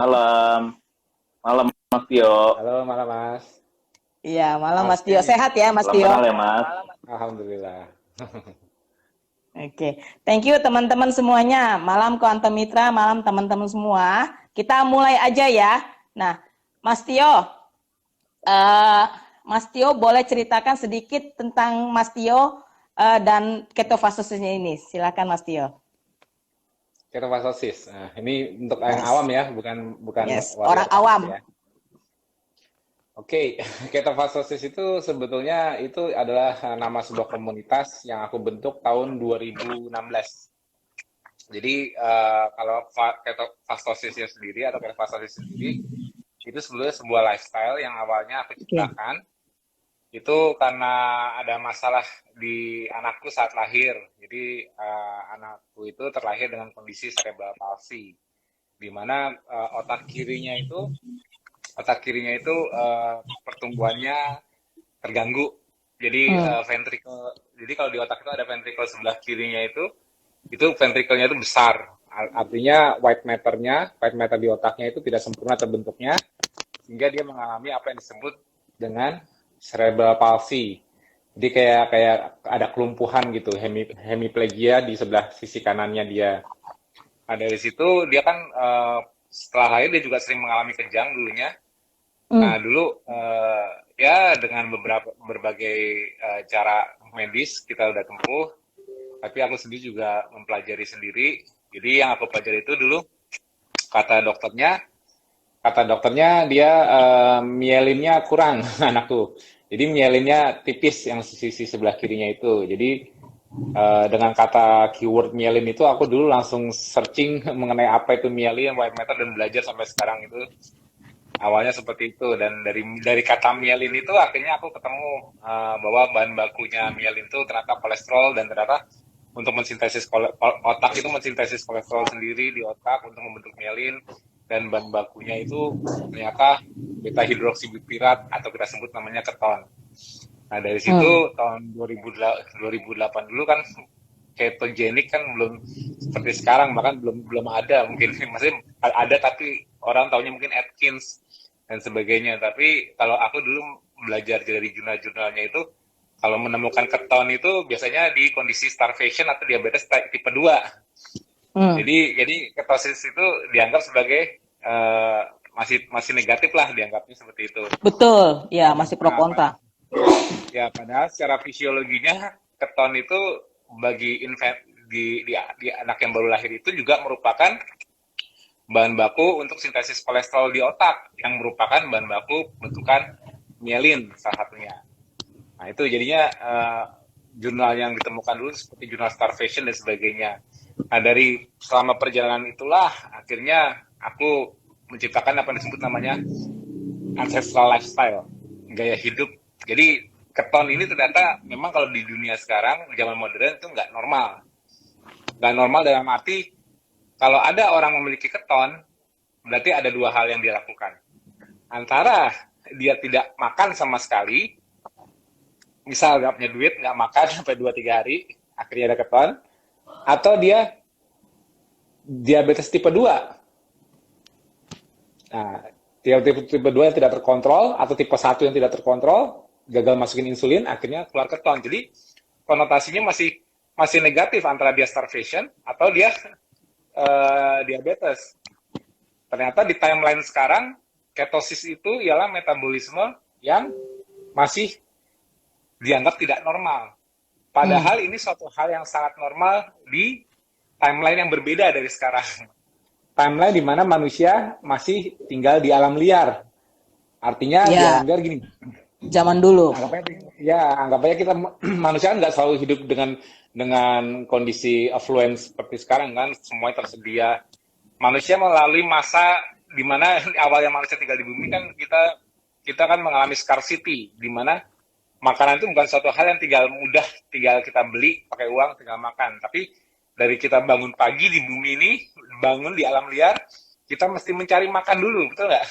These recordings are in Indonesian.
Malam, malam Mas Tio. Halo, malam Mas. Iya, malam Mas Mas Tio. nih, Sehat ya Mas Salam Tio? kenal ya Mas. Alhamdulillah. Oke, thank you teman-teman semuanya. Malam Quantum Mitra, malam teman-teman semua. Kita mulai aja ya. Nah, Mas Tio, eh, Mas Tio boleh ceritakan sedikit tentang Mas Tio dan ketofasosisnya ini. Silakan Mas Tio. Ketofastosis. Nah, ini untuk yang awam Yes, ya, bukan bukan yes. warrior Orang awam. ya. Oke, ketofastosis itu sebetulnya itu adalah nama sebuah komunitas yang aku bentuk tahun 2016. Jadi kalau ketofastosisnya sendiri atau ketofastosis sendiri itu sebetulnya sebuah lifestyle yang awalnya aku Oke. ciptakan itu karena ada masalah di anakku saat lahir. Jadi anakku itu terlahir dengan kondisi cerebral palsy, di mana otak kirinya itu pertumbuhannya terganggu. Jadi Hmm. ventricle. Jadi kalau di otak itu ada ventricle sebelah kirinya itu ventricle-nya itu besar. Artinya white matter di otaknya itu tidak sempurna terbentuknya, sehingga dia mengalami apa yang disebut dengan cerebral palsy. Jadi kayak ada kelumpuhan gitu, hemiplegia di sebelah sisi kanannya dia. Nah, dari situ dia kan setelah lahir dia juga sering mengalami kejang dulunya. Hmm. Nah, dulu ya dengan berbagai cara medis kita udah tempuh, tapi aku sendiri juga mempelajari sendiri. Jadi yang aku pelajari itu dulu kata dokternya kata dokternya dia mielinnya kurang anakku. Jadi mielinnya tipis yang sisi sebelah kirinya itu. Jadi dengan kata keyword mielin itu aku dulu langsung searching mengenai apa itu mielin, white matter dan belajar sampai sekarang itu. Awalnya seperti itu dan dari kata mielin itu akhirnya aku ketemu bahwa bahan bakunya mielin itu ternyata kolesterol dan ternyata untuk mensintesis otak itu mensintesis kolesterol sendiri di otak untuk membentuk mielin dan bahan bakunya itu ternyata beta hidroksibutyrat atau kita sebut namanya keton. Nah dari Hmm. situ tahun 2008 dulu kan ketogenik kan belum seperti sekarang, bahkan belum belum ada mungkin maksudnya ada tapi orang taunya mungkin Atkins dan sebagainya. Tapi kalau aku dulu belajar dari jurnal-jurnalnya itu kalau menemukan keton itu biasanya di kondisi starvation atau diabetes tipe 2. Hmm. Jadi ketosis itu dianggap sebagai masih masih negatif lah dianggapnya seperti itu. Betul. Ya, masih pro Nah, kontra. padahal secara fisiologinya keton itu bagi di anak yang baru lahir itu juga merupakan bahan baku untuk sintesis kolesterol di otak yang merupakan bahan baku bentukan mielin salah satunya. Nah itu jadinya jurnal yang ditemukan dulu seperti jurnal starvation dan sebagainya. Nah dari selama perjalanan itulah akhirnya aku menciptakan apa yang disebut namanya ancestral lifestyle, gaya hidup. Jadi keton ini ternyata memang kalau di dunia sekarang zaman modern itu nggak normal. Nggak normal dalam arti kalau ada orang memiliki keton berarti ada dua hal yang dia lakukan. Antara dia tidak makan sama sekali, misal nggak punya duit, nggak makan sampai 2-3 hari, akhirnya ada keton, atau dia diabetes tipe 2. Nah, tipe 2 yang tidak terkontrol, atau tipe 1 yang tidak terkontrol, gagal masukin insulin, akhirnya keluar keton. Jadi, konotasinya masih masih negatif antara dia starvation atau dia diabetes. Ternyata di timeline sekarang, ketosis itu ialah metabolisme yang masih dianggap tidak normal. Hmm. Padahal ini suatu hal yang sangat normal di timeline yang berbeda dari sekarang. Timeline di mana manusia masih tinggal di alam liar. Artinya di Ya, alam liar gini, zaman dulu. anggap aja kita manusia nggak selalu hidup dengan kondisi affluence seperti sekarang kan, semuanya tersedia. Manusia melalui masa di mana awalnya manusia tinggal di bumi kan kita kan mengalami scarcity di mana makanan itu bukan suatu hal yang tinggal kita beli pakai uang tinggal makan, tapi dari kita bangun pagi di bumi ini, bangun di alam liar, kita mesti mencari makan dulu, betul nggak?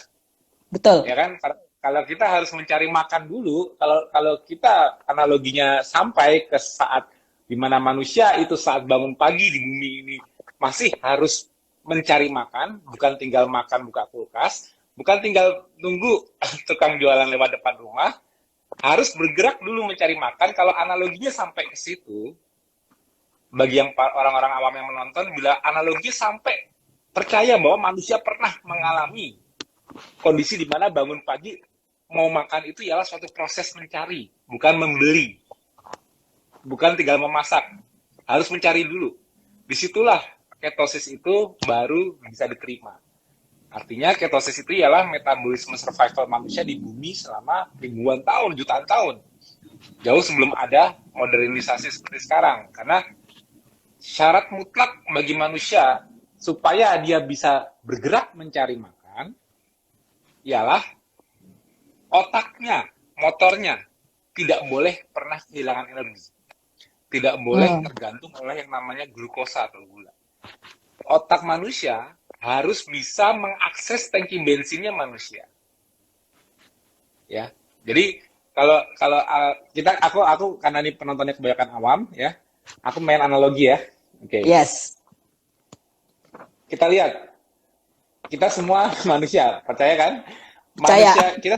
Betul. Ya kan? Kalau kita harus mencari makan dulu, kalau kalau kita analoginya sampai ke saat di mana manusia itu saat bangun pagi di bumi ini masih harus mencari makan, bukan tinggal makan buka kulkas, bukan tinggal nunggu tukang jualan lewat depan rumah, harus bergerak dulu mencari makan. Kalau analoginya sampai ke situ, bagi yang orang-orang awam yang menonton, bila analoginya sampai percaya bahwa manusia pernah mengalami kondisi di mana bangun pagi mau makan itu ialah suatu proses mencari, bukan membeli, bukan tinggal memasak, harus mencari dulu. Disitulah ketosis itu baru bisa diterima. Artinya ketosis itu ialah metabolisme survival manusia di bumi selama ribuan tahun, jutaan tahun. Jauh sebelum ada modernisasi seperti sekarang. Karena syarat mutlak bagi manusia supaya dia bisa bergerak mencari makan ialah otaknya, motornya tidak boleh pernah kehilangan energi. Tidak boleh tergantung oleh yang namanya glukosa atau gula. Otak manusia harus bisa mengakses tangki bensinnya manusia. Ya. Jadi kalau aku karena ini penontonnya kebanyakan awam ya, aku main analogi ya. Oke. Yes. Kita lihat. Kita semua manusia, percaya kan? Percaya. Manusia,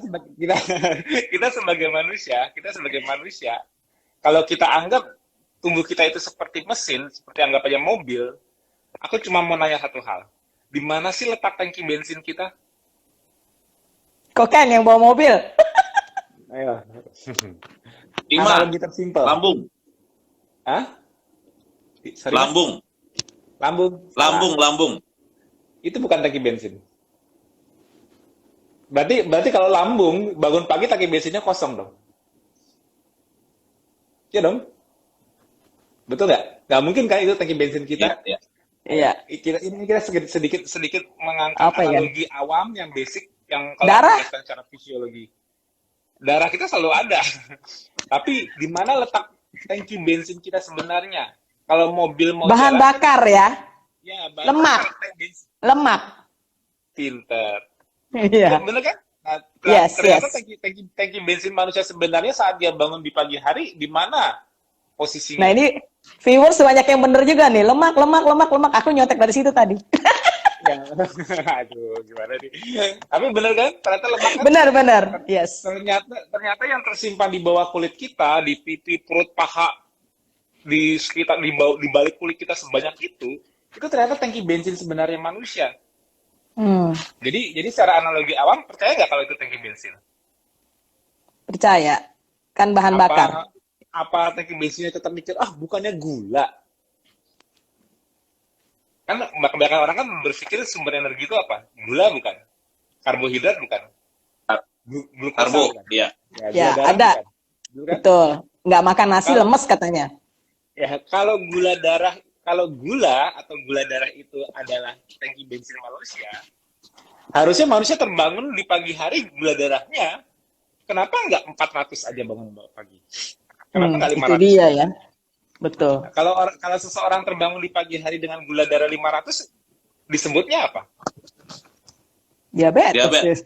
kita sebagai manusia, kalau kita anggap tubuh kita itu seperti mesin, seperti anggap aja mobil, aku cuma mau nanya satu hal. Di mana sih letak tangki bensin kita? Kok kan yang bawa mobil? Ayo. 5. Analogi tersimpel. Lambung. Hah? Sorry, Lambung. Lambung. Itu bukan tangki bensin. Berarti kalau lambung, bangun pagi tangki bensinnya kosong dong. Iya dong? Betul nggak? Nggak mungkin kan itu tangki bensin kita. Iya. Iya. Kita sedikit mengangkat Apa ya? analogi awam yang basic yang kalau Darah? dijelaskan secara fisiologi. Darah kita selalu ada. Tapi di mana letak tangki bensin kita sebenarnya? Kalau mobil mau Bahan jalan, bakar ya. ya, Lemak. bakar, bensin. Lemak. Pinter. Iya. Bener kan? Nah, Yes, ternyata yes. tangki bensin manusia sebenarnya saat dia bangun di pagi hari, di mana posisinya? Nah ini viewers banyak yang bener juga nih. Lemak. Aku nyontek dari situ tadi. Ya. Aduh, gimana nih? Tapi bener kan? Ternyata lemak kan? Benar. Yes. Ternyata yang tersimpan di bawah kulit kita, di pipi, perut, paha, di sekitar di balik kulit kita sebanyak itu ternyata tangki bensin sebenarnya manusia. Jadi secara analogi awam, percaya nggak kalau itu tangki bensin? Percaya. Kan bahan bakar. Apa tangki bensinnya tetap mikir, bukannya gula? Kan kebanyakan orang kan berpikir sumber energi itu apa? Gula bukan? Karbohidrat bukan? Glukosa Karbo, bukan? iya. Ya, gula darah ada. bukan? Betul kan? Betul. Nggak makan nasi Kalau- lemes katanya. Ya, kalau gula atau gula darah itu adalah tangki bensin manusia, harusnya manusia terbangun di pagi hari gula darahnya. Kenapa nggak 400 aja bangun pagi? Kenapa nggak Itu 500? dia ya. Betul. Kalau seseorang terbangun di pagi hari dengan gula darah 500, disebutnya apa? Diabetes. Diabetes.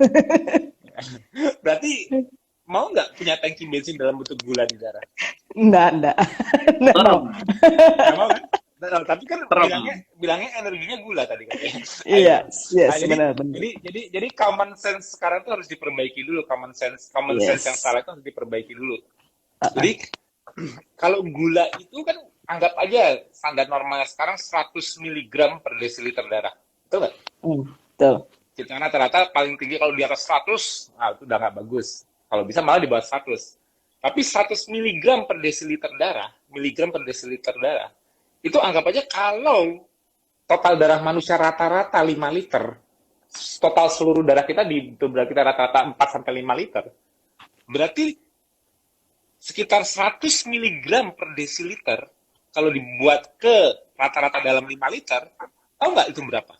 Berarti mau nggak punya tangki bensin dalam bentuk gula di darah? Enggak. Nggak mau. Nggak mau kan? Nah, tapi kan Serem. bilangnya energinya gula tadi kan. Iya, yes, Nah, benar. jadi common sense sekarang tuh harus diperbaiki dulu. Common sense Yes. yang salah itu harus diperbaiki dulu. Jadi kalau gula itu kan anggap aja standar normalnya sekarang 100 mg per desiliter darah. Betul nggak? Betul. Kita rata-rata paling tinggi kalau di atas 100, itu udah nggak bagus. Kalau bisa malah di bawah 100. Tapi 100 mg per desiliter darah, itu anggap aja kalau total darah manusia rata-rata 5 liter, total seluruh darah kita di tubuh kita rata-rata 4 sampai 5 liter. Berarti sekitar 100 mg per desiliter kalau dibuat ke rata-rata dalam 5 liter, tahu nggak itu berapa?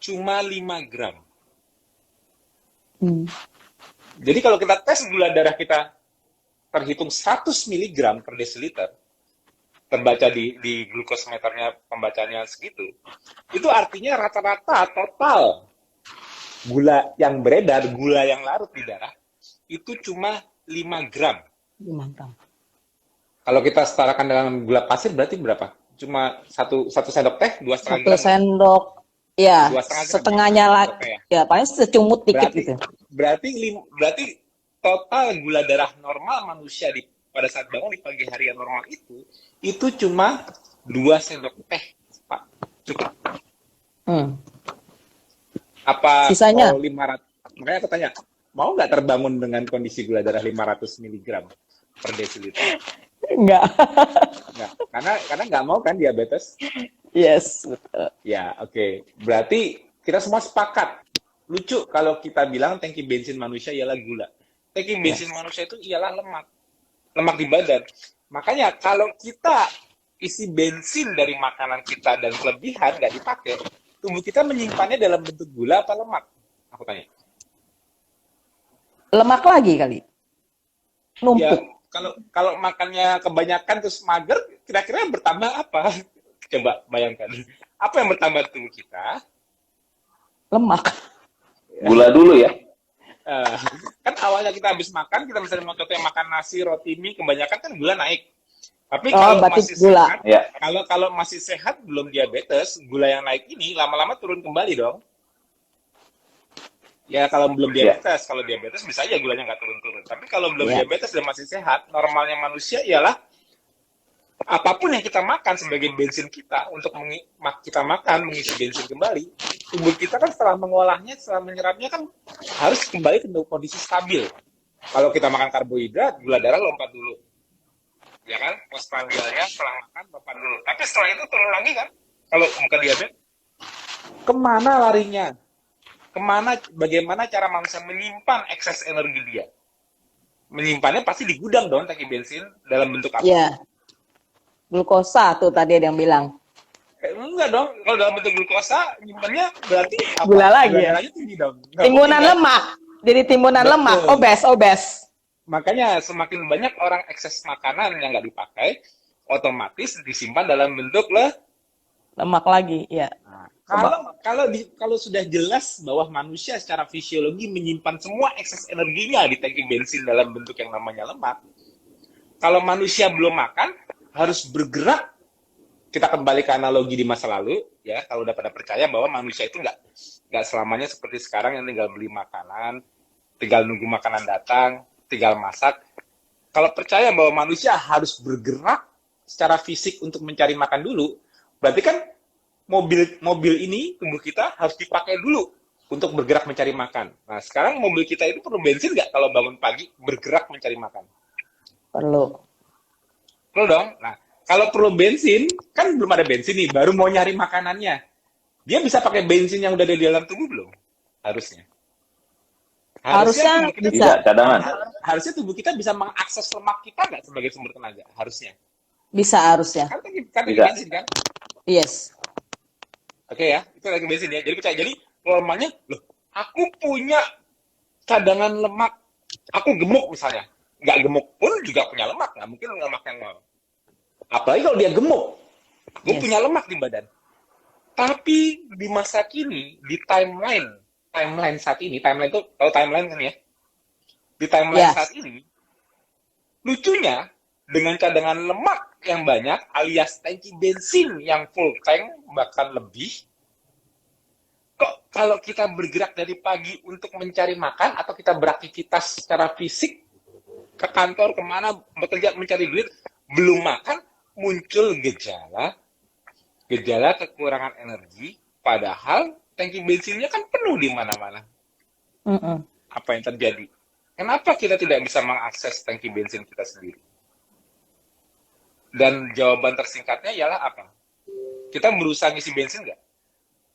Cuma 5 gram. Jadi kalau kita tes gula darah kita terhitung 100 mg per desiliter, terbaca di glukosmeternya pembacanya segitu, itu artinya rata-rata total gula yang beredar, gula yang larut di darah, itu cuma 5 gram. Mantap. Kalau kita setarakan dengan gula pasir berarti berapa? Cuma satu sendok teh, 2,5 gram. 1 sendok Ya, 2,5 gram. setengahnya lagi. Oke ya. Ya, paling secumut dikit Berarti gitu. berarti total gula darah normal manusia pada saat bangun di pagi hari yang normal itu cuma 2 sendok teh, Pak. Cukup. Apa Sisanya? mau 500? Makanya aku tanya, mau nggak terbangun dengan kondisi gula darah 500 mg per desiliter? Enggak. Nggak, karena nggak mau kan diabetes? Yes, betul. Ya, oke. Berarti kita semua sepakat. Lucu kalau kita bilang tangki bensin manusia ialah gula. Tangki bensin manusia itu ialah lemak. Lemak di badan. Makanya kalau kita isi bensin dari makanan kita dan kelebihan nggak dipakai, tubuh kita menyimpannya dalam bentuk gula apa lemak? Aku tanya. Lemak lagi kali. Ya, Numpuk. kalau makannya kebanyakan terus mager, kira-kira bertambah apa? Coba bayangkan. Apa yang bertambah tubuh kita? Lemak. Gula dulu ya. Kan awalnya kita habis makan, kita misalnya mau contohnya makan nasi, roti, mie, kebanyakan kan gula naik. Tapi Oh, kalau berarti masih gula. sehat, Ya. kalau masih sehat belum diabetes, gula yang naik ini lama-lama turun kembali dong. Ya kalau belum diabetes, kalau diabetes bisa aja gulanya nggak turun-turun. Tapi kalau belum diabetes dan masih sehat, normalnya manusia ialah apapun yang kita makan sebagai bensin kita untuk kita makan mengisi bensin kembali, tubuh kita kan setelah mengolahnya, setelah menyerapnya kan harus kembali ke kondisi stabil. Kalau kita makan karbohidrat, gula darah lompat dulu, ya kan? Postprandialnya setelah makan lompat dulu. Tapi setelah itu turun lagi kan? Kalau bukan diabetes, kemana larinya? Bagaimana cara manusia menyimpan ekses energi dia? Menyimpannya pasti di gudang dong, tangki bensin dalam bentuk apa? Iya. Glukosa tuh tadi ada yang bilang. Enggak dong, kalau dalam bentuk glukosa, nyimpannya berarti apa? Gula lagi ya? Darahnya tinggi dong. Nggak Timbunan mungkin, kan? lemak. Jadi timbunan Betul. lemak. Obes. Makanya semakin banyak orang ekses makanan yang nggak dipakai, otomatis disimpan dalam bentuk Lemak lagi, ya. Nah, kalau sudah jelas bahwa manusia secara fisiologi menyimpan semua ekses energinya di tangki bensin dalam bentuk yang namanya lemak. Kalau manusia belum makan, harus bergerak. Kita kembali ke analogi di masa lalu, ya. Kalau udah pada percaya bahwa manusia itu nggak selamanya seperti sekarang yang tinggal beli makanan, tinggal nunggu makanan datang, tinggal masak. Kalau percaya bahwa manusia harus bergerak secara fisik untuk mencari makan dulu, berarti kan mobil ini, tubuh kita harus dipakai dulu untuk bergerak mencari makan. Nah, sekarang mobil kita itu perlu bensin nggak kalau bangun pagi bergerak mencari makan? Perlu. Perlu dong. Nah, kalau perlu bensin, kan belum ada bensin nih, baru mau nyari makanannya. Dia bisa pakai bensin yang udah ada di dalam tubuh belum? Harusnya. Harusnya tubuh kita bisa. Tidak, cadangan. Harusnya tubuh kita bisa mengakses lemak kita nggak sebagai sumber tenaga? Harusnya. Bisa harusnya. Kan lagi Bisa. bensin kan? Yes. Oke ya, itu lagi bensin ya. Jadi percaya. Jadi normalnya, loh, aku punya cadangan lemak. Aku gemuk misalnya. Nggak gemuk pun juga punya lemak. Nggak mungkin lemak yang nol. Apalagi kalau dia gemuk. Gue Yes. punya lemak di badan. Tapi di masa kini, di timeline saat ini, timeline itu, tahu timeline kan ya? Di timeline Yes. saat ini, lucunya, dengan cadangan lemak yang banyak, alias tangki bensin yang full tank, bahkan lebih, kok kalau kita bergerak dari pagi untuk mencari makan, atau kita beraktivitas secara fisik, ke kantor, kemana, bekerja, mencari duit, belum makan, muncul gejala kekurangan energi, padahal tangki bensinnya kan penuh di mana-mana. Mm-mm. Apa yang terjadi? Kenapa kita tidak bisa mengakses tangki bensin kita sendiri? Dan jawaban tersingkatnya ialah apa? Kita berusaha ngisi bensin nggak?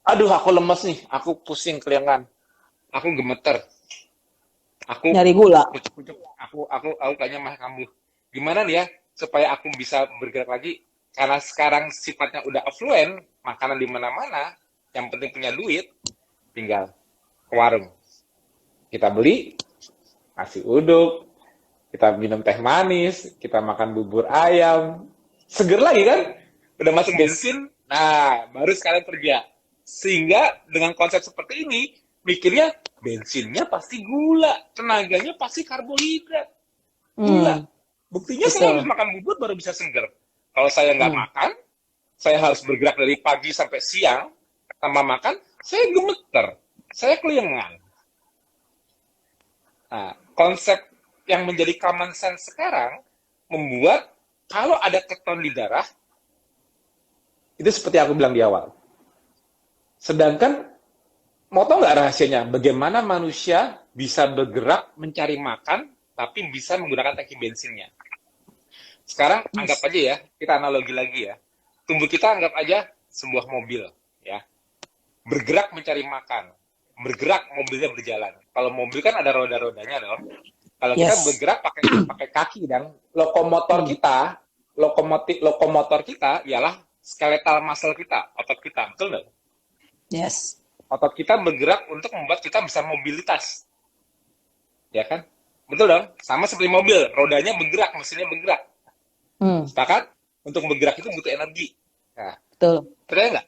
Aduh, aku lemes nih, aku pusing kelengan, aku gemeter, aku Nyari gula. kucuk-kucuk, aku kayaknya mah kambuh. Gimana nih ya supaya aku bisa bergerak lagi? Karena sekarang sifatnya udah affluent, makanan di mana-mana, yang penting punya duit, tinggal ke warung. Kita beli nasi uduk, kita minum teh manis, kita makan bubur ayam, seger lagi kan? Udah masuk bensin, nah baru sekalian kerja. Sehingga dengan konsep seperti ini, mikirnya bensinnya pasti gula, tenaganya pasti karbohidrat. Gula. Buktinya saya harus makan bubur baru bisa seger. Kalau saya nggak makan, saya harus bergerak dari pagi sampai siang tanpa makan, saya gemeter, saya keliengan. Nah, konsep yang menjadi common sense sekarang membuat kalau ada keton di darah, itu seperti aku bilang di awal. Sedangkan, mau tahu nggak rahasianya? Bagaimana manusia bisa bergerak mencari makan, tapi bisa menggunakan tangki bensinnya? Sekarang anggap aja ya, kita analogi lagi ya. Tubuh kita anggap aja sebuah mobil, ya. Bergerak mencari makan. Bergerak, mobilnya berjalan. Kalau mobil kan ada roda-rodanya dong. Kalau kita bergerak pakai kaki, dan lokomotor kita ialah skeletal muscle kita, otot kita, betul nggak? Yes. Otot kita bergerak untuk membuat kita bisa mobilitas, ya kan? Betul dong? Sama seperti mobil, rodanya bergerak, mesinnya bergerak. Sepakat? Untuk bergerak itu butuh energi. Nah, Betul. percaya nggak?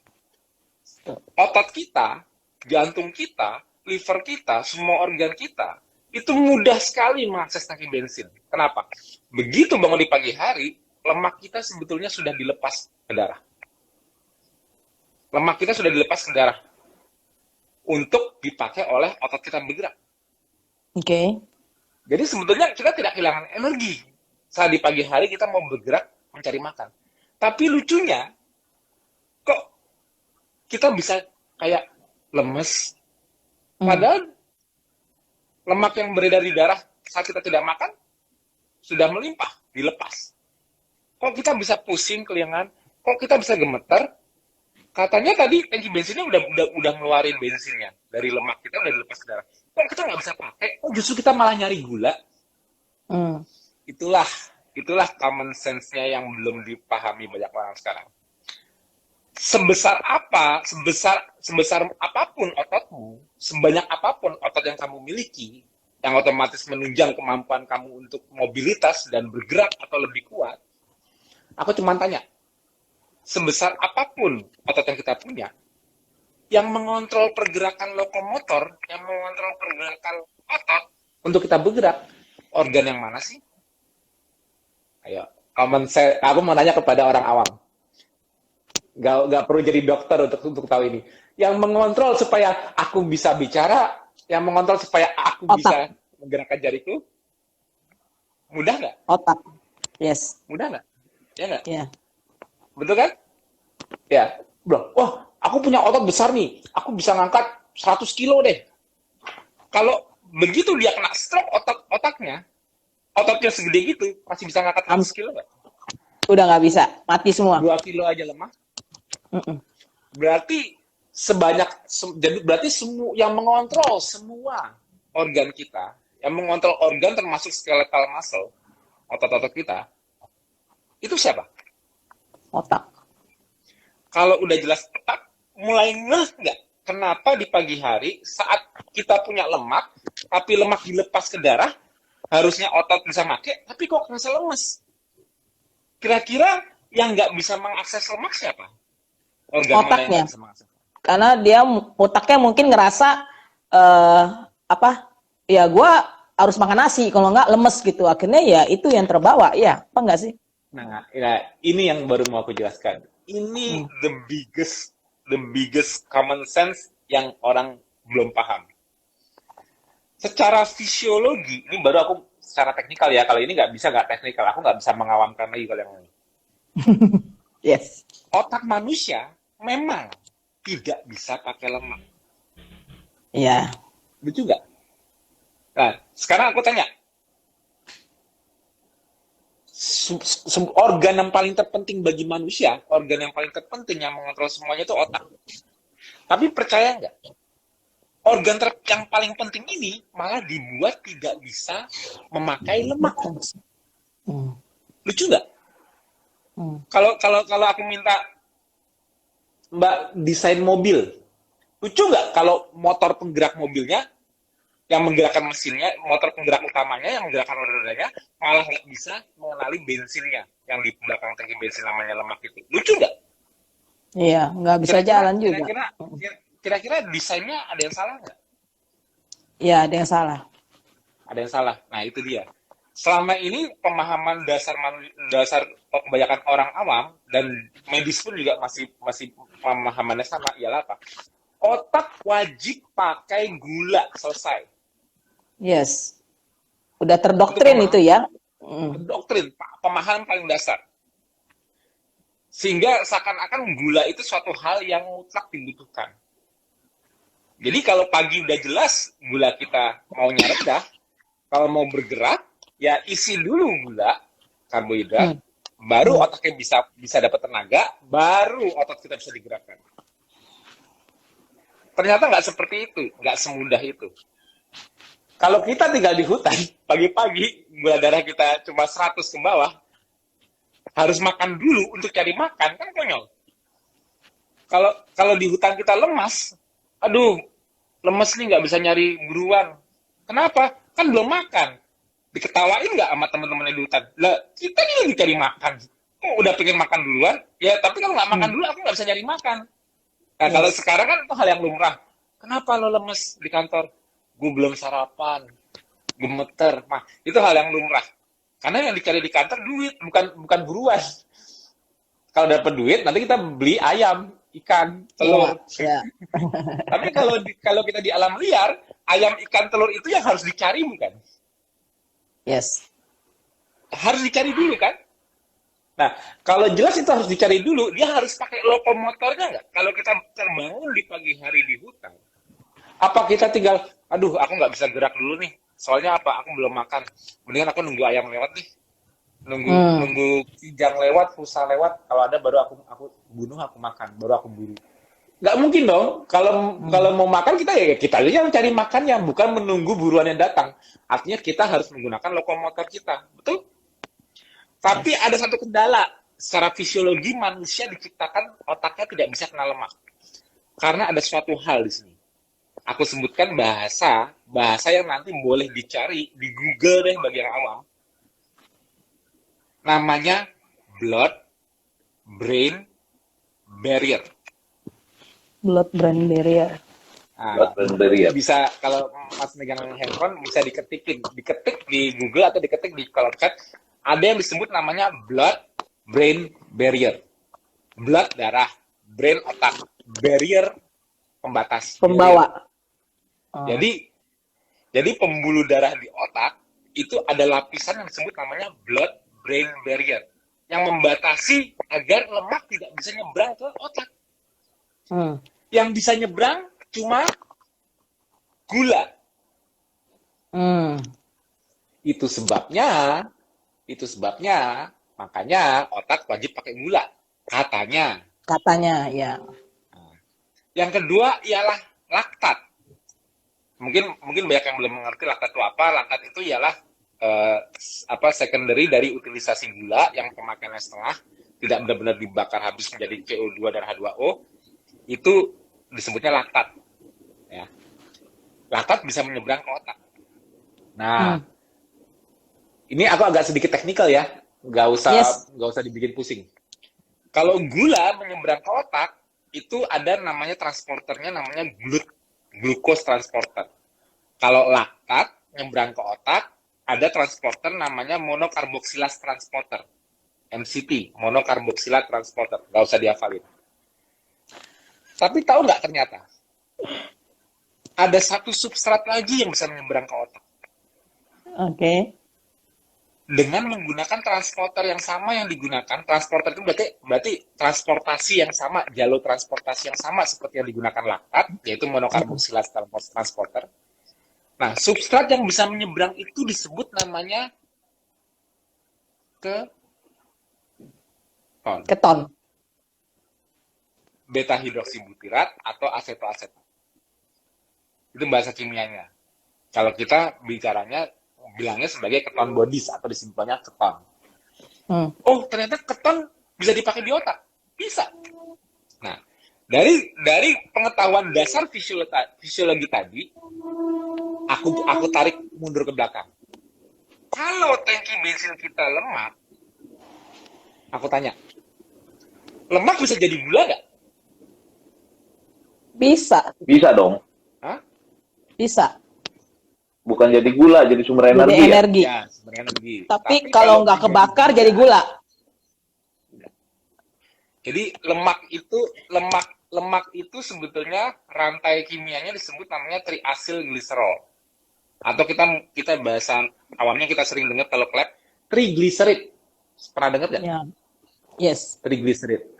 Otot kita, jantung kita, liver kita, semua organ kita, itu mudah sekali mengakses tangki bensin. Kenapa? Begitu bangun di pagi hari, lemak kita sebetulnya sudah dilepas ke darah. Lemak kita sudah dilepas ke darah untuk dipakai oleh otot kita bergerak. Oke. Jadi sebetulnya kita tidak kehilangan energi saat di pagi hari kita mau bergerak mencari makan. Tapi lucunya, kok kita bisa kayak lemes. Padahal lemak yang beredar di darah saat kita tidak makan sudah melimpah, dilepas. Kok kita bisa pusing, keliangan? Kok kita bisa gemeter? Katanya tadi tangki bensinnya udah ngeluarin bensinnya dari lemak kita, udah dilepas ke darah. Kok kita nggak bisa pakai? Kok justru kita malah nyari gula? Itulah common sense-nya yang belum dipahami banyak orang sekarang. Sebesar apapun ototmu, sebanyak apapun otot yang kamu miliki, yang otomatis menunjang kemampuan kamu untuk mobilitas dan bergerak atau lebih kuat, aku cuma tanya, sebesar apapun otot yang kita punya, yang mengontrol pergerakan lokomotor, yang mengontrol pergerakan otot untuk kita bergerak, organ yang mana sih? Ayo, aku mau nanya kepada orang awam. Gak perlu jadi dokter untuk tahu ini. Yang mengontrol supaya aku bisa bicara, yang mengontrol supaya aku bisa menggerakkan jariku, mudah nggak? Otak. Yes. Mudah nggak? Ya nggak? Iya. Betul kan? Ya, bro. Wah, aku punya otot besar nih. Aku bisa ngangkat 100 kilo deh. Kalau begitu dia kena stroke ototnya segede gitu, masih bisa ngangkat 100 kilo nggak? Udah nggak bisa. Mati semua. 2 kilo aja lemah. Berarti berarti semua yang mengontrol semua organ kita, yang mengontrol organ termasuk skeletal muscle, otot-otot kita, itu siapa? Otak. Kalau udah jelas otak, mulai ngeh nggak? Kenapa di pagi hari saat kita punya lemak, tapi lemak dilepas ke darah, harusnya otot bisa make, tapi kok kerasa lemes? Kira-kira yang nggak bisa mengakses lemak siapa? Organ mana yang nggak bisa mengakses? Karena dia otaknya mungkin ngerasa ya gue harus makan nasi, kalau nggak lemes gitu. Akhirnya ya itu yang terbawa, ya apa nggak sih? Nah, ini yang baru mau aku jelaskan. Ini the biggest common sense yang orang belum paham. Secara fisiologi, ini baru aku secara teknikal ya. Kalau ini nggak teknikal, aku nggak bisa mengawamkan lagi kalau yang ini. Yes. Otak manusia memang tidak bisa pakai lemak. Iya. Lucu nggak? Nah, sekarang aku tanya. Organ yang paling terpenting bagi manusia, organ yang paling terpenting yang mengontrol semuanya itu otak. Tapi percaya nggak? Organ yang paling penting ini malah dibuat tidak bisa memakai lemak. Lucu nggak? Kalau aku minta Mbak desain mobil, lucu nggak kalau motor penggerak mobilnya, yang menggerakkan mesinnya, motor penggerak utamanya, yang menggerakkan roda-rodanya, malah nggak bisa mengenali bensinnya, yang di belakang tangki bensin namanya lemak itu. Lucu nggak? Iya, nggak bisa jalan juga. Kira-kira desainnya ada yang salah nggak? Iya, ada yang salah. Ada yang salah. Nah, itu dia. Selama ini pemahaman dasar kebanyakan orang awam dan medis pun juga masih pemahamannya sama, ialah apa? otak wajib pakai gula, selesai. Yes. Udah terdoktrin itu ya. Doktrin, pemahaman paling dasar. Sehingga seakan-akan gula itu suatu hal yang mutlak dibutuhkan. Jadi kalau pagi udah jelas gula kita maunya rendah, kalau mau bergerak, ya isi dulu gula, karbohidrat, baru otaknya bisa dapat tenaga, baru otot kita bisa digerakkan. Ternyata nggak seperti itu, nggak semudah itu. Kalau kita tinggal di hutan, pagi-pagi gula darah kita cuma 100 ke bawah, harus makan dulu untuk cari makan, kan konyol. Kalau di hutan kita lemas, aduh, lemes nih nggak bisa nyari buruan. Kenapa? Kan belum makan. Diketawain nggak sama teman-temannya di hutan? Lah, kita ini lagi cari makan. Oh, udah pengen makan duluan? Ya, tapi kalau nggak makan dulu, aku nggak bisa nyari makan. Nah, kalau sekarang kan itu hal yang lumrah. Kenapa lo lemes di kantor? Gue belum sarapan, gemeter. Nah, itu hal yang lumrah. Karena yang dicari di kantor duit, bukan buruan. Kalau dapat duit, nanti kita beli ayam, ikan, telur. Ya. Tapi kalau kita di alam liar, ayam, ikan, telur itu yang harus dicari, bukan? Yes. Harus dicari dulu, kan? Nah, kalau jelas itu harus dicari dulu, dia harus pakai lokomotornya nggak? Kalau kita terbangun di pagi hari di hutan, apa kita tinggal, aduh, aku nggak bisa gerak dulu nih, soalnya apa? Aku belum makan. Mendingan aku nunggu ayam lewat nih, nunggu kijang lewat, rusa lewat. Kalau ada baru aku bunuh, aku makan, baru aku buru. Nggak mungkin dong. Kalau mau makan kita ya kita aja yang cari makannya, bukan menunggu buruan yang datang. Artinya kita harus menggunakan lokomotor kita, betul? Tapi ada satu kendala. Secara fisiologi manusia diciptakan otaknya tidak bisa kena lemak. Karena ada suatu hal di sini. Aku sebutkan bahasa yang nanti boleh dicari di Google deh bagi yang awam. Namanya blood-brain barrier. Blood-brain barrier. Nah, Blood-brain barrier. bisa kalau Mas megang handphone bisa diketik di Google atau diketik di kolom chat. Ada yang disebut namanya blood-brain barrier. Blood darah, brain otak, barrier pembatas. Pembawa. Jadi pembuluh darah di otak itu ada lapisan yang disebut namanya blood-brain barrier yang membatasi agar lemak tidak bisa nyebrang ke otak. Yang bisa nyebrang cuma gula. Itu sebabnya makanya otak wajib pakai gula. Katanya, Ya. yang kedua ialah laktat. Mungkin banyak yang belum mengerti laktat itu apa. Laktat itu ialah secondary dari utilisasi gula yang pemakaiannya setengah, tidak benar-benar dibakar habis menjadi CO2 dan H2O. Itu disebutnya laktat. Ya. Laktat bisa menyeberang ke otak. Nah, ini aku agak sedikit teknikal ya, nggak usah dibikin pusing. Kalau gula menyeberang ke otak, itu ada namanya transporternya, namanya glucose transporter. Kalau laktat menyeberang ke otak, ada transporter namanya monokarboksilas transporter, MCT, monokarboksilat transporter. Nggak usah dihafalin. Tapi tahu nggak ternyata ada satu substrat lagi yang bisa menyeberang ke otak. Oke. Dengan menggunakan transporter yang sama yang digunakan. Transporter itu berarti transportasi yang sama, jalur transportasi yang sama seperti yang digunakan laktat, yaitu monokarboksilat transporter. Nah, substrat yang bisa menyeberang itu disebut namanya Keton. beta hidroksibutirat atau asetoasetat. Itu bahasa kimianya. Kalau kita bilangnya sebagai keton bodies atau disebutnya keton. Oh, ternyata keton bisa dipakai di otak. Bisa. Nah, dari pengetahuan dasar fisiologi tadi, aku tarik mundur ke belakang. Kalau tangki bensin kita lemak, aku tanya, lemak bisa jadi gula nggak? Bisa. Bisa dong. Hah? Bisa. Bukan jadi gula, jadi sumber Jadi energi. energi. Ya, sumber energi. Tapi kalau nggak kebakar jadi gula. Jadi lemak lemak itu sebetulnya rantai kimianya disebut namanya triacylglycerol. Atau kita bahasa awamnya kita sering dengar kalau lab triglycerid. Pernah dengar nggak? Ya. Yes. Triglycerid.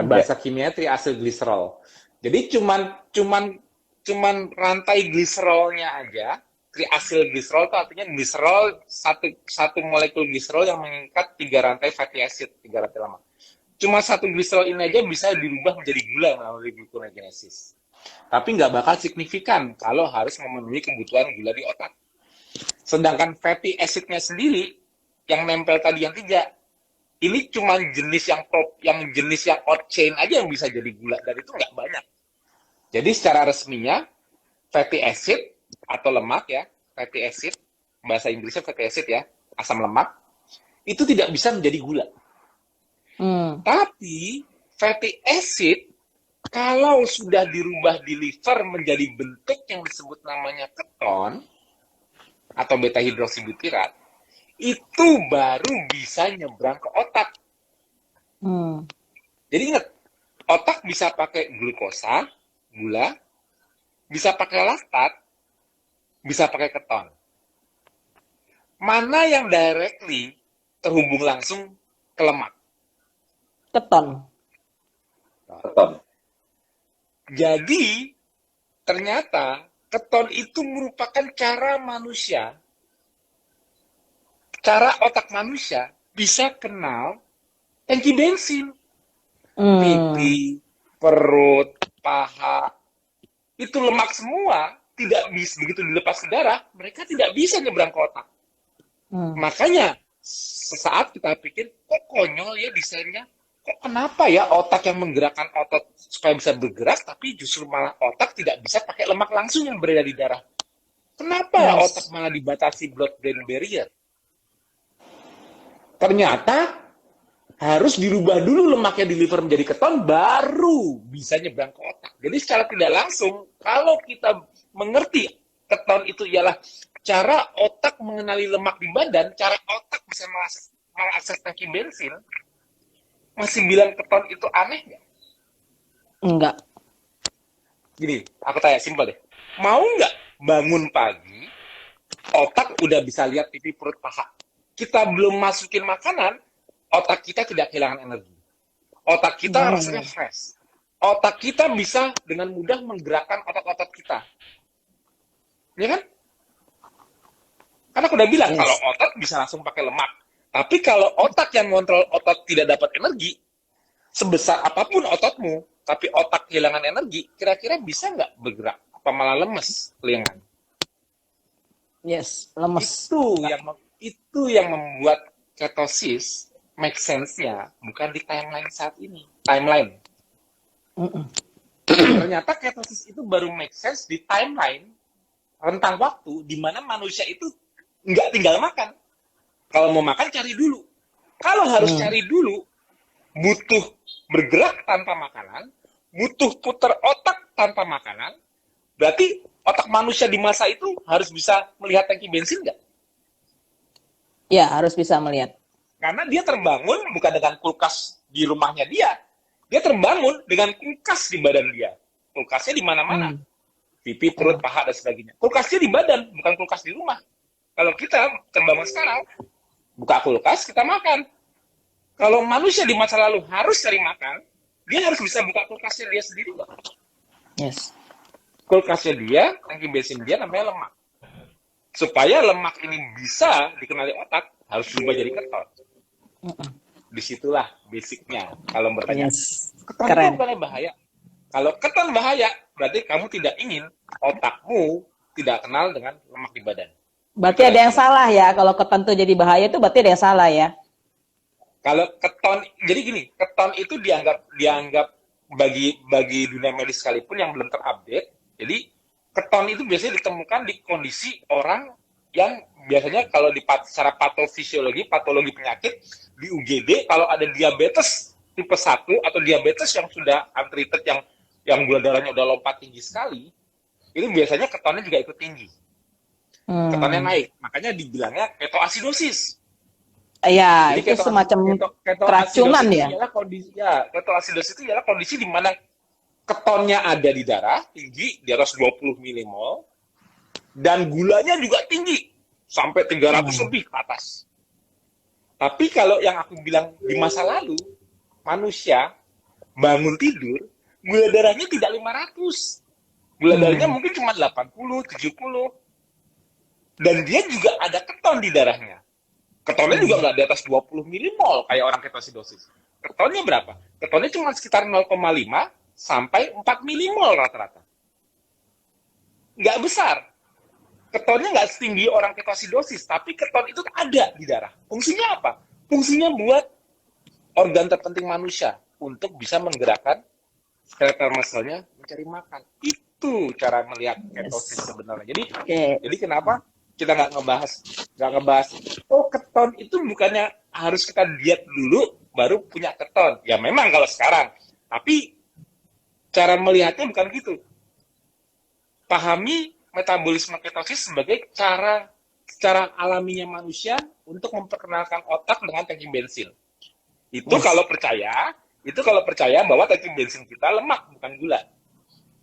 Bahasa kimia triacylglycerol. Jadi cuman rantai gliserolnya aja. Triacylglycerol itu artinya gliserol satu molekul gliserol yang mengikat 3 rantai fatty acid, 3 rantai lemak. Cuma satu gliserol ini aja bisa dirubah menjadi gula melalui gluconeogenesis. Tapi nggak bakal signifikan kalau harus memenuhi kebutuhan gula di otak. Sedangkan fatty acidnya sendiri yang nempel tadi yang 3, ini cuma jenis yang odd chain aja yang bisa jadi gula, dan itu nggak banyak. Jadi secara resminya fatty acid atau lemak ya, fatty acid, bahasa Inggrisnya fatty acid ya, asam lemak, itu tidak bisa menjadi gula. Tapi fatty acid kalau sudah dirubah di liver menjadi bentuk yang disebut namanya keton atau beta hidroksibutirat, itu baru bisa nyebrang ke otak. Jadi ingat, otak bisa pakai glukosa, gula, bisa pakai laktat, bisa pakai keton. Mana yang directly terhubung langsung ke lemak? Keton. Keton. Jadi, ternyata keton itu merupakan cara otak manusia bisa kenal tangki bensin. Pipi, perut, paha, itu lemak semua, tidak bisa begitu dilepas ke darah, mereka tidak bisa nyebrang ke otak. Makanya, sesaat kita pikir, kok konyol ya desainnya? Kok kenapa ya otak yang menggerakkan otot supaya bisa bergerak, tapi justru malah otak tidak bisa pakai lemak langsung yang berada di darah? Kenapa ya otak malah dibatasi blood-brain barrier? Ternyata harus dirubah dulu lemaknya di liver menjadi keton, baru bisa nyebrang ke otak. Jadi secara tidak langsung, kalau kita mengerti keton itu ialah cara otak mengenali lemak di badan, cara otak bisa mengakses tangki bensin, masih bilang keton itu aneh nggak? Enggak. Gini, aku tanya simpel deh. Mau nggak bangun pagi, otak udah bisa lihat pipi, perut, paha. Kita belum masukin makanan, otak kita tidak kehilangan energi. Otak kita rasanya fresh. Otak kita bisa dengan mudah menggerakkan otot-otot kita. Ya kan? Karena aku udah bilang, kalau otot bisa langsung pakai lemak. Tapi kalau otak yang ngontrol otot tidak dapat energi, sebesar apapun ototmu, tapi otak kehilangan energi, kira-kira bisa nggak bergerak? Apa malah lemes, lengan? Yes, lemes. Itu yang membuat ketosis make sense-nya bukan di timeline saat ini. Timeline. Ternyata ketosis itu baru make sense di timeline rentang waktu di mana manusia itu nggak tinggal makan. Kalau mau makan, cari dulu. Kalau harus cari dulu, butuh bergerak tanpa makanan, butuh putar otak tanpa makanan, berarti otak manusia di masa itu harus bisa melihat tangki bensin nggak? Ya, harus bisa melihat. Karena dia terbangun bukan dengan kulkas di rumahnya dia. Dia terbangun dengan kulkas di badan dia. Kulkasnya di mana-mana. Pipi, perut, paha, dan sebagainya. Kulkasnya di badan, bukan kulkas di rumah. Kalau kita terbangun sekarang, buka kulkas, kita makan. Kalau manusia di masa lalu harus cari makan, dia harus bisa buka kulkasnya dia sendiri. Yes. Kulkasnya dia, tangki bensin dia namanya lemak. Supaya lemak ini bisa dikenali otak, harus berubah jadi keton. Disitulah basicnya. Kalau bertanya, keton itu bukannya bahaya? Kalau keton bahaya, berarti kamu tidak ingin otakmu tidak kenal dengan lemak di badan. Berarti ada yang salah ya, kalau keton itu jadi bahaya itu berarti ada yang salah ya. Kalau keton, jadi gini, keton itu dianggap bagi dunia medis sekalipun yang belum terupdate. Jadi keton itu biasanya ditemukan di kondisi orang yang biasanya kalau secara patologi penyakit di UGD, kalau ada diabetes tipe 1 atau diabetes yang sudah untreated, yang gula darahnya udah lompat tinggi sekali, itu biasanya ketonnya juga ikut tinggi. Ketonnya naik, makanya dibilangnya ketoasidosis. Iya, itu semacam keracunan ya. Ketoasidosis itu ialah kondisi di mana ketonnya ada di darah, tinggi, di atas 20 milimol, dan gulanya juga tinggi, sampai 300 lebih ke atas. Tapi kalau yang aku bilang di masa lalu, manusia bangun tidur, gula darahnya tidak 500. Gula darahnya mungkin cuma 80, 70. Dan dia juga ada keton di darahnya. Ketonnya juga nggak di atas 20 milimol kayak orang ketosidosis. Ketonnya berapa? Ketonnya cuma sekitar 0,5 sampai 4 milimol rata-rata. Nggak besar. Ketonnya nggak setinggi orang ketosidosis, tapi keton itu ada di darah. Fungsinya apa? Fungsinya buat organ terpenting manusia untuk bisa menggerakkan skeletal muscle-nya mencari makan. Itu cara melihat ketosis sebenarnya. Jadi kenapa kita nggak ngebahas? Oh, keton itu bukannya harus kita diet dulu baru punya keton. Ya memang kalau sekarang, tapi cara melihatnya bukan gitu. Pahami metabolisme ketosis sebagai cara alaminya manusia untuk memperkenalkan otak dengan tangki bensin. Itu kalau percaya bahwa tangki bensin kita lemak bukan gula.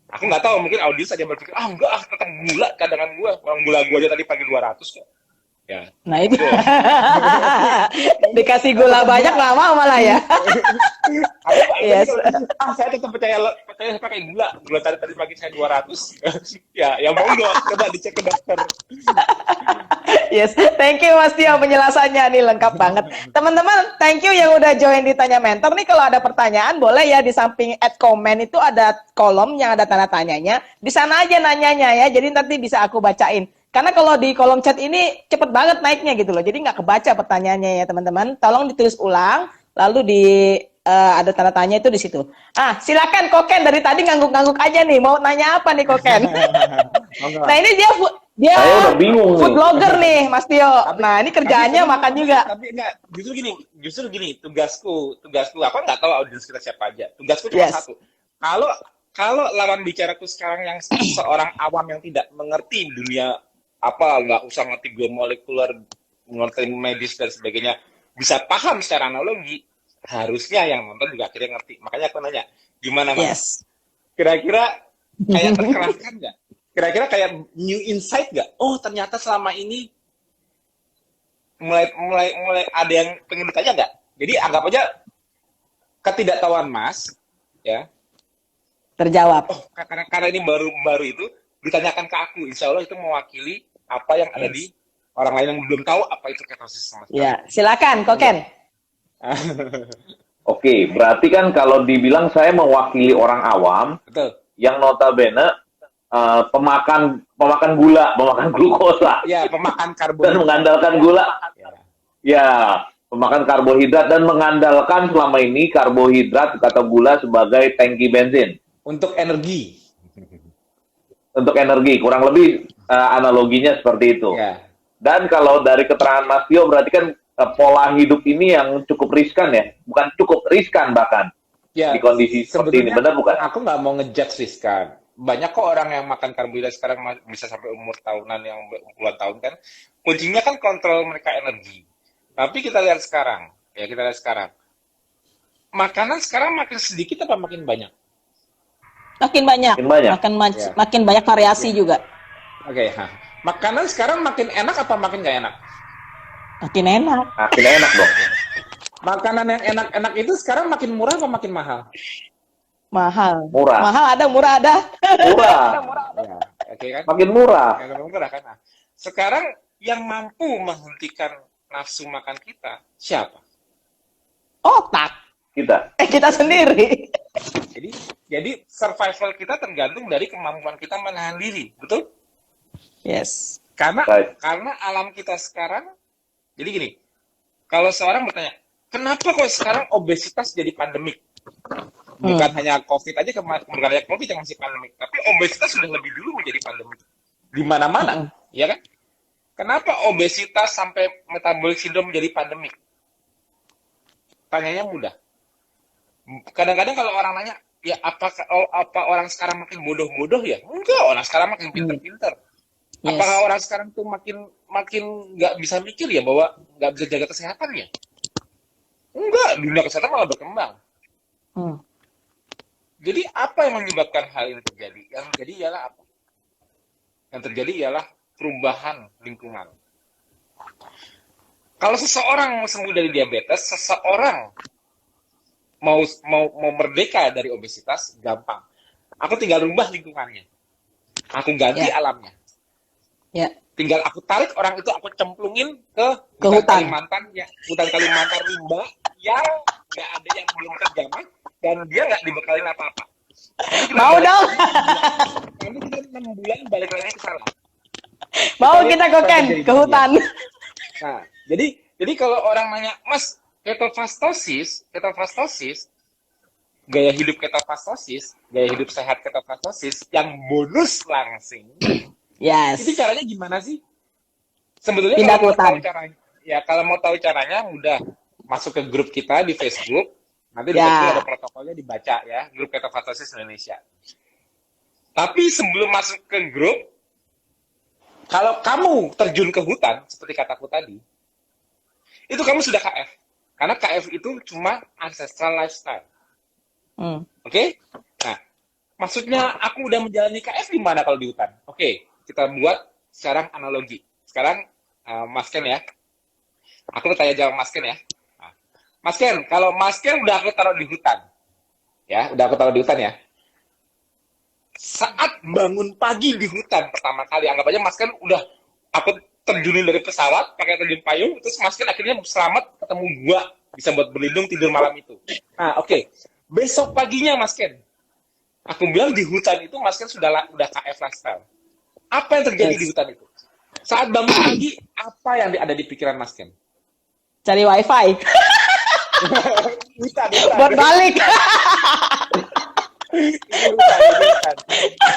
Aku nggak tahu, mungkin audiens ada yang berpikir, enggak, tetap gula cadangan gua. Orang gula gua aja tadi pagi 200 kok. Ya. Nah itu. Dikasih gula banyak nggak mau malah ya. Yes. Saya tetap percaya pakai gula. Gula tadi pagi saya 200. ya monggo, coba dicek ke dokter. Yes, thank you Mas Tio penjelasannya nih lengkap banget. Teman-teman, thank you yang udah join di Tanya Mentor nih. Kalau ada pertanyaan boleh ya di samping add comment itu ada kolom yang ada tanda tanyanya. Di sana aja nanyanya ya. Jadi nanti bisa aku bacain. Karena kalau di kolom chat ini cepet banget naiknya gitu loh. Jadi nggak kebaca pertanyaannya ya teman-teman. Tolong ditulis ulang. Lalu ada tanda tanya itu di situ. Silakan Koken, dari tadi ngangguk-ngangguk aja nih. Mau nanya apa nih Koken? Nah ini dia Saya udah bingung food nih. blogger nih Mas Tio. Nah ini kerjaannya makan juga. Tapi enggak, justru gini, tugasku, aku nggak tahu audiens kita siapa aja. Tugasku cuma satu. Kalau lawan bicaraku sekarang yang seorang awam yang tidak mengerti dunia nggak usah ngerti biomolekuler, ngerti medis dan sebagainya, bisa paham secara analogi, harusnya yang nonton juga akhirnya ngerti. Makanya aku nanya, gimana Mas? Yes. Kira-kira kayak terkeraskan nggak? Kira-kira kayak new insight nggak? Oh ternyata selama ini mulai ada yang pengen ditanya nggak? Jadi anggap aja ketidaktahuan Mas, ya. Terjawab. Oh karena ini baru itu ditanyakan ke aku, insya Allah itu mewakili apa yang ada di orang lain yang belum tahu apa itu ketosis sama sekali. Ya, silakan Koken. Oke, berarti kan kalau dibilang saya mewakili orang awam, Betul. yang notabene pemakan gula, pemakan glukosa, Ya, pemakan dan karbohidrat. mengandalkan gula, Ya. pemakan karbohidrat dan mengandalkan selama ini karbohidrat atau gula sebagai tangki bensin Untuk energi. untuk energi, kurang lebih analoginya seperti itu. Ya. Dan kalau dari keterangan Mas Tio berarti kan pola hidup ini yang cukup riskan ya, bukan cukup riskan bahkan Ya, di kondisi seperti ini, benar bukan? Aku nggak mau ngejudge riskan. Banyak kok orang yang makan karbohidrat sekarang bisa sampai umur tahunan yang puluhan tahun kan. Kuncinya kan kontrol mereka energi. Tapi kita lihat sekarang. Makanan sekarang makin sedikit apa makin banyak? Makin banyak. Makin banyak. Makin banyak variasi juga. Oke. Makanan sekarang makin enak apa makin nggak enak? Makin enak. Makin enak dong. Makanan yang enak-enak itu sekarang makin murah apa makin mahal? Mahal. Murah. Mahal ada, murah ada. Murah. Ya, oke kan? Makin murah. Yang murah kan? Nah, sekarang yang mampu menghentikan nafsu makan kita siapa? Otak. Kita sendiri. Jadi survival kita tergantung dari kemampuan kita menahan diri, betul? Yes. Karena Baik. alam kita sekarang, jadi gini, kalau seorang bertanya, kenapa kok sekarang obesitas jadi pandemik? Bukan hanya COVID aja, bukan hanya COVID yang masih pandemik, tapi obesitas sudah lebih dulu menjadi pandemik. Di mana-mana, ya kan? Kenapa obesitas sampai metabolic syndrome menjadi pandemik? Tanyanya mudah. Kadang-kadang kalau orang nanya, ya apa orang sekarang makin bodoh-bodoh ya? Enggak, orang sekarang makin pinter-pinter. Yes. Apakah orang sekarang tuh makin nggak bisa mikir ya bahwa nggak bisa jaga kesehatan ya? Enggak, dunia kesehatan malah berkembang. Jadi apa yang menyebabkan hal ini terjadi? Yang terjadi ialah apa? Yang terjadi ialah perubahan lingkungan. Kalau seseorang mau sembuh dari diabetes, seseorang mau merdeka dari obesitas, gampang. Aku tinggal rubah lingkungannya. Aku ganti Ya. alamnya. Ya. Tinggal aku tarik orang itu, aku cemplungin ke hutan. Kalimantan, ya, hutan Kalimantan rimba yang nggak ada yang belum terjamah dan dia nggak dibekalin apa-apa. Mau dong. Nanti kita 6 bulan balik lagi ke sana. Mau kita koken ke hutan. Nah, jadi kalau orang nanya, Mas, ketofastosis, gaya hidup ketofastosis, gaya hidup sehat ketofastosis, yang bonus langsing, Yes. itu caranya gimana sih? Sebetulnya Pindah kalau mau hutan. tahu caranya, ya kalau mau tahu caranya, mudah masuk ke grup kita di Facebook. Nanti di Ya. Facebook ada protokolnya, dibaca ya, grup ketofastosis Indonesia. Tapi sebelum masuk ke grup, kalau kamu terjun ke hutan, seperti kataku tadi, itu kamu sudah KF. Karena KF itu cuma ancestral lifestyle. Oke? Nah, maksudnya aku udah menjalani KF di mana kalau di hutan? Oke, kita buat sekarang analogi. Sekarang, Mas Ken ya. Aku tanya jawab Mas Ken ya. Nah, Mas Ken, kalau Mas Ken udah aku taruh di hutan. Ya, udah aku taruh di hutan ya. Saat bangun pagi di hutan pertama kali, anggap aja Mas Ken udah aku terjunin dari pesawat pakai terjun payung, terus Mas Ken akhirnya selamat ketemu gua, bisa buat berlindung tidur malam itu. Nah, oke. Besok paginya Mas Ken, aku bilang di hutan itu Mas Ken udah KF lifestyle. Apa yang terjadi di hutan itu? Saat bangun pagi, apa yang ada di pikiran Mas Ken? Cari wifi. Hutan. Buat balik. Hutan.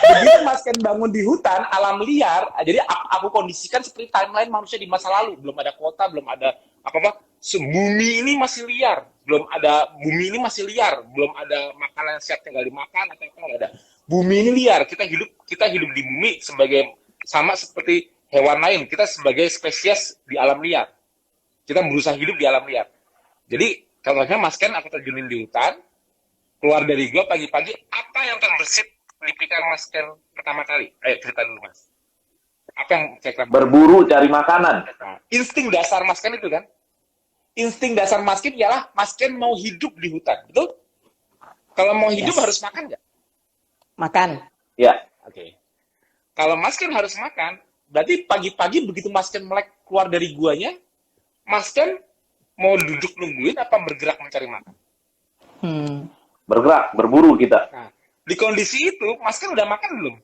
Begitu Mas Ken bangun di hutan, alam liar, jadi aku kondisikan seperti timeline manusia di masa lalu. Belum ada kota, belum ada apa-apa. Bumi ini masih liar. Bumi ini masih liar. Belum ada makanan yang siap tinggal dimakan, atau apa, nggak ada. Bumi ini liar. Kita hidup di bumi sama seperti hewan lain. Kita sebagai spesies di alam liar. Kita berusaha hidup di alam liar. Jadi, contohnya Mas Ken aku terjunin di hutan, keluar dari gua pagi-pagi, apa yang terbersit di pikiran Mas Ken pertama kali? Ayo cerita dulu Mas. Apa yang kira-kira? Berburu, cari makanan. Nah, insting dasar Mas Ken itu kan? Insting dasar Mas Ken ialah Mas Ken mau hidup di hutan, betul? Kalau mau hidup Yes. harus makan nggak? Makan. Ya, Oke. Kalau Mas Ken harus makan, berarti pagi-pagi begitu Mas Ken melek keluar dari guanya, Mas Ken mau duduk nungguin apa bergerak mencari makan? bergerak, berburu kita. Nah, di kondisi itu, Mas Ken udah makan belum?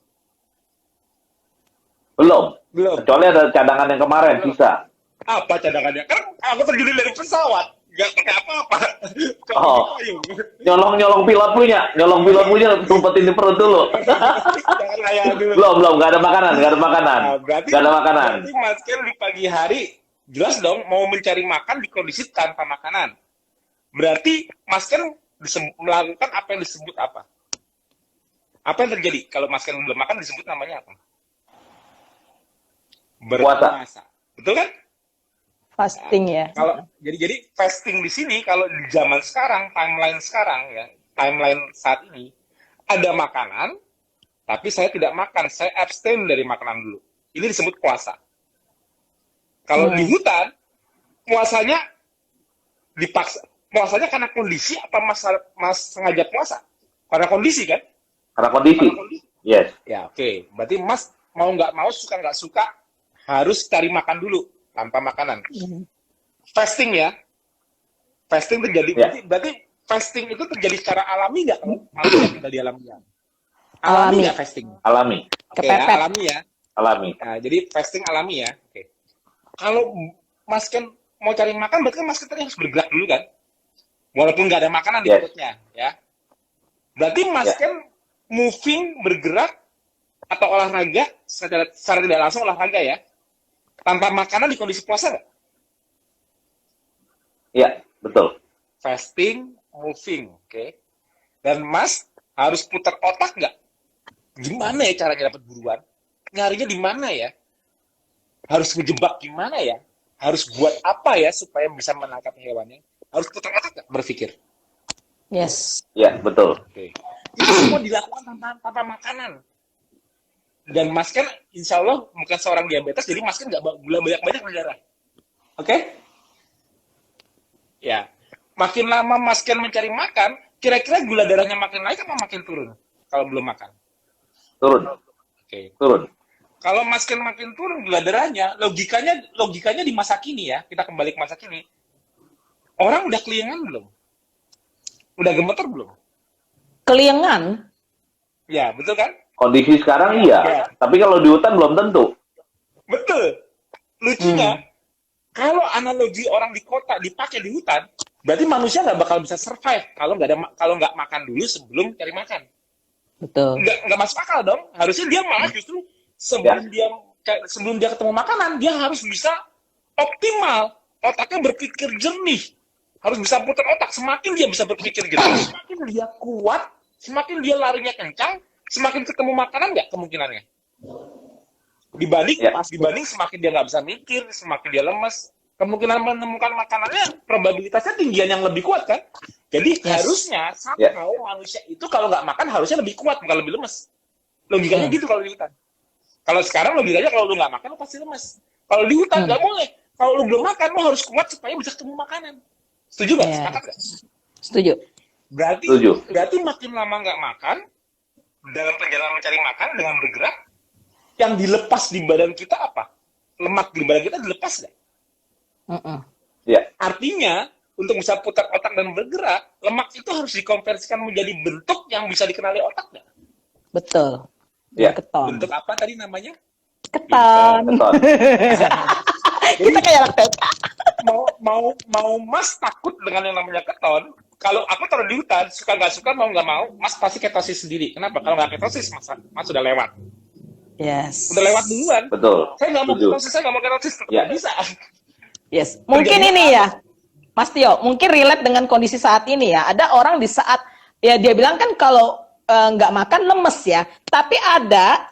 Belum. Belum. Kecuali ada cadangan yang kemarin, sisa. Apa cadangannya? Kan aku terjun dari pesawat, nggak pakai apa-apa. Oh. Nyolong pilot punya, tumpetin di perut dulu. Jangan kayak dulu. Belum, nggak ada makanan. Nah, berarti Nggak ada makanan. Mas Ken di pagi hari jelas dong mau mencari makan di kondisi tanpa makanan. Berarti Mas Ken melakukan apa yang disebut apa? Apa yang terjadi kalau Mas Ken belum makan disebut namanya apa? Berpuasa. Betul kan? Fasting ya. Kalau jadi fasting di sini kalau di zaman sekarang, timeline saat ini ada makanan, tapi saya tidak makan, saya abstain dari makanan dulu. Ini disebut puasa. Kalau di hutan, puasanya dipaksa. Puasanya karena kondisi apa mas sengaja puasa? Karena kondisi kan? Karena kondisi. Yes. Ya oke. Berarti Mas mau nggak mau, suka nggak suka, harus cari makan dulu tanpa makanan. Fasting ya. Fasting terjadi. Ya. Berarti fasting itu terjadi secara alami nggak kalau manusia tinggal di alam liar? Alami. Nggak fasting? Alami. Oke ya, Kepepet. alami ya. Alami. Nah, jadi fasting alami ya. Oke. Kalau Mas Ken mau cari makan, berarti kan Mas Ken tadi harus bergerak dulu kan? Walaupun nggak ada makanan di perutnya, ya. Berarti Mas Ken moving, bergerak, atau olahraga, secara tidak langsung olahraga ya, tanpa makanan di kondisi puasa nggak? Iya, betul. Fasting, moving, oke. Dan Mas harus putar otak nggak? Gimana ya caranya dapat buruan? Nyarinya di mana ya? Harus ngejebak gimana ya? Harus buat apa ya supaya bisa menangkap hewannya? Harus putar otak nggak berpikir? Yes. Iya, betul. Oke. Itu semua dilakukan tanpa makanan. Dan Mas Ken, insya Allah bukan seorang diabetes, jadi Mas Ken nggak gula banyak-banyak di darah. Oke? Ya. Makin lama Mas Ken mencari makan, kira-kira gula darahnya makin naik apa makin turun? Kalau belum makan. Turun. Oke. Turun. Kalau Mas Ken makin turun gula darahnya, logikanya di masa kini ya, kita kembali ke masa kini. Orang udah keliengan belum? Udah gemeter belum? Keliengan? Ya, betul kan? Kondisi sekarang iya, tapi kalau di hutan belum tentu. Betul. Lucunya, kalau analogi orang di kota dipakai di hutan, berarti manusia nggak bakal bisa survive kalau nggak makan dulu sebelum cari makan. Betul. Nggak masuk akal dong. Harusnya dia malah justru sebelum dia ketemu makanan, dia harus bisa optimal. Otaknya berpikir jernih. Harus bisa putar otak. Semakin dia bisa berpikir jernih, semakin dia kuat, semakin dia larinya kencang, semakin ketemu makanan nggak kemungkinannya. Dibanding semakin dia nggak bisa mikir, semakin dia lemes, kemungkinan menemukan makanannya probabilitasnya tinggian yang lebih kuat kan. Jadi harusnya manusia itu kalau nggak makan harusnya lebih kuat bukan lebih lemes. Logikanya gitu kalau di hutan. Kalau sekarang logikanya kalau lu nggak makan lu pasti lemes. Kalau di hutan nggak boleh. Kalau lu belum makan lu harus kuat supaya bisa ketemu makanan. Setuju nggak? Sepakat nggak? Setuju. Berarti makin lama nggak makan, dalam perjalanan mencari makan dengan bergerak, yang dilepas di badan kita apa? Lemak di badan kita dilepas nggak? Artinya, untuk bisa putar otak dan bergerak, lemak itu harus dikonversikan menjadi bentuk yang bisa dikenali otak nggak? Betul. Keton. Bentuk apa tadi namanya? Keton. Kita kayak anak TK. Mau Mas takut dengan yang namanya keton, kalau aku taruh di hutan, suka nggak suka, mau nggak mau, Mas pasti ketosis sendiri. Kenapa? Kalau nggak ketosis, Mas sudah lewat. Yes. Udah lewat duluan. Betul. Saya nggak mau ketosis, nggak bisa. Yes. Mungkin ini ya, Mas Tio, mungkin relate dengan kondisi saat ini ya. Ada orang di saat, ya dia bilang kan kalau nggak makan lemes ya. Tapi ada,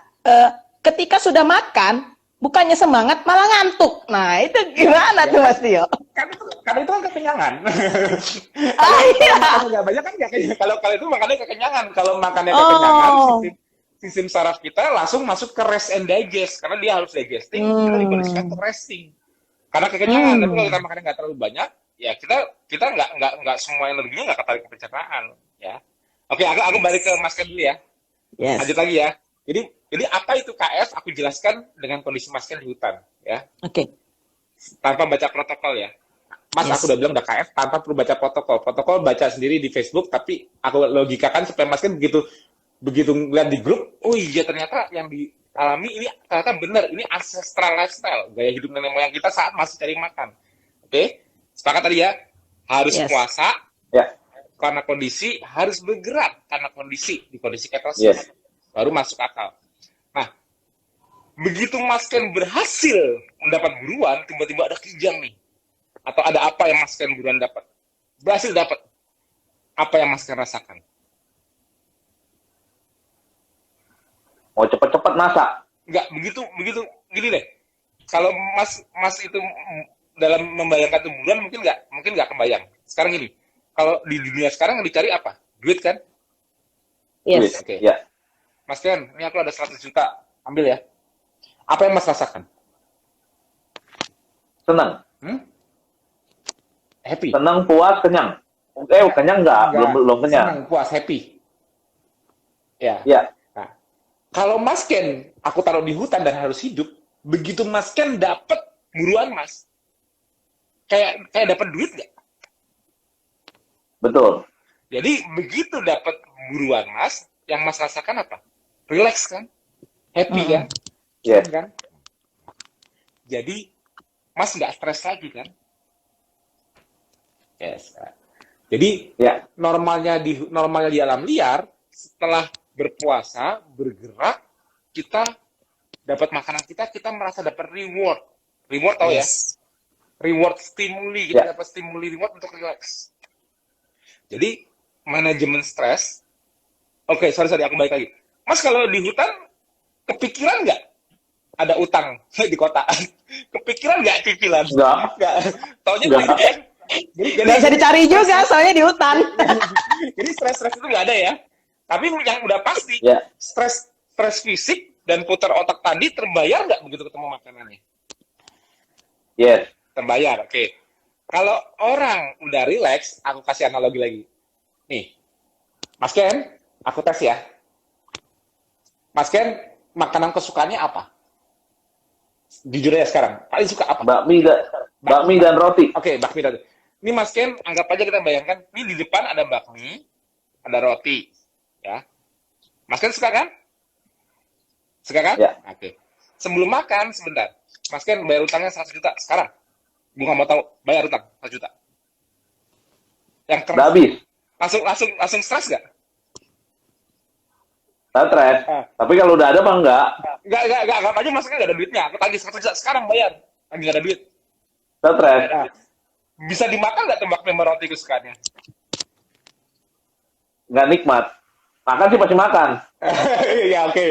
ketika sudah makan, bukannya semangat, malah ngantuk. Nah, itu gimana tuh Mas Tio? Karena itu kan kekenyangan. Iya. Kalau nggak banyak kan nggak kekenyangan. Kalau itu makannya kekenyangan. Kalau makannya kekenyangan, sistem saraf kita langsung masuk ke rest and digest. Karena dia harus digesting, kita dikondisikan untuk resting. Karena kekenyangan. Tapi kalau kita makannya nggak terlalu banyak, ya kita nggak semua energinya nggak ketarik ke pencernaan. Ya. Oke, aku balik ke Mas Ken dulu ya. Yes. Lanjut lagi ya. Jadi apa itu KF? Aku jelaskan dengan kondisi Mas Ken di hutan, ya. Oke. Tanpa baca protokol ya. Mas, aku udah bilang udah KF tanpa perlu baca protokol. Protokol baca sendiri di Facebook, tapi aku logikakan supaya Mas Ken begitu ngeliat di grup, oh iya ternyata yang dialami ini ternyata benar, ini ancestral lifestyle, gaya hidup nenek moyang kita saat masih cari makan. Oke? Sepakat tadi ya? Harus puasa, karena kondisi, harus bergerak karena kondisi, di kondisi ketosis. Baru masuk akal. Nah, begitu Mas Ken berhasil mendapat buruan, tiba-tiba ada kijang nih. Atau ada apa yang Mas Ken buruan dapat. Berhasil dapat. Apa yang Mas Ken rasakan? Mau cepet-cepet masak? Enggak, begitu, gini deh. Kalau Mas itu dalam membayangkan itu buruan, mungkin nggak kebayang. Sekarang gini, kalau di dunia sekarang yang dicari apa? Duit kan? Yes. Oke. Mas Ken, ini aku ada 100 juta, ambil ya. Apa yang Mas rasakan? Senang. Happy. Senang, puas, kenyang. Kenyang enggak. Belum kenyang. Senang, puas, happy. Ya. Nah, kalau Mas Ken, aku taruh di hutan dan harus hidup, begitu Mas Ken dapat buruan Mas, kayak dapat duit nggak? Betul. Jadi begitu dapat buruan Mas, yang Mas rasakan apa? Relax kan? Happy kan? Yes. Kan? Jadi Mas nggak stres lagi kan? Yes. Jadi normalnya di alam liar, setelah berpuasa, bergerak, kita dapat makanan kita merasa dapat reward. Reward tahu ya? Reward stimuli, kita dapat stimuli reward untuk relax. Jadi manajemen stres. Oke, sorry aku balik lagi. Mas kalau di hutan kepikiran nggak ada utang di kota? Kepikiran nggak cicilan? Nggak. Taunya duit kan? Jadi Nggak bisa dicari juga, soalnya di hutan. Jadi stres itu nggak ada ya. Tapi yang udah pasti, Ya. stres fisik dan putar otak tadi terbayar nggak begitu ketemu makanannya? Yes. Terbayar, oke. Kalau orang udah relax, aku kasih analogi lagi. Nih, Mas Ken, aku tes ya. Mas Ken, makanan kesukaannya apa? Jujur aja sekarang, paling suka apa? Bakmi dan roti. Oke, bakmi dan roti. Ini Mas Ken, anggap aja kita bayangkan, ini di depan ada bakmi, ada roti, ya. Mas Ken suka kan? Suka kan? Ya. Oke. Sebelum makan, sebentar. Mas Ken bayar utangnya 100 juta sekarang. Gue nggak mau tahu, bayar utang 100 juta. Yang Udah habis. langsung stres gak? Stres. Tapi kalau udah ada mah enggak. Enggak, anggap aja Mas Ken nggak ada duitnya. Aku tagih 100 juta sekarang bayar. Lagi nggak ada duit. Stres. Nah, bisa dimakan nggak tuh bakmi sama roti kesukaannya? Nggak nikmat. Makan sih pasti makan. Ya oke.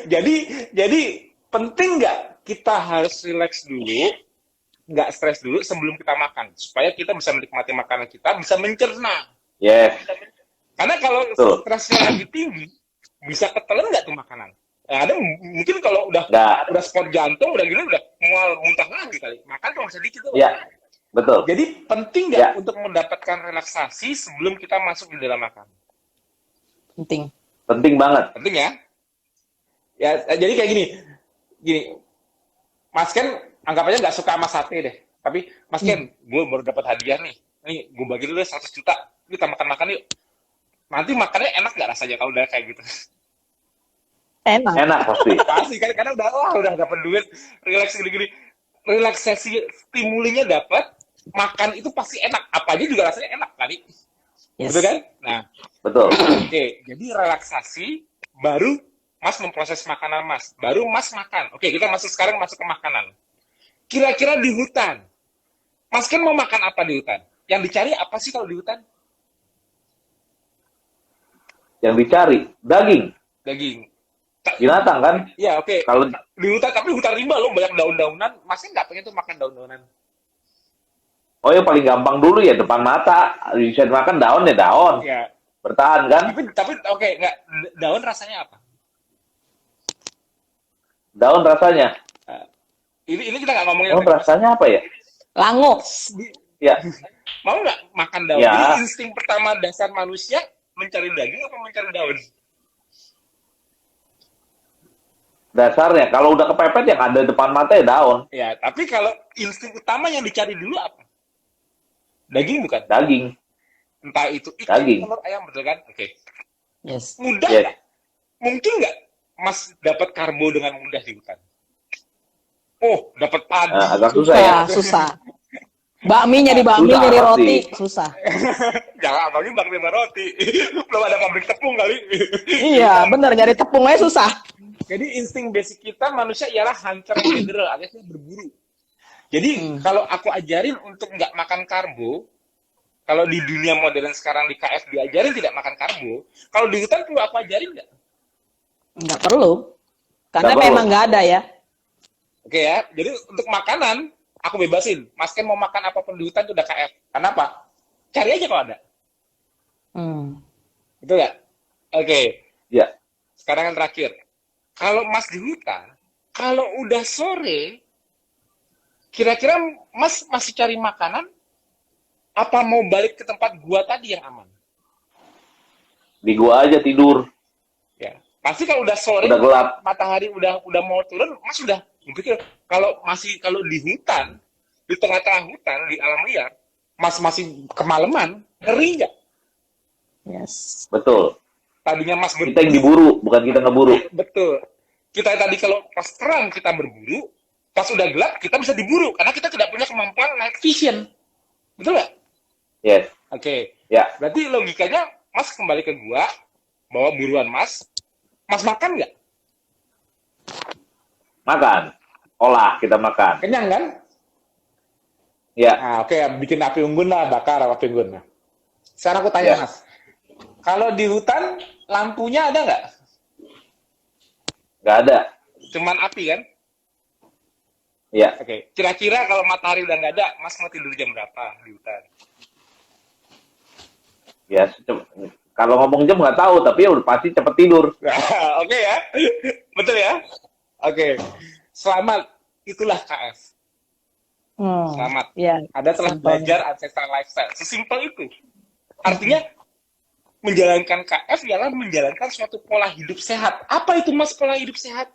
Jadi penting nggak kita harus relax dulu, nggak stres dulu sebelum kita makan, supaya kita bisa menikmati makanan kita, bisa mencerna. Yes. Karena kalau Betul. stresnya lagi tinggi, bisa ketelan nggak tuh makanan? Nah, ada mungkin kalau udah Nggak. spot jantung, udah gini, udah mual muntah lagi kali. Makan cuma sedikit tuh. Ya. Betul. Jadi penting nggak Ya. untuk mendapatkan relaksasi sebelum kita masuk di dalam makan? Penting. Penting banget. Penting ya. Ya, jadi kayak gini. Mas Ken anggap aja nggak suka sama sate deh. Tapi Mas Ken, gue baru dapat hadiah nih. Nih, gue bagi dulu 100 juta. Kita makan-makan yuk. Nanti makannya enak nggak rasanya kalau udah kayak gitu? Enak. Enak pasti. Pasti kan, karena udah dapat duit, relax gini-gini. Relaksasi stimulinya dapat, makan itu pasti enak. Apa aja juga rasanya enak kali. Yes. Betul kan? Nah, Betul. oke, jadi relaksasi baru Mas memproses makanan Mas. Baru Mas makan. Oke, kita sekarang masuk ke makanan. Kira-kira di hutan, Mas kan mau makan apa di hutan? Yang dicari apa sih kalau di hutan? Yang dicari daging, Daging. binatang kan? Ya, oke. Kalau Di hutan, tapi hutan rimba loh, banyak daun-daunan. Masnya nggak pengen tuh makan daun-daunan? oh yang paling gampang dulu ya depan mata bisa dimakan daun ya daun. Ya. Bertahan kan? Tapi oke, nggak. Daun rasanya apa? Daun rasanya. Ini kita nggak ngomongin. Oh rasanya apa ya? Lango. Ya. Mau nggak makan daun? Ya. Jadi insting pertama dasar manusia mencari daging apa mencari daun? Dasarnya kalau udah kepepet yang ada depan mata ya daun. Ya, tapi kalau insting utama yang dicari dulu apa? Daging bukan? Daging. Entah itu ikan, Daging. telur, ayam, betul kan? Oke. Yes. Mudah Yes. nggak? Mungkin nggak Mas dapat karbo dengan mudah di hutan? Oh, dapat padi. Agak susah ya. Susah. Bakmi nyari bakmi, Susah, nyari pasti. roti, susah. Jangan apalagi bakmi sama roti. Belum ada pabrik tepung kali. Iya, bener nyari tepung aja susah. Jadi insting basic kita manusia ialah hunter gatherer, alias berburu. Jadi kalau aku ajarin untuk nggak makan karbo, kalau di dunia modern sekarang di KF diajarin tidak makan karbo, kalau di hutan perlu aku ajarin nggak? Nggak perlu. Karena Nggak perlu. memang nggak ada ya. Oke ya, jadi untuk makanan aku bebasin. Mas Ken mau makan apapun di hutan itu udah KF. Kenapa? Cari aja kalau ada. Betul nggak? Oke. Ya. Sekarang yang terakhir. Kalau Mas di hutan, kalau udah sore, kira-kira Mas masih cari makanan? Apa mau balik ke tempat gua tadi yang aman? Di gua aja tidur. Ya. Pasti kalau udah sore, Udah gelap. matahari udah mau turun, Mas udah pikir kalau di hutan, di tengah-tengah hutan, di alam liar, Mas masih kemalaman, ngeri nggak? Yes. Betul. Tadinya Mas Kita yang diburu, bukan kita ngeburu. Betul. Kita tadi kalau pas terang kita berburu, pas udah gelap kita bisa diburu karena kita tidak punya kemampuan night vision. Betul nggak? Yes. Oke. Ya. Berarti logikanya Mas kembali ke gua, bawa buruan Mas. Mas makan nggak? Makan. Olah kita makan. Kenyang kan? Ya. Nah, oke, bikin api unggun lah, bakar api unggun. Nah. Sekarang aku tanya Ya. Mas, kalau di hutan lampunya ada nggak? Nggak ada. Cuman api kan? Ya. Oke. Kira-kira kalau matahari udah nggak ada, Mas mau tidur jam berapa di hutan? Ya. Kalau ngomong jam nggak tahu, tapi ya udah pasti cepet tidur. Oke ya, betul ya. Oke, selamat. Itulah KF. Selamat. Ya, Anda telah simpelnya. belajar ancestral lifestyle. Sesimpel itu. Artinya menjalankan KF ialah menjalankan suatu pola hidup sehat. Apa itu Mas pola hidup sehat?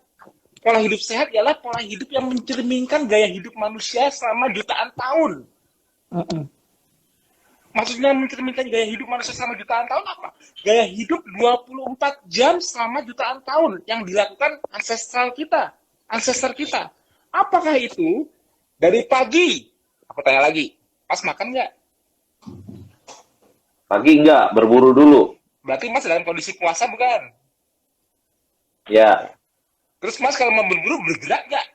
Pola hidup sehat ialah pola hidup yang mencerminkan gaya hidup manusia selama jutaan tahun. Maksudnya mencerminkan gaya hidup manusia selama jutaan tahun apa? Gaya hidup 24 jam selama jutaan tahun yang dilakukan ancestral kita, ancestor kita. Apakah itu dari pagi? Aku tanya lagi, Mas makan nggak? Pagi enggak, berburu dulu. Berarti Mas dalam kondisi puasa bukan? Ya, Terus Mas kalau mau berburu bergerak nggak?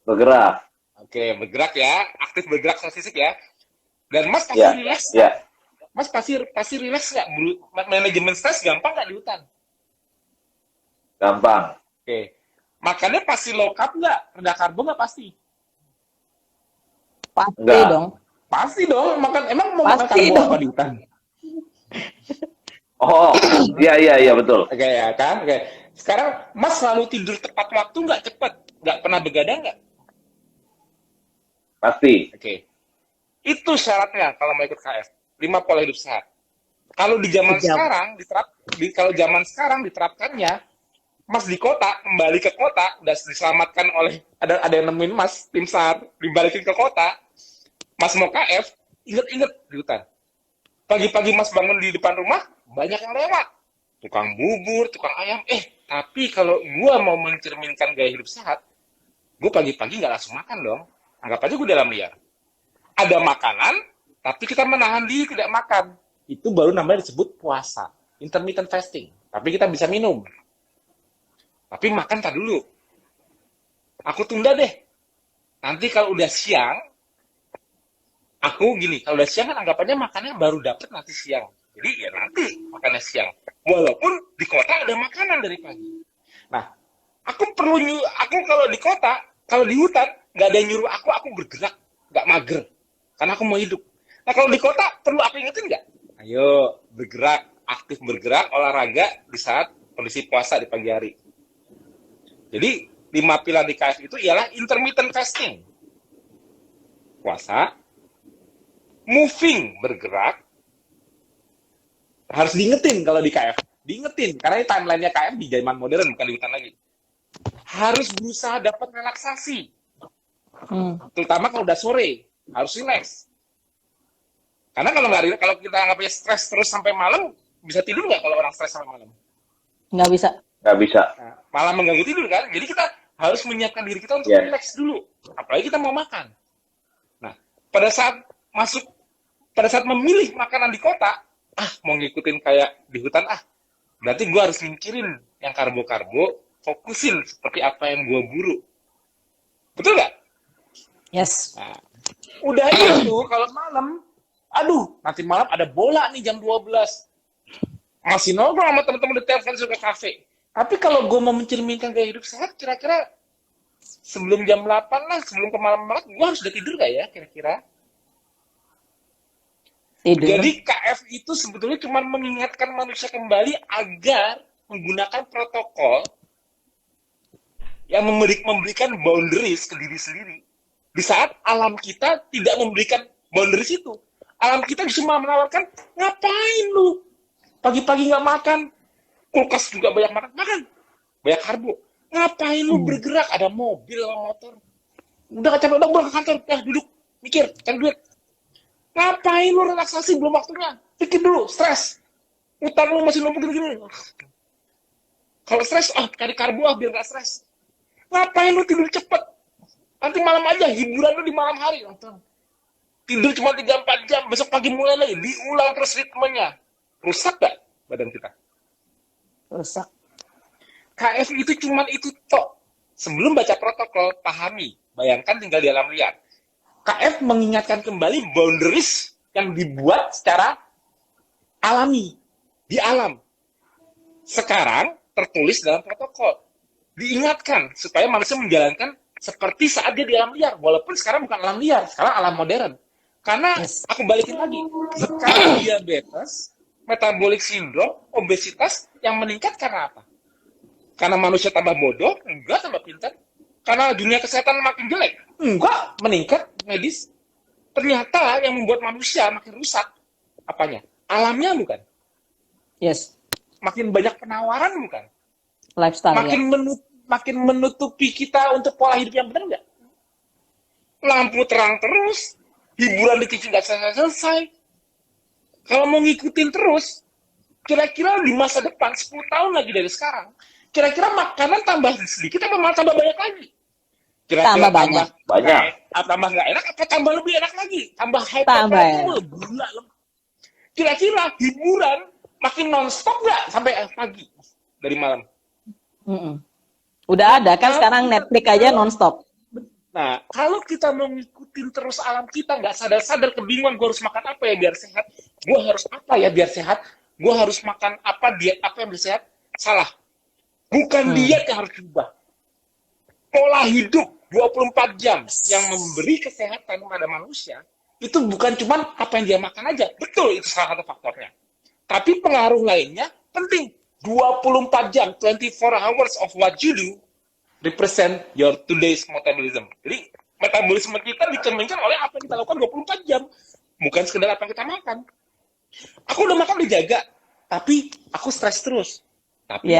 bergerak. Oke, bergerak ya, aktif bergerak secara fisik ya. Dan Mas pasti Ya, rileks. ya. Mas pasti rileks nggak? Manajemen stres gampang nggak di hutan? Gampang. Oke. Makannya pasti low carb nggak? Rendah karbo nggak pasti? Pasti Enggak. dong. Pasti dong. Emang mau makan Pasti karbo dong. apa di hutan? Oh, iya betul. Oke ya kan? Oke. Sekarang Mas selalu tidur tepat waktu nggak cepet? Nggak pernah begadang nggak? Pasti. Oke. Itu syaratnya kalau mau ikut KF. 5 pola hidup sehat. Kalau di zaman Jam. sekarang kalau zaman sekarang diterapkannya, Mas di kota, kembali ke kota, udah diselamatkan oleh ada yang nemuin Mas, tim SAR, dibalikin ke kota. Mas mau KF, inget-inget di hutan. Pagi-pagi Mas bangun di depan rumah, banyak yang lewat. Tukang bubur, tukang ayam. Tapi kalau gua mau mencerminkan gaya hidup sehat, gue pagi-pagi nggak langsung makan dong. Anggap aja gue dalam liar. Ada makanan, tapi kita menahan diri tidak makan. Itu baru namanya disebut puasa. Intermittent fasting. Tapi kita bisa minum. Tapi makan tak dulu. Aku tunda deh. Nanti kalau udah siang, aku gini, kalau udah siang kan anggapannya makannya baru dapet nanti siang. Jadi ya nanti makannya siang. Walaupun di kota ada makanan dari pagi. Nah, aku kalau di kota, kalau di hutan, nggak ada yang nyuruh aku bergerak, nggak mager. Karena aku mau hidup. Nah, kalau di kota, perlu aku ingetin nggak? Ayo, bergerak, aktif bergerak, olahraga di saat kondisi puasa di pagi hari. Jadi, 5 pilar di KF itu ialah intermittent fasting. Puasa, moving, bergerak, harus diingetin kalau di KF. Diingetin, karena ini timeline-nya KF di zaman modern, bukan di hutan lagi. Harus berusaha dapat relaksasi. Terutama kalau udah sore, harus relax. Karena kalau kita anggapnya stres terus sampai malam, bisa tidur nggak kalau orang stres sampai malam? Nggak bisa. Nggak bisa. Nah, malah mengganggu tidur kan? Jadi kita harus menyiapkan diri kita untuk Yes. relax dulu. Apalagi kita mau makan. Nah, pada saat memilih makanan di kota, mau ngikutin kayak di hutan, berarti gue harus mikirin yang karbo-karbo, fokusin seperti apa yang gue buru. Betul nggak? Yes. Nah, udah itu kalau malam, nanti malam ada bola nih jam 12. Masih nongkrong sama teman-teman di telepon suka kafe. Tapi kalau gue mau mencerminkan gaya hidup sehat, kira-kira sebelum jam 8 lah, sebelum ke malam-malam, gue harus udah tidur gak ya kira-kira? Tidur. Jadi KF itu sebetulnya cuma mengingatkan manusia kembali agar menggunakan protokol yang memberikan boundaries ke diri sendiri. Di saat alam kita tidak memberikan boundaries itu. Alam kita cuma menawarkan, ngapain lu? Pagi-pagi nggak makan, kulkas juga banyak makan, banyak karbo. Ngapain lu bergerak? Ada mobil sama motor. Udah capek, udah pulang ke kantor, duduk, mikir, cari duit. Ngapain lu relaksasi belum waktunya? Pikir dulu, stres. Utang lu masih numpuk gini-gini. Kalau stres, cari karbo biar nggak stres. Ngapain lu tidur cepet? Nanti malam aja, hiburan lu di malam hari. Tidur cuma 3-4 jam, besok pagi mulai lagi. Diulang terus ritmenya. Rusak gak badan kita? Rusak. KF itu cuma itu tok. Sebelum baca protokol, pahami. Bayangkan tinggal di alam liar. KF mengingatkan kembali boundaries yang dibuat secara alami. Di alam. Sekarang tertulis dalam protokol. Diingatkan supaya manusia menjalankan seperti saat dia di alam liar. Walaupun sekarang bukan alam liar, sekarang alam modern. Karena aku balikin lagi. Sekarang diabetes metabolic syndrome, obesitas yang meningkat karena apa? Karena manusia tambah bodoh? Enggak, tambah pintar. Karena dunia kesehatan makin jelek? Enggak, meningkat medis. Ternyata yang membuat manusia makin rusak, apanya? Alamnya bukan? Yes. Makin banyak penawaran bukan? Lifestyle Makin menutupi kita untuk pola hidup yang benar nggak? Lampu terang terus, hiburan di TV nggak selesai. Kalau mau ngikutin terus, kira-kira di masa depan, 10 tahun lagi dari sekarang, kira-kira makanan tambah sedikit apa malah tambah banyak lagi? Kira-kira Tambah banyak. tambah nggak enak apa tambah lebih enak lagi? Tambah hype Tambah lagi, enak. gula. Kira-kira hiburan makin non-stop nggak sampai pagi dari malam? Mm-mm. Udah ada kan sekarang Netflix aja nonstop. Nah, kalau kita mau ngikutin terus alam kita, nggak sadar-sadar kebingungan, gue harus makan apa ya biar sehat, gue harus apa ya biar sehat, gue harus makan apa, diet apa yang biar sehat, salah. Bukan diet yang harus diubah. Pola hidup 24 jam yang memberi kesehatan kepada manusia, itu bukan cuma apa yang dia makan aja. Betul, itu salah satu faktornya. Tapi pengaruh lainnya penting. 24 jam, 24 hours of what you do, represent your today's metabolism. Jadi metabolisme kita dicerminkan oleh apa yang kita lakukan 24 jam. Bukan sekedar apa yang kita makan. Aku udah makan dijaga, tapi aku stres terus. Tapi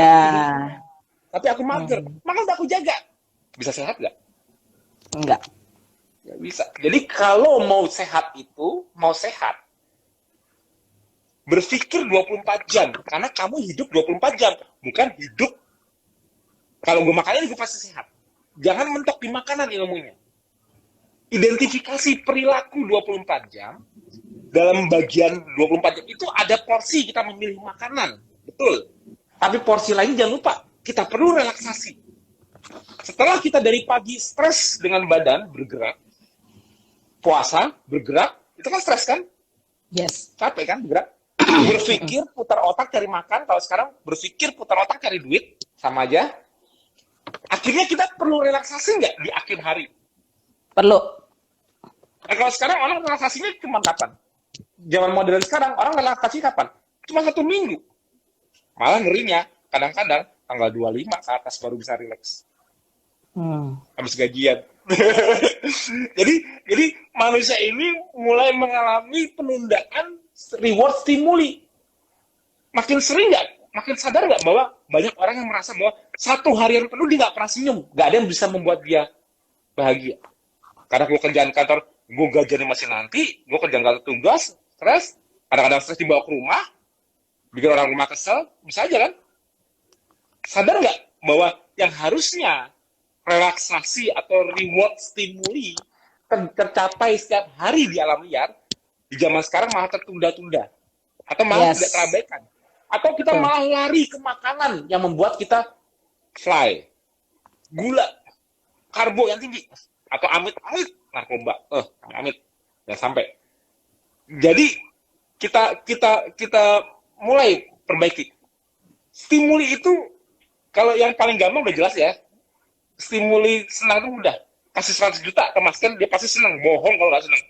aku mager. Makan udah aku jaga. Bisa sehat nggak? Enggak. Nggak bisa. Jadi kalau mau sehat itu, mau sehat, berpikir 24 jam. Karena kamu hidup 24 jam. Bukan hidup kalau gue makannya gue pasti sehat. Jangan mentok di makanan ilmunya. Identifikasi perilaku 24 jam. Dalam bagian 24 jam itu ada porsi kita memilih makanan. Betul. Tapi porsi lain jangan lupa. Kita perlu relaksasi. Setelah kita dari pagi stres dengan badan, bergerak. Puasa, bergerak. Itu kan stres kan? Yes. Capek kan bergerak? Berpikir, putar otak cari makan. Kalau sekarang berpikir, putar otak cari duit. Sama aja. Akhirnya kita perlu relaksasi nggak di akhir hari? Perlu. Nah, kalau sekarang orang relaksasinya cuma kapan? Zaman modern sekarang, orang relaksasi kapan? Cuma 1 minggu. Malah ngerinya, kadang-kadang tanggal 25 ke atas baru bisa rileks. Habis gajian. jadi manusia ini mulai mengalami penundaan reward stimuli. Makin sering nggak? Makin sadar nggak bahwa banyak orang yang merasa bahwa 1 harian penuh dia nggak pernah senyum. Nggak ada yang bisa membuat dia bahagia. Karena gue kerjaan kantor, gue gajiannya masih nanti, gue kerjaan kantor tugas, stres, kadang-kadang stres dibawa ke rumah, bikin orang rumah kesel, bisa aja kan? Sadar nggak bahwa yang harusnya relaksasi atau reward stimuli tercapai setiap hari di alam liar, di zaman sekarang malah tertunda-tunda. Atau malah tidak terabaikan. Atau kita malah lari ke makanan yang membuat kita fly. Gula, karbo yang tinggi. Atau amit-amit narkoba. Amit. Ya sampai. Jadi kita mulai perbaiki. Stimuli itu kalau yang paling gampang udah jelas ya. Stimuli senang itu mudah. Kasih 100 juta ke Mas Ken, dia pasti senang. Bohong kalau nggak senang.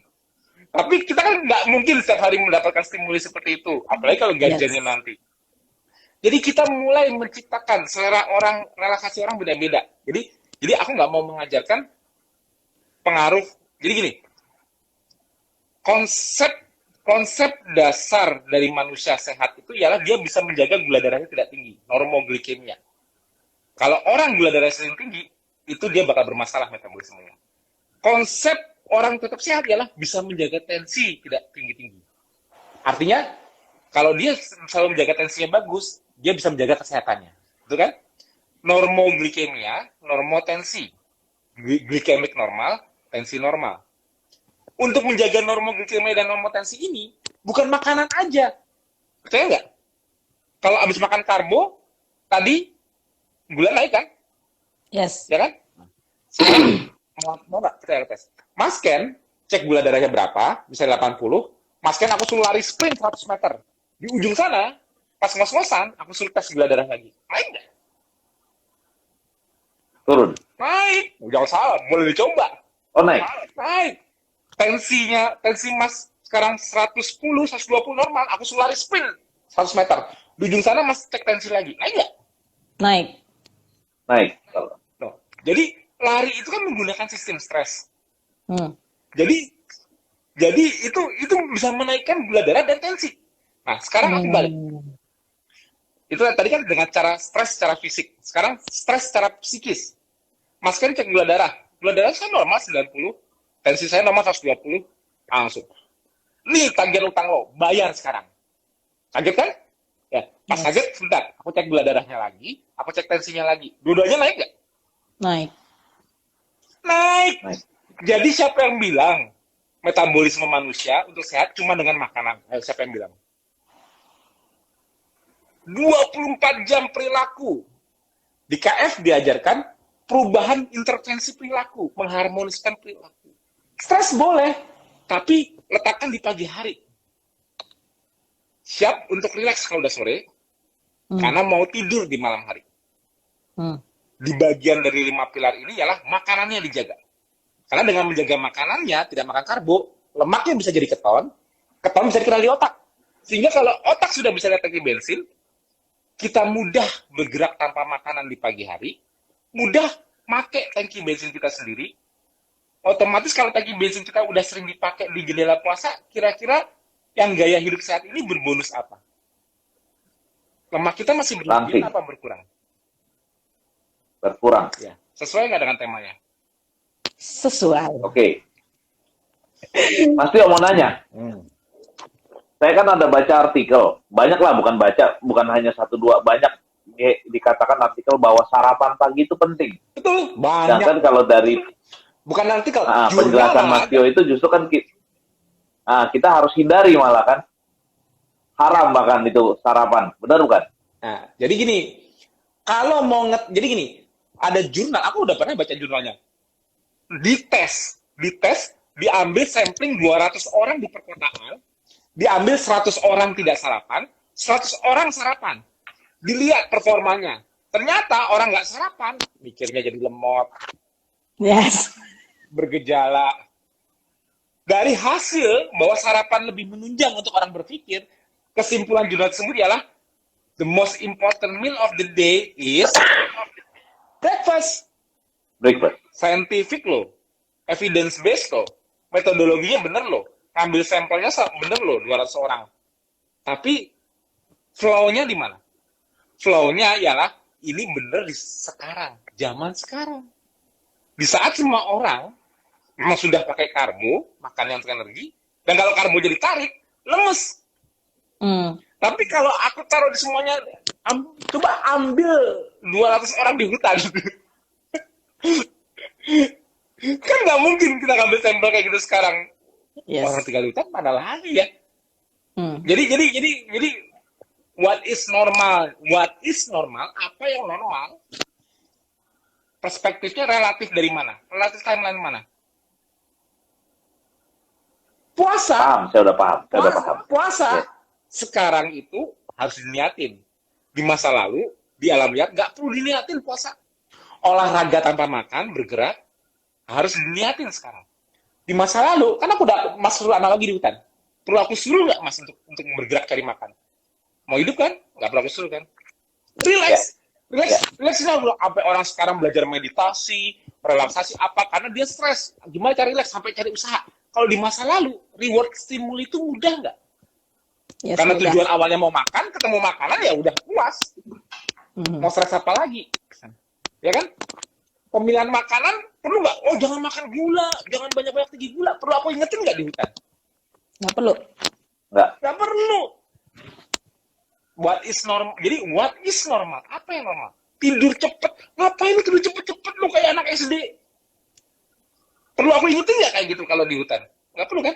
Tapi kita kan nggak mungkin setiap hari mendapatkan stimuli seperti itu. Apalagi kalau gajiannya nanti. Jadi kita mulai menciptakan selera orang, relaksasi orang beda-beda. Jadi aku nggak mau mengajarkan pengaruh. Jadi gini, konsep dasar dari manusia sehat itu ialah dia bisa menjaga gula darahnya tidak tinggi, normoglikemia. Kalau orang gula darahnya tinggi, itu dia bakal bermasalah metabolismenya. Konsep orang tetap sehat ialah bisa menjaga tensi tidak tinggi-tinggi. Artinya, kalau dia selalu menjaga tensinya bagus, dia bisa menjaga kesehatannya. Betul kan? Normoglikemia, normotensi. Glikemik normal, tensi normal. Untuk menjaga normoglikemia dan normotensi ini, bukan makanan aja. Percaya nggak? Kalau habis makan karbo, tadi gula naik kan? Yes. Ya kan? Sekarang, mau nggak kita tes? Mas Ken, cek gula darahnya berapa, misalnya 80. Mas Ken, aku suruh lari sprint 100 meter. Di ujung sana, pas ngos-ngosan, aku suruh tes gula darah lagi. Naik nggak? Turun. Naik. Jangan salah, boleh dicoba. Oh, naik. Naik. Tensi Mas sekarang 110, 120 normal. Aku suruh lari sprint 100 meter. Di ujung sana masih cek tensi lagi. Naik nggak? Naik. Naik. No. Jadi lari itu kan menggunakan sistem stres. Hmm. Jadi itu bisa menaikkan gula darah dan tensi. Nah, sekarang aku balik. Itu tadi kan dengan cara stres secara fisik. Sekarang stres secara psikis. Mas Ken cek gula darah. Gula darah saya normal 90. Tensi saya normal 120. Langsung. Nih tagihan utang lo. Bayar sekarang. Kaget kan? Ya. Pas kaget, sebentar. Aku cek gula darahnya lagi. Aku cek tensinya lagi. Dua-duanya naik nggak? Naik. Naik. Jadi siapa yang bilang metabolisme manusia untuk sehat cuma dengan makanan? Ayo, siapa yang bilang? 24 jam perilaku. Di KF diajarkan perubahan intervensi perilaku, mengharmoniskan perilaku. Stres boleh, tapi letakkan di pagi hari. Siap untuk rileks kalau udah sore, karena mau tidur di malam hari. Di bagian dari 5 pilar ini ialah makanannya dijaga. Karena dengan menjaga makanannya, tidak makan karbo, lemaknya bisa jadi keton bisa dikenal di otak. Sehingga kalau otak sudah bisa lihat tangki bensin, kita mudah bergerak tanpa makanan di pagi hari, mudah pakai tangki bensin kita sendiri. Otomatis kalau tangki bensin kita udah sering dipakai di jendela puasa, kira-kira yang gaya hidup saat ini berbonus apa? Lemak kita masih berlebih apa berkurang? Berkurang. Ya. Sesuai nggak dengan temanya? Sesuai. Oke. Mas Tio mau nanya. Saya kan ada baca artikel, banyak lah, bukan hanya 1-2, banyak dikatakan artikel bahwa sarapan pagi itu penting. Betul, Dan banyak. kan kalau dari Bukan artikel, penjelasan Mas Tio itu justru kan kita harus hindari malah kan. Haram bahkan itu sarapan, benar bukan? Nah, jadi gini, kalau mau jadi gini, ada jurnal, aku udah pernah baca jurnalnya. Dites, diambil sampling 200 orang di perkotaan, diambil 100 orang tidak sarapan, 100 orang sarapan. Dilihat performanya. Ternyata orang nggak sarapan, mikirnya jadi lemot, Yes. bergejala. Dari hasil bahwa sarapan lebih menunjang untuk orang berpikir, kesimpulan jurnal tersebut ialah the most important meal of the day is breakfast. Breakfast. Scientific loh, evidence based loh, metodologinya bener loh, ngambil sampelnya bener loh 200 orang. Tapi flow-nya di mana? Flow-nya ialah ini bener di sekarang, zaman sekarang. Di saat semua orang memang sudah pakai karbo, makan yang untuk energi, dan kalau karbo jadi tarik, lemes. Tapi kalau aku taruh di semuanya, coba ambil 200 orang di hutan. Kan nggak mungkin kita ngambil sampel kayak gitu sekarang. Yes. Orang tinggal di hutan mana lagi ya? Jadi what is normal, apa yang normal, perspektifnya relatif dari mana? Relatif timeline mana? Puasa. Paham, saya udah paham. Puasa. Ya. Sekarang itu harus diniatin. Di masa lalu, di alam liar, nggak perlu diniatin puasa. Olahraga tanpa makan, bergerak, harus diniatin sekarang. Di masa lalu, kan aku udah mas suruh analogi di hutan. Perlu aku suruh nggak mas untuk bergerak cari makan? Mau hidup kan? Nggak perlu aku suruh kan? Relax. Relax ini sampai orang sekarang belajar meditasi, relaksasi apa? Karena dia stres. Gimana cari relax? Sampai cari usaha. Kalau di masa lalu, reward stimuli itu mudah nggak? Yes, Karena mudah. tujuan awalnya mau makan, ketemu makanan ya udah puas. Mau stres apa lagi? Ya kan? Pemilihan makanan perlu nggak? Oh jangan makan gula, jangan banyak-banyak tinggi gula. Perlu aku ingetin nggak di hutan? Nggak perlu. Nggak perlu. What is normal? Jadi what is normal? Apa yang normal? Tidur cepet. Ngapain lu tidur cepet-cepet lu kayak anak SD? Perlu aku ingetin nggak kayak gitu kalau di hutan? Nggak perlu kan?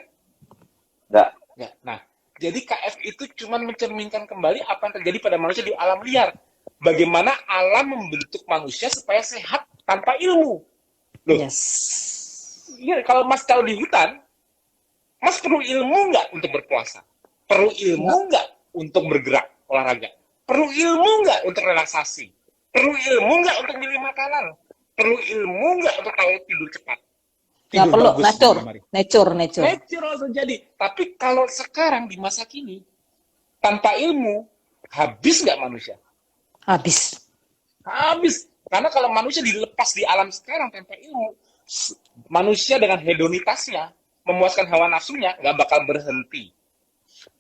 Nggak. Ya. Nah, jadi KF itu cuma mencerminkan kembali apa yang terjadi pada manusia di alam liar. Bagaimana alam membentuk manusia supaya sehat tanpa ilmu. Loh, Yes. ya, kalau Mas tahu di hutan, Mas perlu ilmu nggak untuk berpuasa? Perlu ilmu nggak untuk bergerak, olahraga? Perlu ilmu nggak untuk relaksasi? Perlu ilmu nggak untuk milih makanan? Perlu ilmu nggak untuk tahu tidur cepat? Nggak Tidur perlu. bagus Nature. malam hari. Nature. Natural terjadi. Tapi kalau sekarang di masa kini, tanpa ilmu, habis nggak manusia? Habis. Habis. Karena kalau manusia dilepas di alam sekarang tanpa ilmu, manusia dengan hedonitasnya, memuaskan hawa nafsunya, nggak bakal berhenti.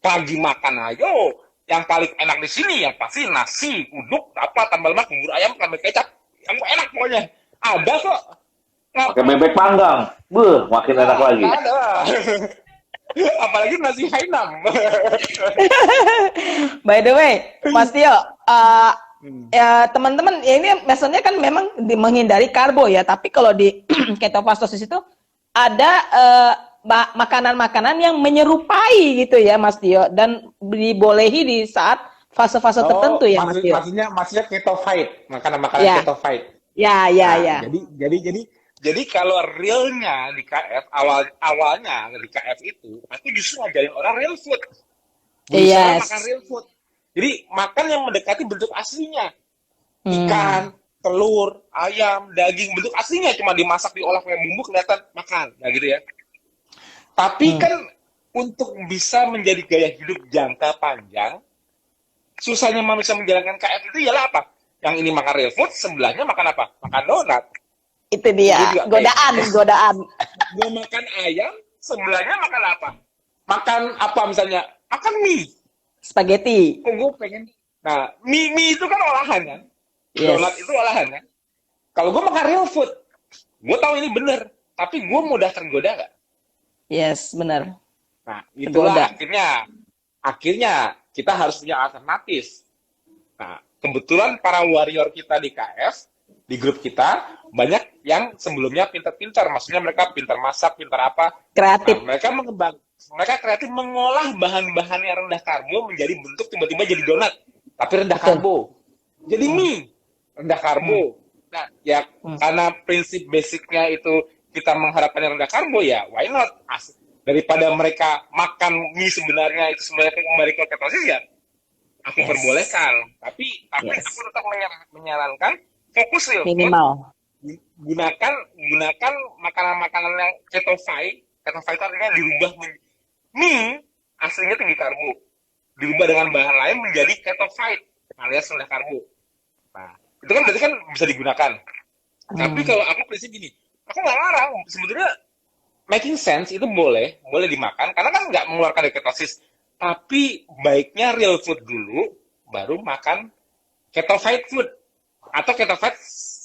Pagi makan ayo, yang paling enak di sini yang pasti nasi, uduk, apa, tambal lemak, bubur ayam, tambah kecap, yang enak pokoknya. Ada kok. Pakai bebek panggang. Makin enak lagi. Ada. Apalagi nasi Hainam. By the way, Mas Tio, ya teman-teman, ya ini mesennya kan memang menghindari karbo ya, tapi kalau di ketofastosis itu ada makanan-makanan yang menyerupai gitu ya, Mas Tio, dan dibolehi di saat fase-fase tertentu ya, Mas Tio. Maksudnya keto fight, makanan-makanan Ya. keto fight. Ya. Jadi kalau realnya di KF awalnya di KF itu, aku justru ngajarin orang real food. Berusaha Yes. makan real food. Jadi makan yang mendekati bentuk aslinya. Ikan, telur, ayam, daging, bentuk aslinya cuma dimasak, diolah pakai bumbu kelihatan makan, nah gitu ya. Tapi kan untuk bisa menjadi gaya hidup jangka panjang, susahnya manusia menjalankan KF itu ialah apa? Yang ini makan real food, sebelahnya makan apa? Makan donat. Itu dia, Juga, godaan. Gue makan ayam, sebelahnya makan apa? Makan apa misalnya? Makan mie. Spaghetti. Kok gue pengen. Nah, mie itu kan olahan kan? Yes. Donat itu olahan kan? Kalau gue makan real food, gue tahu ini bener. Tapi gue mudah tergoda nggak? Yes, benar. Nah, itulah Tergoda. akhirnya kita harus punya alternatif. Nah, kebetulan para warrior kita di KF, di grup kita, banyak yang sebelumnya pintar-pintar. Maksudnya mereka pintar masak, pintar apa. Kreatif. Nah, mereka kreatif mengolah bahan-bahan yang rendah karbo menjadi bentuk tiba-tiba jadi donat. Tapi rendah karbo. Jadi mie, rendah karbo. Nah, ya karena prinsip basicnya itu kita mengharapkan yang rendah karbo, ya why not? Daripada mereka makan mie sebenarnya itu sebenarnya kembali ke ketosis, ya aku perbolehkan. Tapi aku tetap menyarankan fokus real food. Minimal. Gunakan makanan-makanan yang ketofai. Ketofai itu artinya dirubah mie aslinya tinggi karbo, dirubah dengan bahan lain menjadi ketofai alias rendah karbo. Nah, itu kan berarti kan bisa digunakan. Tapi kalau aku prinsip gini, aku nggak larang. Sebetulnya making sense itu boleh dimakan karena kan nggak mengeluarkan dari ketosis. Tapi baiknya real food dulu, baru makan ketofai food atau ketofai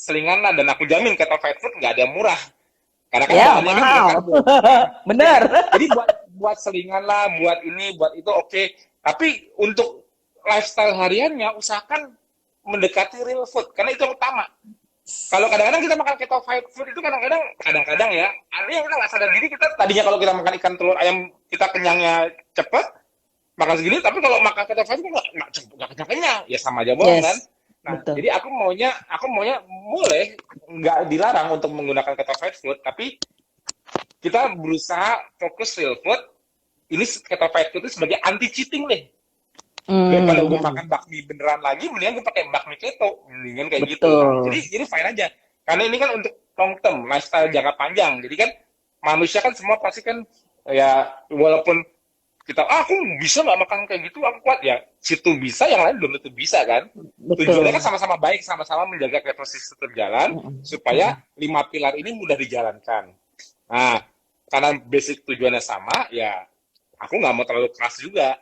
selingan. Dan aku jamin ketofai food nggak ada murah. Karena kan bahannya kan karbo. Bener. Jadi buat selingan lah, buat ini, buat itu oke. Tapi untuk lifestyle hariannya usahakan mendekati real food karena itu yang utama. Kalau kadang-kadang kita makan keto food itu kadang-kadang ya, aneh kita nggak sadar diri. Kita tadinya kalau kita makan ikan, telur, ayam kita kenyangnya cepet, makan segini. Tapi kalau makan keto itu nggak kenyang-kenyang, ya sama aja bohong kan. Nah, betul. jadi aku maunya boleh, nggak dilarang untuk menggunakan keto food, tapi kita berusaha fokus real food. Ini keto food itu sebagai anti cheating nih. Daripada gue makan bakmi beneran lagi, mendingan gue pakai bakmi keto, mendingan kayak gitu. Jadi fine aja. Karena ini kan untuk long term, lifestyle jangka panjang. Jadi kan manusia kan semua pasti kan ya walaupun kita aku bisa nggak makan kayak gitu, aku kuat ya. Situ bisa, yang lain belum tentu bisa kan. Tujuannya kan sama-sama baik, sama-sama menjaga ketosis terjalan supaya 5 pilar ini mudah dijalankan. Nah, karena basic tujuannya sama, ya aku nggak mau terlalu keras juga.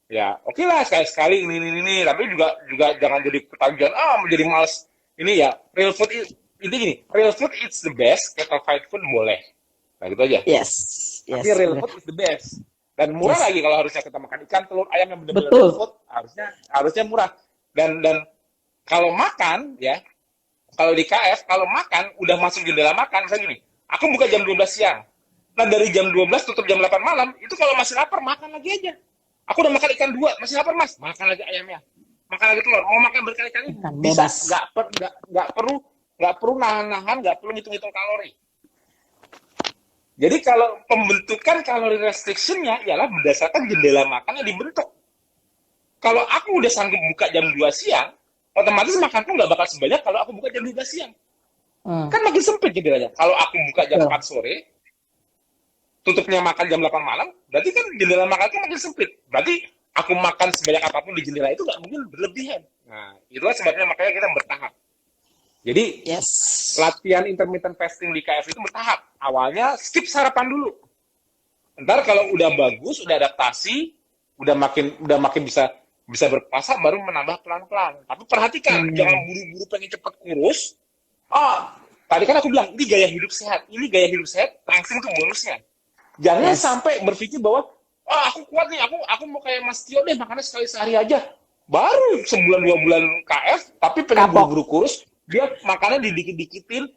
Ya, oke lah sekali-sekali ini, tapi juga jangan jadi ketagihan, menjadi males. Ini ya, real food itu gini, real food it's the best, keto food boleh. Nah, gitu aja. Yes. Tapi real food is the best. Dan murah lagi kalau harusnya kita makan ikan, telur, ayam yang benar-benar real food, harusnya murah. Dan kalau makan ya, kalau di KF, kalau makan udah masuk jendela makan, misalnya gini, aku buka jam 12 siang. Nah, dari jam 12 tutup jam 8 malam, itu kalau masih lapar makan lagi aja. Aku udah makan ikan 2, masih lapar mas, makan lagi ayamnya, makan lagi telur, mau makan berkali-kali bisa, nggak perlu nahan, nggak perlu hitung-hitung kalori. Jadi kalau pembentukan kalori restrictionnya ialah berdasarkan jendela makan yang dibentuk. Kalau aku udah sanggup buka jam 2 siang, otomatis makanku nggak bakal sebanyak kalau aku buka jam 12 siang. Kan makin sempit jendelanya. Kalau aku buka jam 4 sore, tutupnya makan jam 8 malam, berarti kan jendela makan itu makin sempit. Berarti aku makan sebanyak apapun di jendela itu nggak mungkin berlebihan. Nah, itulah sebabnya makanya kita bertahap. Jadi Yes. latihan intermittent fasting di KF itu bertahap. Awalnya skip sarapan dulu. Ntar kalau udah bagus, udah adaptasi, udah makin bisa berpuasa, baru menambah pelan-pelan. Tapi perhatikan, jangan buru-buru pengen cepat kurus. Tadi kan aku bilang, ini gaya hidup sehat. Ini gaya hidup sehat, langsung tuh bonusnya. Jangan sampai berpikir bahwa, aku kuat nih, aku mau kayak Mas Tio deh, makannya sekali sehari aja. Baru sebulan 2 bulan KF, tapi pengen buru-buru kurus, dia makannya didikit-dikitin,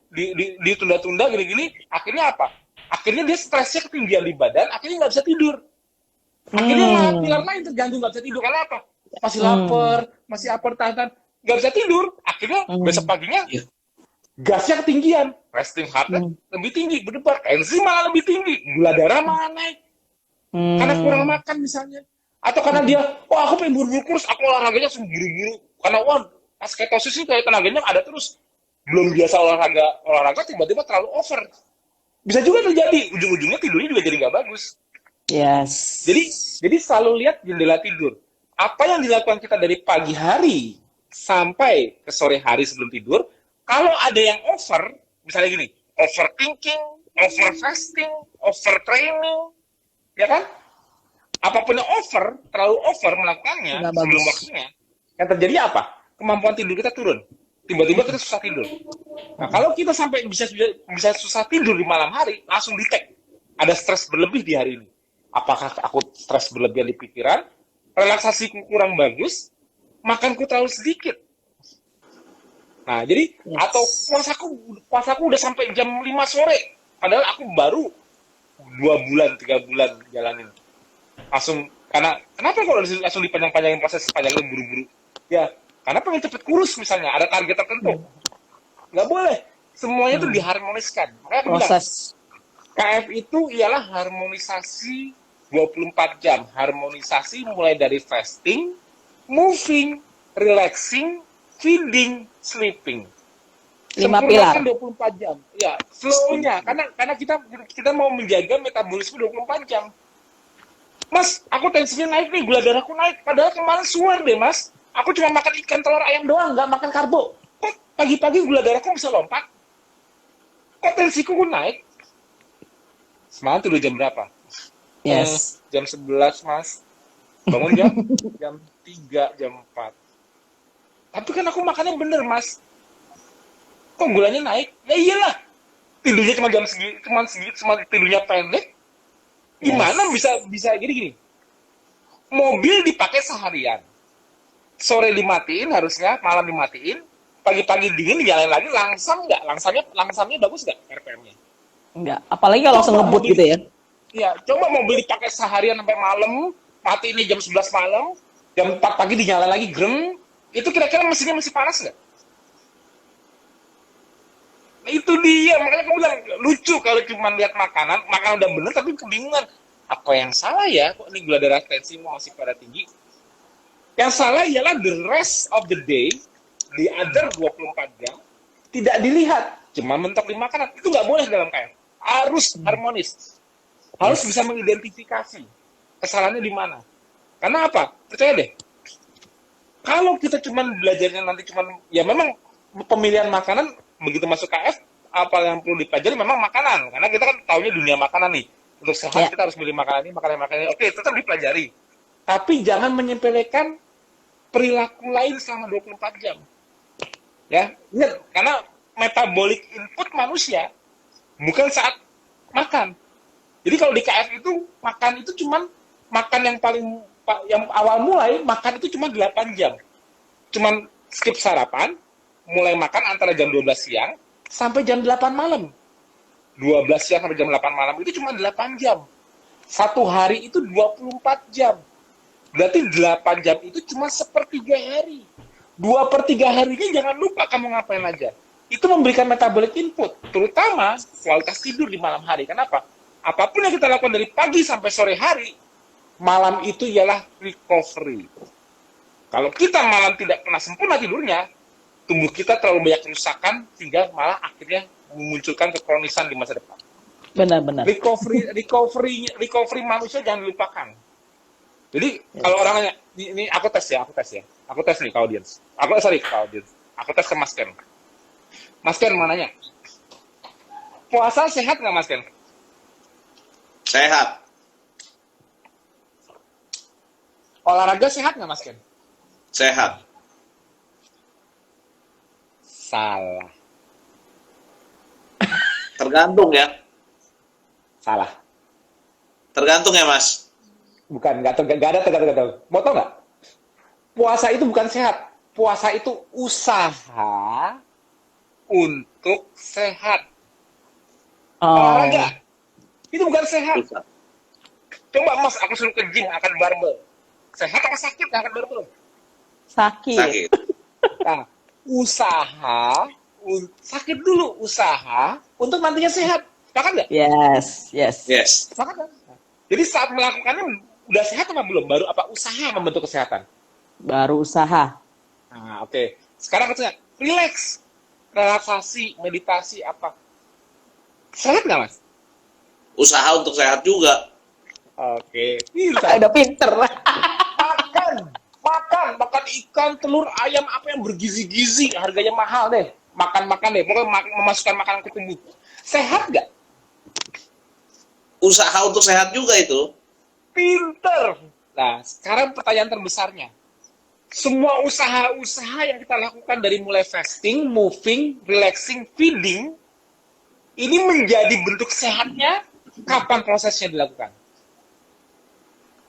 ditunda-tunda gini-gini, akhirnya apa? Akhirnya dia stresnya ketinggian di badan, akhirnya nggak bisa tidur. Akhirnya malah pilar lain terganggu, nggak bisa tidur. Karena apa? Masih lapar, masih tahan, nggak bisa tidur. Akhirnya besok paginya gasnya ketinggian, resting heart rate lebih tinggi, berdebar, tensi malah lebih tinggi, gula darah malah naik. Karena kurang makan misalnya. Atau karena dia, aku pengen buru-buru kurus, aku olahraganya langsung buru-buru. Karena pas ketosis ini kayak tenaganya ada terus. Belum biasa olahraga tiba-tiba terlalu over. Bisa juga terjadi, ujung-ujungnya tidurnya juga jadi nggak bagus. Yes. Jadi selalu lihat jendela tidur. Apa yang dilakukan kita dari pagi hari sampai ke sore hari sebelum tidur, kalau ada yang over, misalnya gini, overthinking, overfasting, overtraining, ya kan? Apapun yang terlalu over melakukannya sebelum waktunya, yang terjadi apa? Kemampuan tidur kita turun. Tiba-tiba kita susah tidur. Nah, kalau kita sampai bisa susah tidur di malam hari, langsung detect ada stres berlebih di hari ini. Apakah aku stres berlebihan di pikiran, relaksasiku kurang bagus, makanku terlalu sedikit. Nah, jadi atau puasaku udah sampai jam 5 sore, padahal aku baru 2 bulan, 3 bulan jalanin. Langsung kenapa kalau langsung dipanjang-panjangin proses panjangnya buru-buru? Ya, karena pengen cepet kurus misalnya, ada target tertentu. Nggak boleh. Semuanya itu diharmoniskan. Makanya aku bilang, KF itu ialah harmonisasi 24 jam. Harmonisasi mulai dari fasting, moving, relaxing, feeding, sleeping. 5 pilar. 24 jam. Ya, flow-nya. Karena kita mau menjaga metabolisme 24 jam. Mas, aku tensinya naik nih, gula darahku naik. Padahal kemarin suar deh, Mas. Aku cuma makan ikan, telur, ayam doang, nggak makan karbo. Kok pagi-pagi gula darahku bisa lompat? Kok tensiku naik? Semalam tidur jam berapa? Yes. Jam 11, Mas. Bangun jam 3, jam 4. Tapi kan aku makannya bener, Mas. Kok gulanya naik? Ya iyalah. Tidurnya cuma jam segini, cuma tidurnya pendek. Gimana bisa gini? Mobil dipakai seharian. Sore dimatiin harusnya, malam dimatiin, pagi-pagi dingin dinyalain lagi, langsam nggak? Langsamnya bagus nggak RPM-nya? Enggak, apalagi kalau langsung ngebut gitu ya. Iya, coba mobil dipakai seharian sampai malam, mati ini jam 11 malam, jam 4 pagi dinyalain lagi, greng, itu kira-kira mesinnya masih panas nggak? Nah, itu dia, makanya aku bilang, lucu kalau cuma lihat makanan udah bener, tapi kebingungan. Apa yang salah ya? Kok ini gula darah tensi masih pada tinggi? Yang salah ialah the rest of the day, the other 24 jam, tidak dilihat. Cuma mentok di makanan. Itu nggak boleh dalam KF. Harus harmonis. Harus bisa mengidentifikasi kesalahannya di mana. Karena apa? Percaya deh. Kalau kita cuma belajarnya nanti ya memang pemilihan makanan, begitu masuk KF, apa yang perlu dipelajari memang makanan. Karena kita kan tahunya dunia makanan nih. Untuk sehat kita harus milih makanan ini. Oke, tetap dipelajari. Tapi jangan menyepelekan perilaku lain selama 24 jam. Ya, ingat, karena metabolic input manusia bukan saat makan. Jadi kalau di KF itu makan itu cuman makan yang awal mulai makan itu cuma 8 jam. Cuman skip sarapan, mulai makan antara jam 12 siang sampai jam 8 malam. 12 siang sampai jam 8 malam itu cuma 8 jam. Satu hari itu 24 jam. Berarti 8 jam itu cuma sepertiga hari. 2/3 harinya jangan lupa kamu ngapain aja. Itu memberikan metabolic input, terutama kualitas tidur di malam hari. Kenapa? Apapun yang kita lakukan dari pagi sampai sore hari, malam itu ialah recovery. Kalau kita malam tidak pernah sempurna tidurnya, tubuh kita terlalu banyak kerusakan sehingga malah akhirnya memunculkan kekronisan di masa depan. Benar-benar. Recovery manusia jangan dilupakan. Jadi kalau orang nanya, ini aku tes ya. Aku tes nih ke audiens. Aku tes ke Mas Ken. Mas Ken mau nanya, puasa sehat nggak Mas Ken? Sehat. Olahraga sehat nggak Mas Ken? Sehat. Salah. Tergantung ya. Salah. Tergantung ya, Mas. Bukan, nggak ada tergantung. Mau tau nggak? Puasa itu bukan sehat. Puasa itu usaha untuk sehat. Olahraga. Itu bukan sehat. Susah. Coba Mas, aku suruh ke gym angkat barbel. Sehat apa sakit angkat barbel? Sakit. Sakit. Nah, sakit dulu usaha untuk nantinya sehat. Sepakat nggak? Yes. Yes. Sepakat kan? Jadi saat melakukannya udah sehat apa belum? Baru apa usaha membentuk kesehatan? Baru usaha. Nah, oke. Sekarang aku tanya, relaksasi, meditasi apa? Sehat nggak Mas? Usaha untuk sehat juga. Oke. Bisa. Udah pinter. Makan ikan, telur, ayam apa yang bergizi-gizi, harganya mahal deh. Makan deh, pokoknya memasukkan makanan ke tubuh. Sehat nggak? Usaha untuk sehat juga itu. Pinter. Nah, sekarang pertanyaan terbesarnya. Semua usaha-usaha yang kita lakukan dari mulai fasting, moving, relaxing, feeding, ini menjadi bentuk sehatnya, kapan prosesnya dilakukan?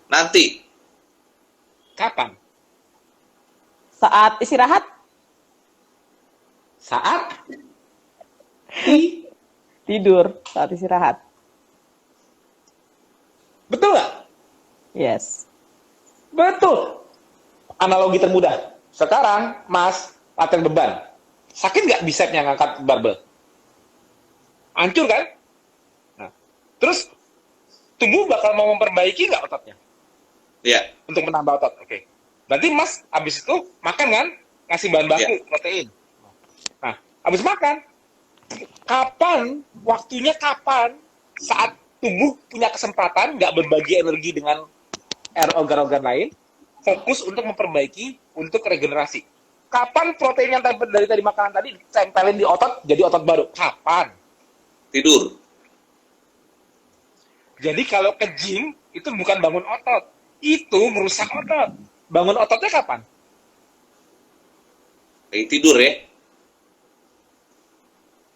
Nanti. Kapan? Saat istirahat, Saat tidur. Saat istirahat. betul nggak? Yes. Betul. Analogi termudah. Sekarang, Mas, latihan beban. Sakit nggak bicepnya ngangkat barbel? Hancur kan? Nah, terus tubuh bakal mau memperbaiki nggak ototnya? Ya. Untuk menambah otot. Oke. Berarti Mas habis itu makan kan? Ngasih bahan baku, protein. Nah, habis makan, waktunya kapan saat tubuh punya kesempatan nggak berbagi energi dengan organ-organ lain, fokus untuk memperbaiki, untuk regenerasi. Kapan protein yang dari tadi makanan tadi tempelin di otot, jadi otot baru? Kapan? Tidur. Jadi kalau ke gym, itu bukan bangun otot. Itu merusak otot. Bangun ototnya kapan? Tidur ya.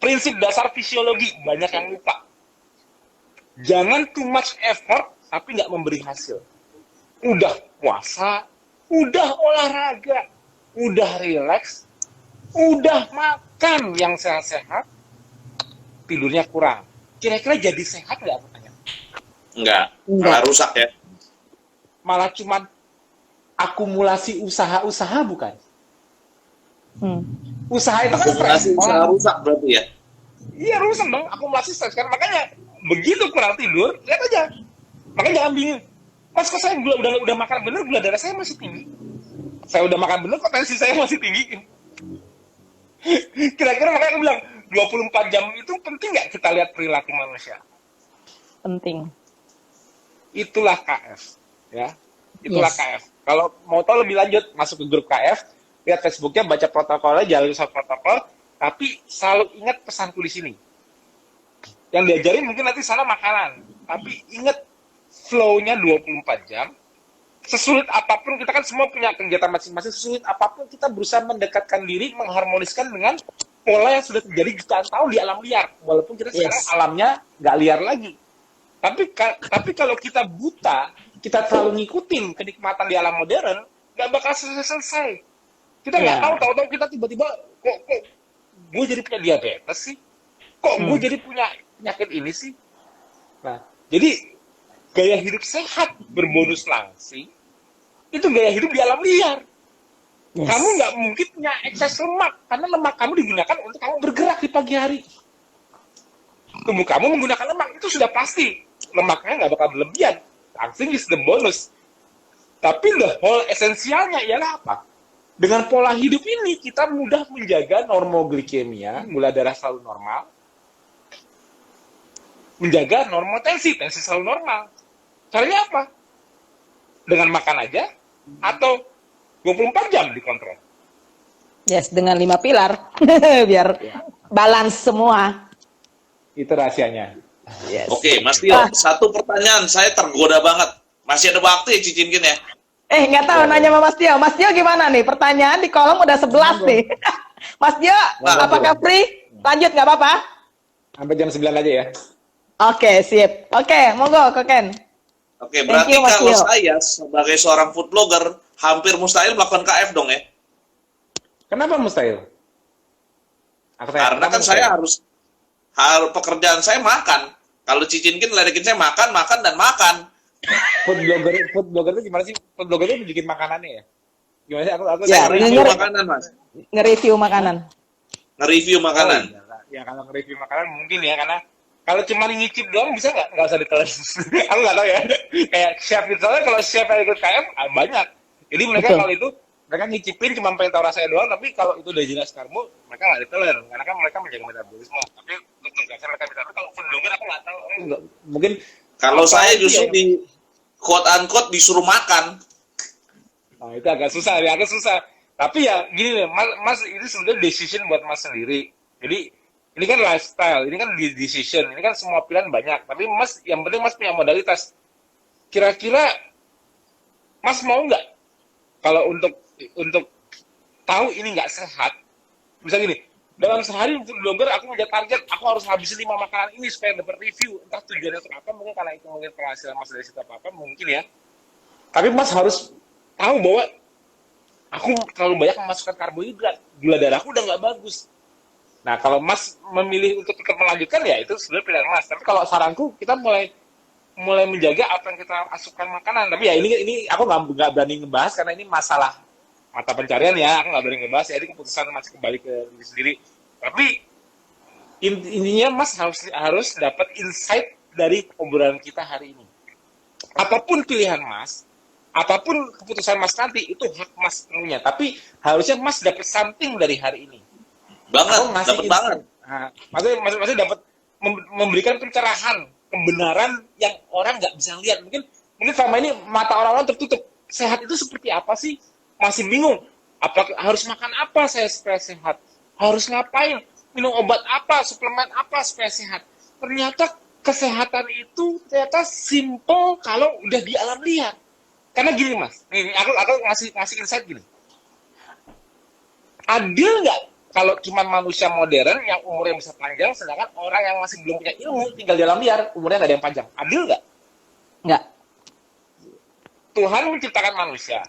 Prinsip dasar fisiologi, banyak yang lupa. Jangan too much effort, tapi nggak memberi hasil. Udah puasa, udah olahraga, udah relax, udah makan yang sehat-sehat, tidurnya kurang. Kira-kira jadi sehat nggak? Aku tanya. Enggak. Malah rusak ya. Malah cuman akumulasi usaha-usaha bukan? Usaha itu kan stres. Akumulasi usaha rusak berarti ya. Iya rusak dong, akumulasi stres kan. Makanya begitu kurang tidur, lihat aja. Makanya jangan bingung. Mas kok saya udah makan bener, gula darah saya masih tinggi. Saya udah makan bener, kok tensi saya masih tinggi. Kira-kira makanya aku bilang 24 jam itu penting nggak kita lihat perilaku manusia? Penting. Itulah KF, ya. Itulah KF. Kalau mau tahu lebih lanjut, masuk ke grup KF, lihat Facebooknya, baca protokolnya, jalur protokol, tapi selalu ingat pesanku di sini. Yang diajarin mungkin nanti sana makanan, tapi ingat flow-nya 24 jam. Sesulit apapun, kita kan semua punya kegiatan masing-masing, sesulit apapun kita berusaha mendekatkan diri, mengharmoniskan dengan pola yang sudah terjadi jutaan tahun di alam liar. Walaupun kita sekarang alamnya nggak liar lagi. Tapi kalau kita buta, kita terlalu ngikutin kenikmatan di alam modern, nggak bakal selesai. Kita nggak tahu kita tiba-tiba kok gue jadi punya diabetes sih? Kok gue jadi punya penyakit ini sih? Nah, jadi gaya hidup sehat berbonus langsing itu gaya hidup di alam liar. Kamu nggak mungkin punya ekses lemak karena lemak kamu digunakan untuk kamu bergerak di pagi hari. Tubuh kamu menggunakan lemak itu sudah pasti. Lemaknya nggak bakal berlebihan. Langsing is the bonus. Tapi the whole esensialnya ialah apa? Dengan pola hidup ini kita mudah menjaga normoglikemia, gula darah selalu normal, menjaga normal tensi selalu normal. Caranya apa? dengan makan aja atau 24 jam dikontrol? Yes, dengan 5 pilar. Biar balance semua. Itu rahasianya. Yes. Oke, Mas Tio, satu pertanyaan, saya tergoda banget. Masih ada waktu ya Cicinkin ya? Nggak tahu nanya sama Mas Tio. Mas Tio gimana nih? Pertanyaan di kolom udah 11 nih. Mas Tio, apakah free? Lanjut nggak apa-apa? Sampai jam 9 aja ya. Oke, sip. Oke, monggo, Koken. Oke, Thank berarti you, Mas kalau Tio. saya sebagai seorang food blogger, hampir mustahil melakukan KF dong ya? Kenapa mustahil? Karena kan saya harus pekerjaan saya makan. Kalau Cicinkin ledekin saya makan, dan makan. Food blogger itu gimana sih? Food blogger itu bikin makanannya ya? Gimana sih? Aku Ya, Nge-review makanan, Mas. Nge-review makanan. Nge-review makanan. Ya kalau nge-review makanan mungkin ya, karena kalau cuma ngicip doang bisa nggak? Nggak usah ditelan. Aku nggak tahu ya. Kayak chef itu, soalnya kalau chef yang ikut KM banyak. Jadi mereka Betul. kalau itu mereka ngicipin cuma pengen tahu rasanya doang, tapi kalau itu udah jelas karbo, mereka nggak ditelan. Karena kan mereka menjaga metabolisme. Tapi untuk tugasnya mereka bisa. Tapi kalau food blogger aku nggak tahu. Mungkin Kalau apa saya aja justru yang- di quote-unquote disuruh makan. Nah, itu agak susah, ya, agak susah. Tapi ya gini nih, mas ini sebenarnya decision buat mas sendiri. Jadi ini kan lifestyle, ini kan decision, ini kan semua pilihan banyak. Tapi mas, yang penting mas punya modalitas. Kira-kira mas mau nggak kalau untuk tahu ini nggak sehat? Bisa gini, dalam sehari food blogger aku punya target, aku harus habisin 5 makanan ini supaya dapat review. Entah tujuannya untuk apa, mungkin karena itu mungkin penghasilan mas dari situ apa mungkin ya. Tapi mas harus tahu bahwa aku terlalu banyak memasukkan karbohidrat, gula darahku udah nggak bagus. Nah, kalau mas memilih untuk tetap melanjutkan ya itu sebenarnya pilihan mas. Tapi kalau saranku kita mulai menjaga apa yang kita masukkan makanan. Tapi ya ini aku nggak berani ngebahas karena ini masalah mata pencarian ya. Aku nggak berani ngebahas ya. Ini keputusan masih kembali ke diri sendiri. Tapi intinya mas harus dapat insight dari obrolan kita hari ini. Apapun pilihan mas, apapun keputusan mas nanti itu hak mas punya. Tapi harusnya mas dapat something dari hari ini. Banget, Aku ngasih dapat insight. banget. Nah, maksudnya dapat memberikan pencerahan, kebenaran yang orang nggak bisa lihat. Mungkin selama ini mata orang-orang tertutup. Sehat itu seperti apa sih? Masih bingung. Apa harus makan apa saya supaya sehat? Harus ngapain? Minum obat apa? Suplemen apa supaya sehat? Ternyata kesehatan itu ternyata simple kalau udah di alam liar. Karena gini mas, ini aku ngasih insight gini. Adil nggak kalau cuma manusia modern yang umurnya bisa panjang, sedangkan orang yang masih belum punya ilmu tinggal di alam liar, umurnya nggak ada yang panjang. Adil nggak? Nggak. Tuhan menciptakan manusia,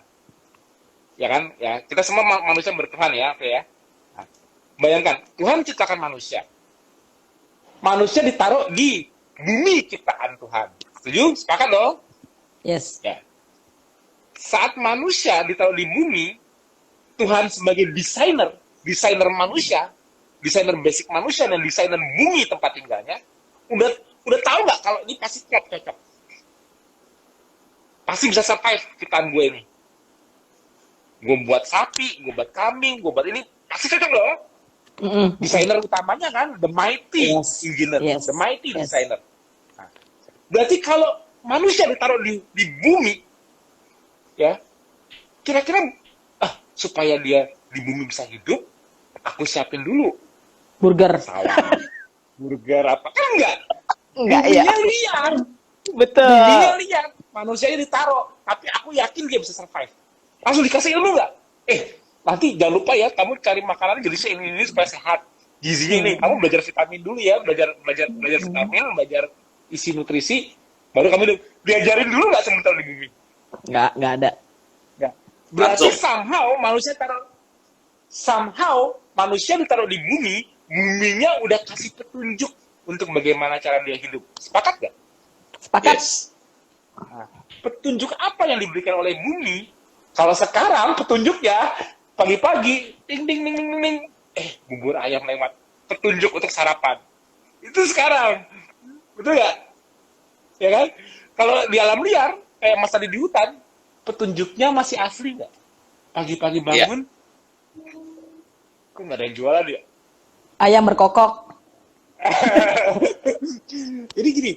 ya kan? Ya kita semua manusia bertuhan ya, oke ya. Nah, bayangkan Tuhan menciptakan manusia, manusia ditaruh di bumi ciptaan Tuhan. Setuju? Sepakat dong? Yes. Ya. Saat manusia ditaruh di bumi, Tuhan sebagai desainer manusia, desainer basic manusia dan desainer bumi tempat tinggalnya, udah tahu nggak kalau ini pasti cocok, pasti bisa survive ciptaan gue ini. Gue buat sapi, gue buat kambing, gue buat ini pasti cocok loh. Desainer utamanya kan the mighty engineer, the mighty designer. Nah, berarti kalau manusia ditaruh di bumi, ya kira-kira supaya dia di bumi bisa hidup, aku siapin dulu Burger. sawah, burger apa kan Enggak ya. buminya liar, Betul. buminya liar, manusianya ditaruh, tapi aku yakin dia bisa survive. Langsung dikasih ilmu nggak? Nanti jangan lupa ya, kamu cari makanan jenisnya ini supaya sehat, gizinya ini. Kamu belajar vitamin dulu ya, belajar vitamin, belajar isi nutrisi, baru kamu diajarin dulu nggak sebentar di bumi. Nggak ada. Nggak. Berarti Langsung. somehow manusia ditaruh di bumi, buminya udah kasih petunjuk untuk bagaimana cara dia hidup. Sepakat nggak? Sepakat? Yes. Nah, petunjuk apa yang diberikan oleh bumi? Kalau sekarang petunjuknya pagi-pagi, ding ding ding ding ding, bubur ayam lewat, petunjuk untuk sarapan. Itu sekarang, betul nggak? Ya kan? Kalau di alam liar, kayak mas tadi di hutan, petunjuknya masih asli nggak? Pagi-pagi bangun, kok nggak ada yang jualan ya? Ayam berkokok. Jadi gini,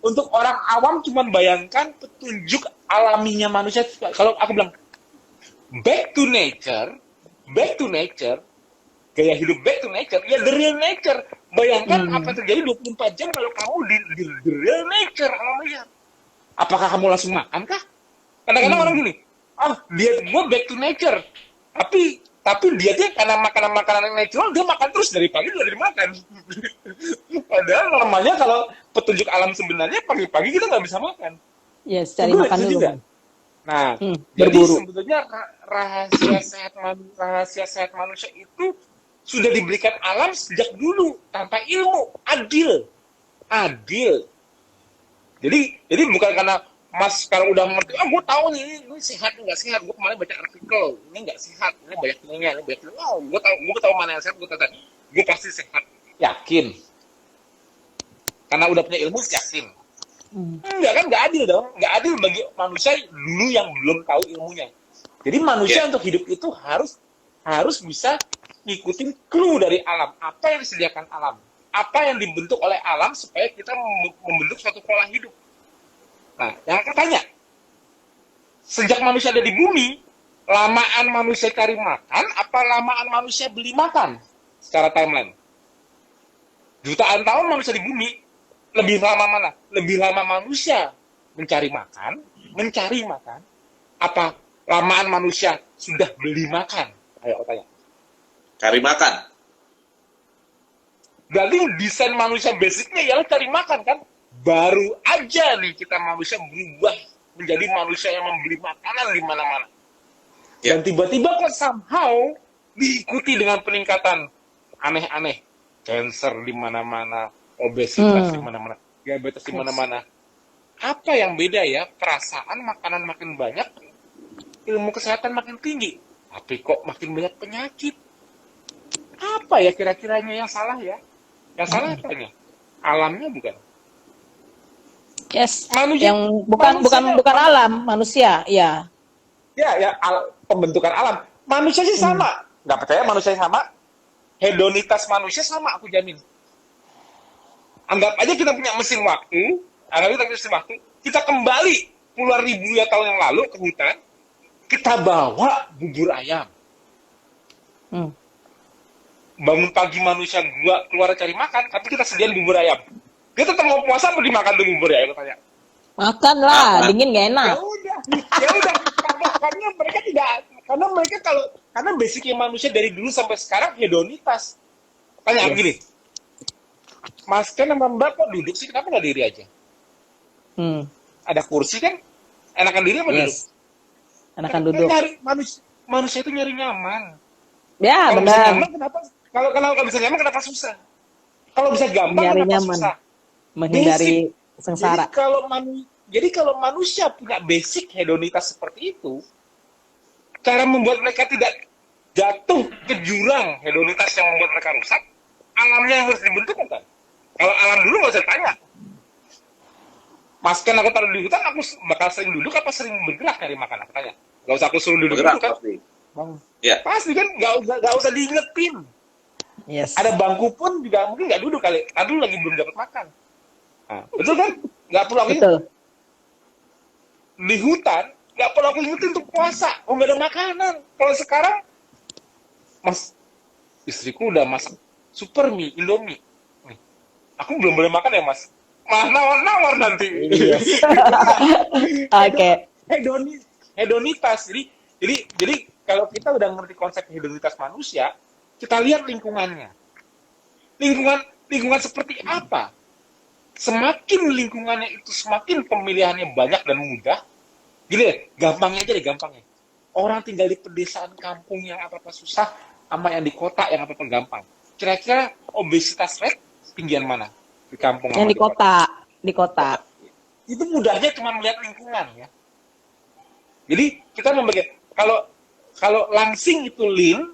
untuk orang awam cuma bayangkan petunjuk alaminya manusia. Kalau aku bilang back to nature, gaya hidup back to nature, ya the real nature. Bayangkan apa yang terjadi 24 jam kalau kamu di the real nature alam liar. Apakah kamu langsung makan kah? Kadang-kadang orang gini, diet gue back to nature. Tapi dietnya karena makanan natural, dia makan terus dari pagi udah dimakan. Padahal normalnya kalau petunjuk alam sebenarnya pagi-pagi kita nggak bisa makan. Yes, cari makan dulu. Juga. Nah, jadi sebetulnya rahasia sehat manusia itu sudah diberikan alam sejak dulu tanpa ilmu, adil. Jadi bukan karena Mas kalau udah ngerti, gue tahu nih ini sehat nggak sehat. Gue kemarin baca artikel, ini nggak sehat, ini banyak ininya, ini banyak ini. Gue tahu mana yang sehat, gue pasti sehat, yakin. Karena udah punya ilmu, yakin. Enggak kan, nggak adil dong, nggak adil bagi manusia dulu yang belum tahu ilmunya. Jadi manusia untuk hidup itu harus bisa ngikutin clue dari alam, apa yang disediakan alam, apa yang dibentuk oleh alam supaya kita membentuk suatu pola hidup. Nah, yang aku tanya, sejak manusia ada di bumi, lamaan manusia cari makan, apa lamaan manusia beli makan secara timeline? Jutaan tahun manusia di bumi, lebih lama mana? Lebih lama manusia mencari makan, apa lamaan manusia sudah beli makan? Ayo aku tanya. Cari makan. Berarti desain manusia basicnya ialah cari makan kan? Baru aja nih kita manusia berubah menjadi manusia yang membeli makanan di mana-mana. Dan tiba-tiba kok somehow diikuti dengan peningkatan aneh-aneh. Cancer di mana-mana, obesitas di mana-mana, diabetes di mana-mana. Apa yang beda ya? Perasaan makanan makin banyak, ilmu kesehatan makin tinggi. Tapi kok makin banyak penyakit? Apa ya kira-kiranya yang salah ya? Yang salah apanya? Alamnya bukan? Yes, manusia, yang bukan alam, manusia, ya. Pembentukan alam. Manusia sih sama. Nggak percaya manusia sama? Hedonitas manusia sama, aku jamin. Anggap aja kita punya mesin waktu, kita kembali puluhan ribu tahun yang lalu ke hutan, kita bawa bubur ayam. Bangun pagi manusia keluar cari makan, tapi kita sediain bubur ayam. Dia tetap mau puasa atau dimakan tuh bubur ya? Tanya. Makan lah, dingin gak enak. Ya udah, karena mereka tidak, karena basicnya manusia dari dulu sampai sekarang hedonitas. Tanya gini, Mas Ken sama Mbak kok duduk sih? Kenapa nggak diri aja? Ada kursi kan? Enakan diri apa duduk? Enakan duduk. Manusia itu nyari nyaman. Ya, benar. Kalau bisa nyaman kenapa susah? Kalau bisa gampang nyari kenapa nyaman. Susah? Menghindari sengsara. Jadi kalau manusia punya basic hedonitas seperti itu, cara membuat mereka tidak jatuh ke jurang hedonitas yang membuat mereka rusak, alamnya yang harus dibentuk kan? Kalau alam dulu nggak usah tanya. Mas Ken aku taruh di hutan, aku bakal sering duduk apa sering bergerak nyari makan? Aku tanya. Nggak usah aku suruh duduk kan? Pasti. Ya. Pasti kan, nggak usah diingetin. Yes. Ada bangku pun juga mungkin nggak duduk kali. Aduh lagi belum dapat makan. Nah, betul kan? Nggak perlu aku betul. Di hutan nggak perlu aku ingetin untuk puasa. Nggak ada makanan. Kalau sekarang, Mas, istriku udah masak super mie, Indomie. Nih, aku belum boleh makan ya Mas. Malah nawar-nawar nanti. Yes. Oke. Hedonitas. Jadi kalau kita udah ngerti konsep hedonitas manusia, kita lihat lingkungannya. Lingkungan seperti apa? Semakin lingkungannya itu semakin pemilihannya banyak dan mudah. Gini deh, gampangnya. Orang tinggal di pedesaan kampung yang apa-apa susah, sama yang di kota yang apa-apa gampang. Kira-kira obesitas rate tinggian mana? Di kampung Yang di kota. Itu mudahnya cuma melihat lingkungan ya. Jadi kita membagi kalau langsing itu lean,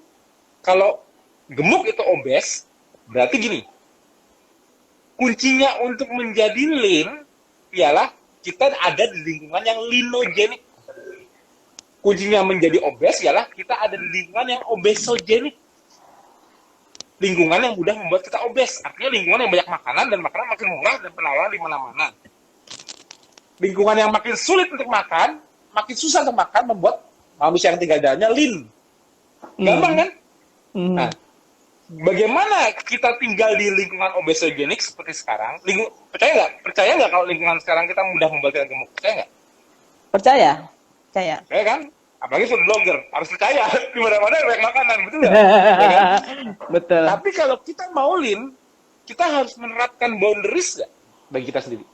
kalau gemuk itu obes, berarti gini. Kuncinya untuk menjadi lean ialah kita ada di lingkungan yang linogenik. Kuncinya menjadi obes ialah kita ada di lingkungan yang obesogenik. Lingkungan yang mudah membuat kita obes. Artinya lingkungan yang banyak makanan dan makanan makin murah dan penawaran di mana-mana. Lingkungan yang makin sulit untuk makan, makin susah untuk makan, membuat manusia yang tinggal di dalamnya lean. Gampang kan? Nah, bagaimana kita tinggal di lingkungan obesogenik seperti sekarang? Percaya nggak kalau lingkungan sekarang kita mudah membuat kita gemuk? Percaya nggak? Percaya? Percaya kan? Apalagi food blogger, harus percaya. Di mana-mana banyak makanan, betul nggak? Ya kan? Betul. Tapi kalau kita mau lean, kita harus menerapkan boundaries nggak bagi kita sendiri?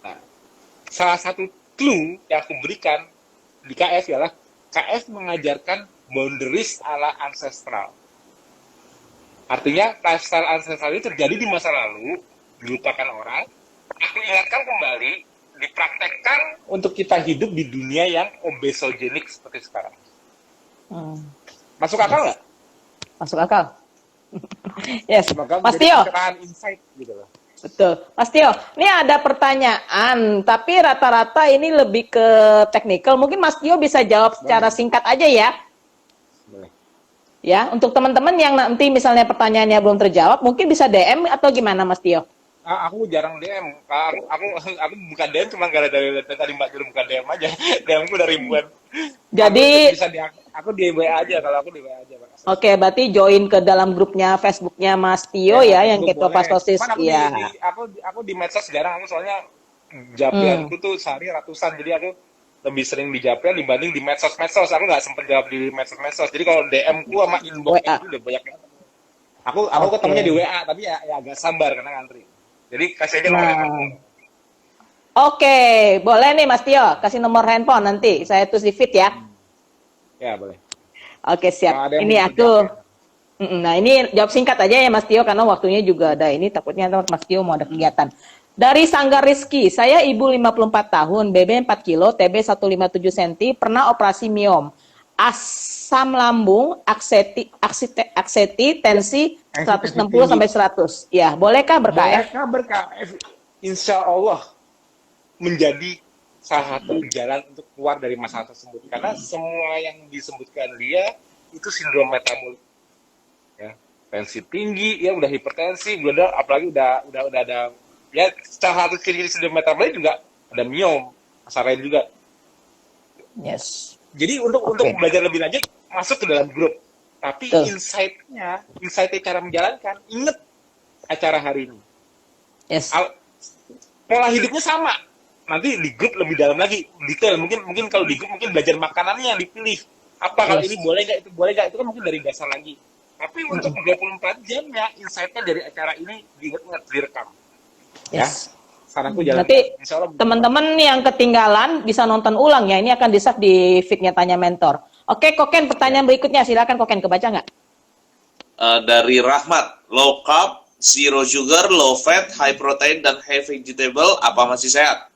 Nah, salah satu clue yang aku berikan di KF ialah KF mengajarkan boundaries ala ancestral. Artinya lifestyle ancestral itu terjadi di masa lalu, dilupakan orang. Aku ingatkan kembali, dipraktekkan untuk kita hidup di dunia yang obesogenik seperti sekarang. Masuk akal nggak? Masuk akal. Yes. Semoga Mas menjadi Tio. pencerahan insight gitu loh. Betul. Mas Tio, ini ada pertanyaan, tapi rata-rata ini lebih ke teknikal. Mungkin Mas Tio bisa jawab secara singkat aja ya. Boleh. Ya, untuk teman-teman yang nanti misalnya pertanyaannya belum terjawab, mungkin bisa DM atau gimana Mas Tio? Aku jarang DM. Aku bukan DM cuma gara-gara tadi Mbak Juru bukan DM aja. DM ku udah ribuan. Jadi Aku di WA aja, kalau aku di WA aja, Pak. oke, berarti join ke dalam grupnya Facebooknya Mas Tio ya yang ketofastosis. Iya. Aku di medsos jarang, aku soalnya japrianku tuh sehari ratusan, jadi aku lebih sering di japrian dibanding di medsos-medsos. Aku nggak sempet jawab di medsos-medsos. Jadi kalau DM ku sama inbox WA. itu udah banyak banget. Aku ketemunya di WA, tapi ya agak sabar karena ngantri. Jadi kasih aja nomor handphone. Oke, boleh nih Mas Tio, kasih nomor handphone nanti saya tulis di feed ya. Ya, boleh. Oke, siap. Kalau ada yang Ini mau aku. dijawab, Nah, ini jawab singkat aja ya Mas Tio karena waktunya juga ada ini, takutnya Mas Tio mau ada kegiatan. Dari Sanggar Rizky, saya ibu 54 tahun, BB 4 kilo, TB 157 cm, pernah operasi miom. Asam lambung, akseti, tensi 160 sampai 100. Ya, bolehkah ber-KF? Mereka ber-KF, insya Allah menjadi salah satu jalan untuk keluar dari masalah tersebut. Karena semua yang disebutkan dia itu sindrom metabolik. Ya, tensi tinggi, ya udah hipertensi, apalagi udah ada ya salah satu ciri sindrom metabolik juga ada miom, asam juga. Yes. Jadi untuk belajar lebih lanjut masuk ke dalam grup. Tapi insight-nya cara menjalankan, inget acara hari ini. Yes. Pola hidupnya sama. Nanti di grup lebih dalam lagi, detail. Mungkin kalau di grup mungkin belajar makanannya yang dipilih. Apa kalau ini boleh nggak, itu boleh nggak, itu kan mungkin dari dasar lagi. Tapi untuk 24 jamnya, insight-nya dari acara ini diingat-ingat, direkam. Ya, saranku jalan. Nanti teman-teman yang ketinggalan bisa nonton ulang ya. Ini akan di-save di feed-nya Tanya Mentor. Oke, Koken, pertanyaan berikutnya. Silakan Koken, kebaca nggak? Dari Rahmat, low carb, zero sugar, low fat, high protein, dan high vegetable, apa masih sehat?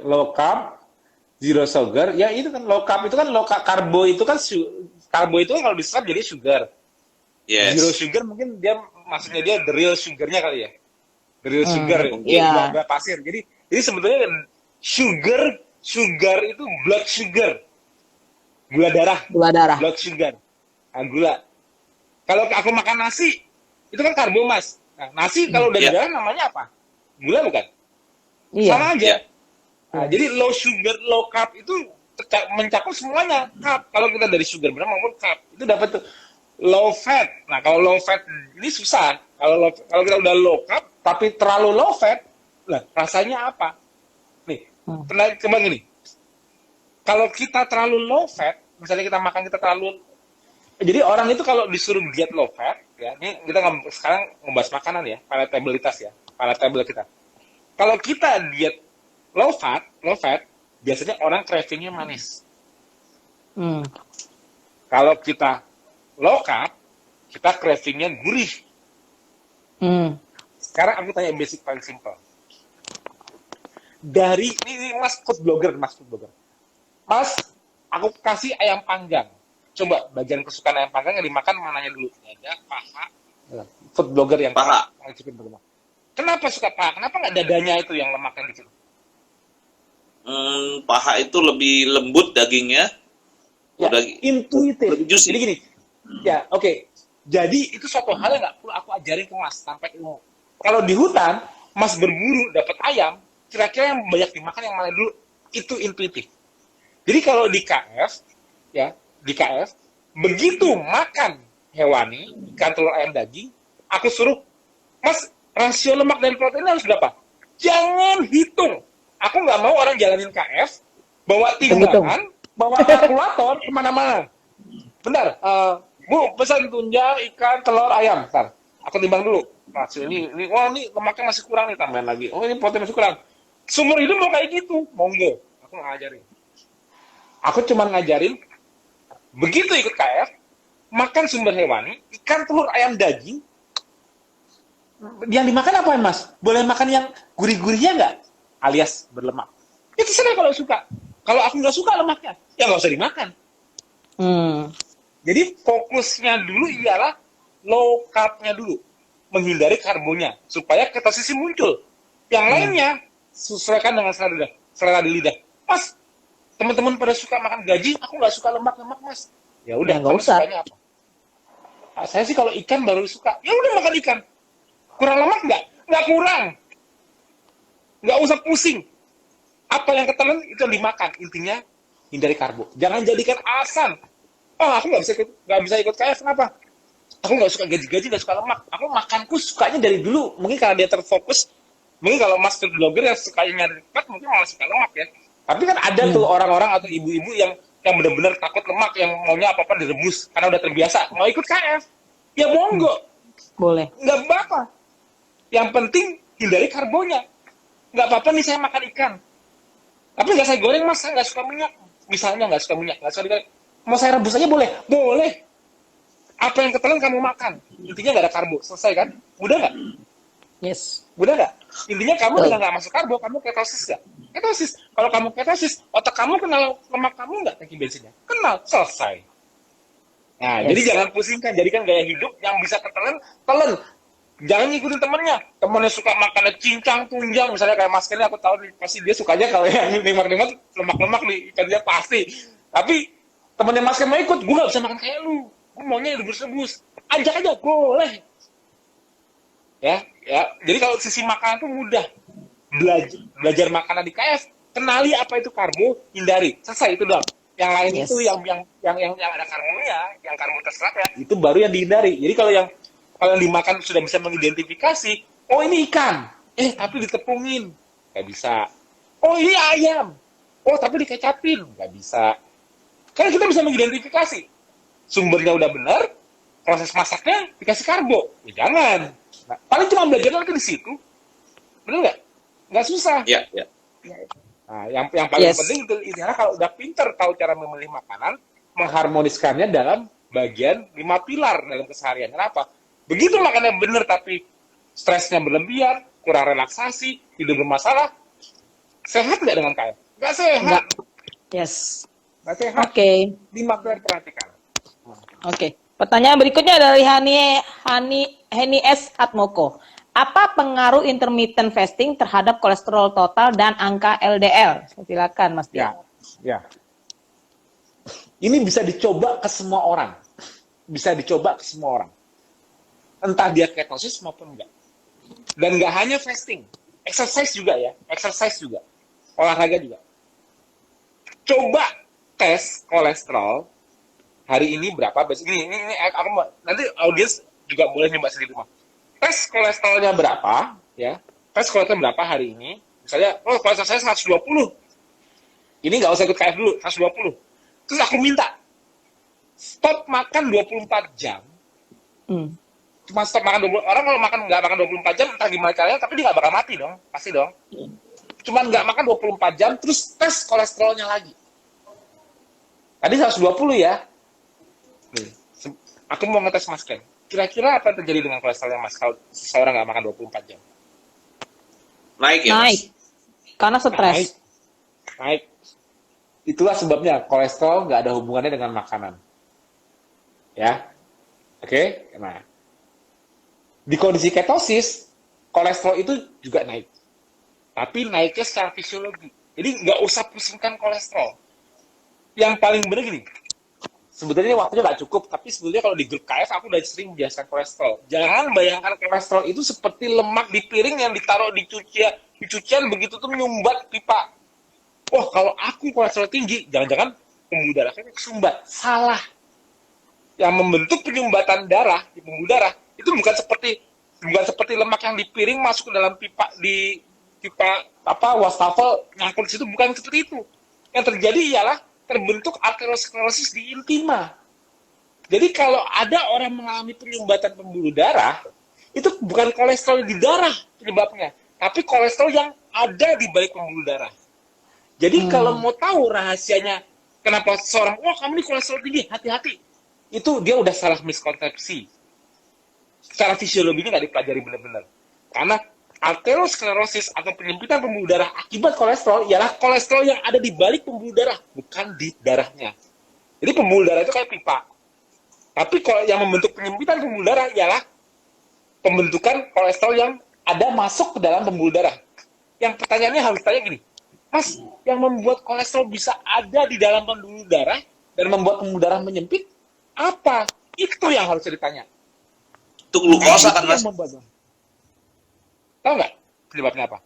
Low carb, zero sugar, ya itu kan low carb itu kan karbo itu kan karbo itu kan kalau diserap jadi sugar. Yes. Zero sugar mungkin maksudnya dia the real sugarnya kali ya, the real sugar, gula pasir. Jadi sebetulnya kan sugar itu blood sugar, gula darah, blood sugar, gula. Kalau aku makan nasi itu kan karbo mas. Nah, nasi kalau dari darah namanya apa? Gula bukan? Sama aja. Nah, jadi low sugar, low carb itu mencakup semuanya. Carb, kalau kita dari sugar benar maupun carb, itu dapat tuh. Low fat. Nah, kalau low fat ini susah. Kalau kita udah low carb, tapi terlalu low fat, lah rasanya apa? Nih, coba gini. Kalau kita terlalu low fat, misalnya kita makan kita terlalu, jadi orang itu kalau disuruh diet low fat, ya, ini kita sekarang membahas makanan ya, palatabilitas ya, palatable kita. Kalau kita diet low fat, biasanya orang craving-nya manis. Kalau kita low carb, kita craving-nya gurih. Sekarang aku tanya basic paling simple. Dari ini Mas food blogger. Mas, aku kasih ayam panggang. Coba bagian kesukaan ayam panggang yang dimakan mananya dulu? Dada, paha. Food blogger yang paha. Kenapa suka paha? Kenapa nggak dadanya itu yang lemaknya dikit? Paha itu lebih lembut dagingnya. Ya, intuitif. Jadi gini. Ya, oke. Jadi itu suatu hal yang nggak perlu aku ajarin ke Mas sampai ilmu. Kalau di hutan, Mas berburu dapat ayam, kira-kira yang banyak dimakan yang mana dulu, itu intuitif. Jadi kalau di KF, ya, di KF, begitu makan hewani, ikan, telur, ayam, daging, aku suruh, Mas, rasio lemak dan protein harus berapa? Jangan hitung. Aku nggak mau orang jalanin KF, bawa timbangan, bawa kalkulator kemana-mana. Benar, Bu, pesan tunjang, ikan, telur, ayam. Bentar, aku timbang dulu. Rasio ini, wah ini lemaknya masih kurang nih, tambahin lagi. Oh ini protein masih kurang. Sumber hidup mau kayak gitu, monggo. Aku nggak ngajarin. Aku cuma ngajarin, begitu ikut KF, makan sumber hewani, ikan, telur, ayam, daging. Yang dimakan apa Mas? Boleh makan yang gurih-gurihnya nggak? Alias berlemak. Itu terserah kalau suka. Kalau aku nggak suka lemaknya, ya nggak usah dimakan. Jadi fokusnya dulu ialah low carb-nya dulu. Menghindari karbonya. Supaya ketosisnya muncul. Yang lainnya, sesuaikan dengan selera di lidah. Mas, teman-teman pada suka makan gaji, aku nggak suka lemak-lemak Mas. Ya udah, nggak usah. Sukanya apa? Nah, saya sih kalau ikan baru suka. Ya udah makan ikan. Kurang lemak nggak? Nggak kurang. Nggak usah pusing. Apa yang ketelan itu yang dimakan. Intinya hindari karbo. Jangan jadikan alasan. Oh, aku nggak bisa ikut KF. Kenapa? Aku nggak suka gaji-gaji, nggak suka lemak. Aku makanku sukanya dari dulu. Mungkin karena dia terfokus. Mungkin kalau mas food blogger yang sukanya nyari lemak, mungkin malah suka lemak ya. Tapi kan ada tuh orang-orang atau ibu-ibu yang benar-benar takut lemak, yang maunya apa-apa direbus karena udah terbiasa. Mau ikut KF? Ya monggo. Boleh. Nggak apa-apa. Yang penting hindari karbonya. Nggak apa-apa nih saya makan ikan. Tapi nggak saya goreng mas, saya nggak suka minyak. Misalnya nggak suka minyak, nggak suka digoreng. Mau saya rebus aja boleh? Boleh. Apa yang ketelan kamu makan. Intinya nggak ada karbo. Selesai kan? Mudah nggak? Yes. Mudah nggak? Intinya kamu dengan nggak masuk karbo, kamu ketosis nggak? Ketosis. Kalau kamu ketosis, otak kamu kenal lemak kamu nggak tangki bensinnya? Kenal. Selesai. Nah, jadi jangan pusingkan. Jadikan gaya hidup yang bisa ketelan, telan. Jangan ngikutin temennya. Temennya suka makannya cincang, tunjang. Misalnya kayak Mas Kenny, aku tahu pasti dia sukanya kalau yang nikmat-nikmat, lemak-lemak nih, ikan dia pasti. Tapi temennya Mas Kenny mau ikut, gue gak bisa makan kayak lu. Gue maunya rebus-rebus. Ajak aja, boleh. Ya. Jadi kalau sisi makanan tuh mudah. Belajar makanan di KF, kenali apa itu karbo, hindari. Selesai itu doang. Yang lain itu yang ada karbonya, yang karbo terserat ya, itu baru yang dihindari. Jadi kalau yang dimakan sudah bisa mengidentifikasi, oh ini ikan, tapi ditepungin, nggak bisa. Oh ini ayam, oh tapi dikecapin, nggak bisa. Karena kita bisa mengidentifikasi, sumbernya udah benar, proses masaknya dikasih karbo, ya jangan. Nah, paling cuma belajar lagi di situ, benar nggak? Nggak susah. Iya. Nah, yang paling penting itu intinya kalau udah pinter tahu cara memilih makanan, mengharmoniskannya dalam bagian 5 pilar dalam keseharian. Kenapa? Begitu makannya bener tapi stresnya berlebihan, kurang relaksasi, tidur bermasalah, sehat nggak dengan KF? Nggak sehat. Nggak. Yes. Nggak sehat. Oke. 5 pilar perhatikan. Oke. Pertanyaan berikutnya dari Hani S. Atmoko. Apa pengaruh intermittent fasting terhadap kolesterol total dan angka LDL? Silakan Mas Tio. Ya. Ini bisa dicoba ke semua orang. Entah dia ketosis maupun enggak. Dan nggak hanya fasting, exercise juga. Olahraga juga. Coba tes kolesterol hari ini berapa, besok ini aku nanti audiens juga boleh nyoba sendiri di rumah. Tes kolesterolnya berapa, ya? Tes kolesterol berapa hari ini? Misalnya, kolesterol saya 120. Ini nggak usah ikut KF dulu, 120. Terus aku minta stop makan 24 jam. Cuma stop makan 24. Orang kalau nggak makan 24 jam, entah gimana caranya, tapi dia nggak bakal mati dong, pasti dong. Cuma nggak makan 24 jam, terus tes kolesterolnya lagi. Tadi 120 ya. Nih, aku mau ngetes Mas Ken. Kira-kira apa yang terjadi dengan kolesterolnya Mas kalau seseorang nggak makan 24 jam? Naik ya, Naik. Mas? Karena stres. Naik. Itulah sebabnya kolesterol nggak ada hubungannya dengan makanan. Ya. Oke? Nah. Di kondisi ketosis, kolesterol itu juga naik. Tapi naiknya secara fisiologi. Jadi nggak usah pusingkan kolesterol. Yang paling benar gini, sebetulnya waktunya nggak cukup, tapi sebetulnya kalau di grup KF aku udah sering menjelaskan kolesterol. Jangan bayangkan kolesterol itu seperti lemak di piring yang ditaruh di cucian, Cucian begitu tuh menyumbat pipa. Wah, kalau aku kolesterol tinggi, jangan-jangan pembuluh darahnya kesumbat. Salah. Yang membentuk penyumbatan darah di pembuluh darah itu bukan seperti lemak yang di piring masuk ke dalam pipa wastafel nyangkut di situ, bukan seperti itu. Yang terjadi ialah terbentuk aterosklerosis di intima. Jadi kalau ada orang mengalami penyumbatan pembuluh darah, itu bukan kolesterol di darah penyebabnya, tapi kolesterol yang ada di balik pembuluh darah. Jadi kalau mau tahu rahasianya kenapa seorang, wah kamu ini kolesterol tinggi, hati-hati. Itu dia udah salah miskonsepsi. Secara fisiologinya nggak dipelajari benar-benar. Karena aterosklerosis atau penyempitan pembuluh darah akibat kolesterol ialah kolesterol yang ada di balik pembuluh darah, bukan di darahnya. Jadi pembuluh darah itu kayak pipa. Tapi kalau yang membentuk penyempitan pembuluh darah ialah pembentukan kolesterol yang ada masuk ke dalam pembuluh darah. Yang pertanyaannya harus tanya gini, Mas, yang membuat kolesterol bisa ada di dalam pembuluh darah dan membuat pembuluh darah menyempit, apa? Itu yang harus ditanya. Itu glukosa kan, Mas? Tahu nggak penyebabnya apa?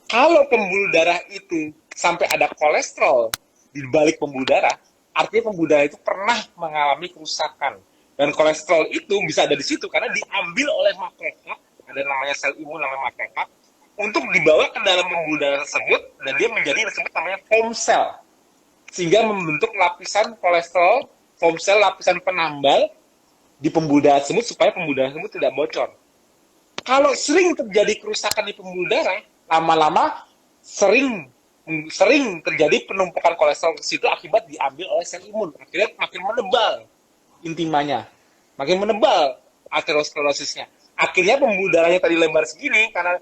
Kalau pembuluh darah itu sampai ada kolesterol di balik pembuluh darah, artinya pembuluh darah itu pernah mengalami kerusakan. Dan kolesterol itu bisa ada di situ karena diambil oleh makrofag, ada namanya sel imun namanya makrofag, untuk dibawa ke dalam pembuluh darah tersebut, dan dia menjadi yang disebut namanya foam cell. Sehingga membentuk lapisan kolesterol, foam cell, lapisan penambal di pembuluh darah tersebut supaya pembuluh darah tersebut tidak bocor. Kalau sering terjadi kerusakan di pembuluh darah, lama-lama sering terjadi penumpukan kolesterol ke situ akibat diambil oleh sel imun. Akhirnya makin menebal intimanya, makin menebal aterosklerosisnya. Akhirnya pembuluh darahnya tadi lebar segini karena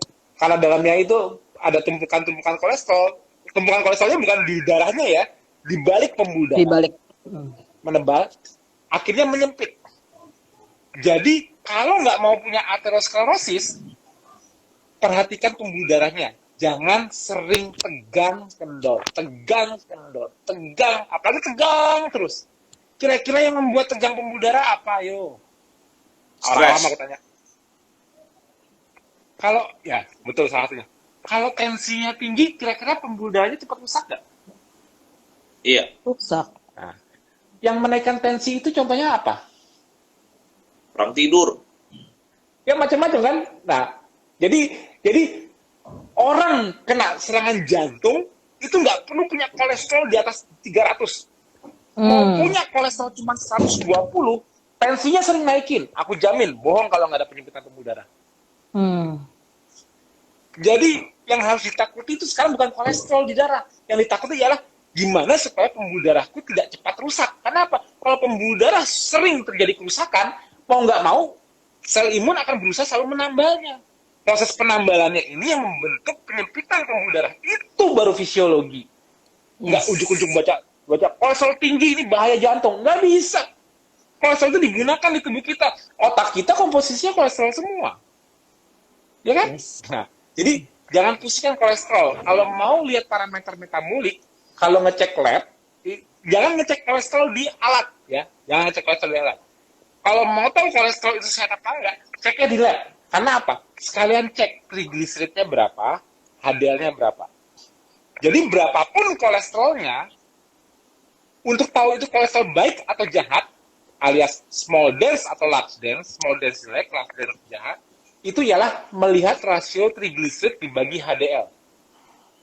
dalamnya itu ada tumpukan-tumpukan kolesterol. Tumpukan kolesterolnya bukan di darahnya ya, di balik pembuluh darah. Di balik. Menebal, akhirnya menyempit. Jadi kalau nggak mau punya aterosklerosis, perhatikan pembuluh darahnya. Jangan sering tegang kendor, apalagi tegang terus. Kira-kira yang membuat tegang pembuluh darah apa, yo? Orang lama aku tanya. Kalau, ya betul salah satunya. Kalau tensinya tinggi, kira-kira pembuluh darahnya cepat rusak nggak? Iya. Rusak. Nah, yang menaikkan tensi itu contohnya apa? Kurang tidur. Ya macam-macam kan. Nah, jadi orang kena serangan jantung itu nggak perlu punya kolesterol di atas 300. Mau punya kolesterol cuma 120, tensinya sering naikin. Aku jamin, bohong kalau nggak ada penyempitan pembuluh darah. Jadi yang harus ditakuti itu sekarang bukan kolesterol di darah. Yang ditakuti ialah gimana supaya pembuluh darahku tidak cepat rusak. Kenapa? Kalau pembuluh darah sering terjadi kerusakan, mau nggak mau, sel imun akan berusaha selalu menambalnya. Proses penambalannya ini yang membentuk penyempitan pembuluh darah. Itu baru fisiologi. Nggak ujuk-ujuk baca kolesterol tinggi ini bahaya jantung. Nggak bisa. Kolesterol itu digunakan di tubuh kita. Otak kita komposisinya kolesterol semua. Ya kan? Nah, jadi jangan pusingkan kolesterol. Kalau mau lihat parameter metabolik, kalau ngecek lab, jangan ngecek kolesterol di alat. Ya, jangan ngecek kolesterol di alat. Kalau mau tahu kolesterol itu sehat apa enggak, ceknya di lab. Karena apa? Sekalian cek trigliseridnya berapa, HDL-nya berapa. Jadi berapapun kolesterolnya, untuk tahu itu kolesterol baik atau jahat, alias small dense atau large dense, small dense jelek, large dense jahat, itu ialah melihat rasio trigliserid dibagi HDL.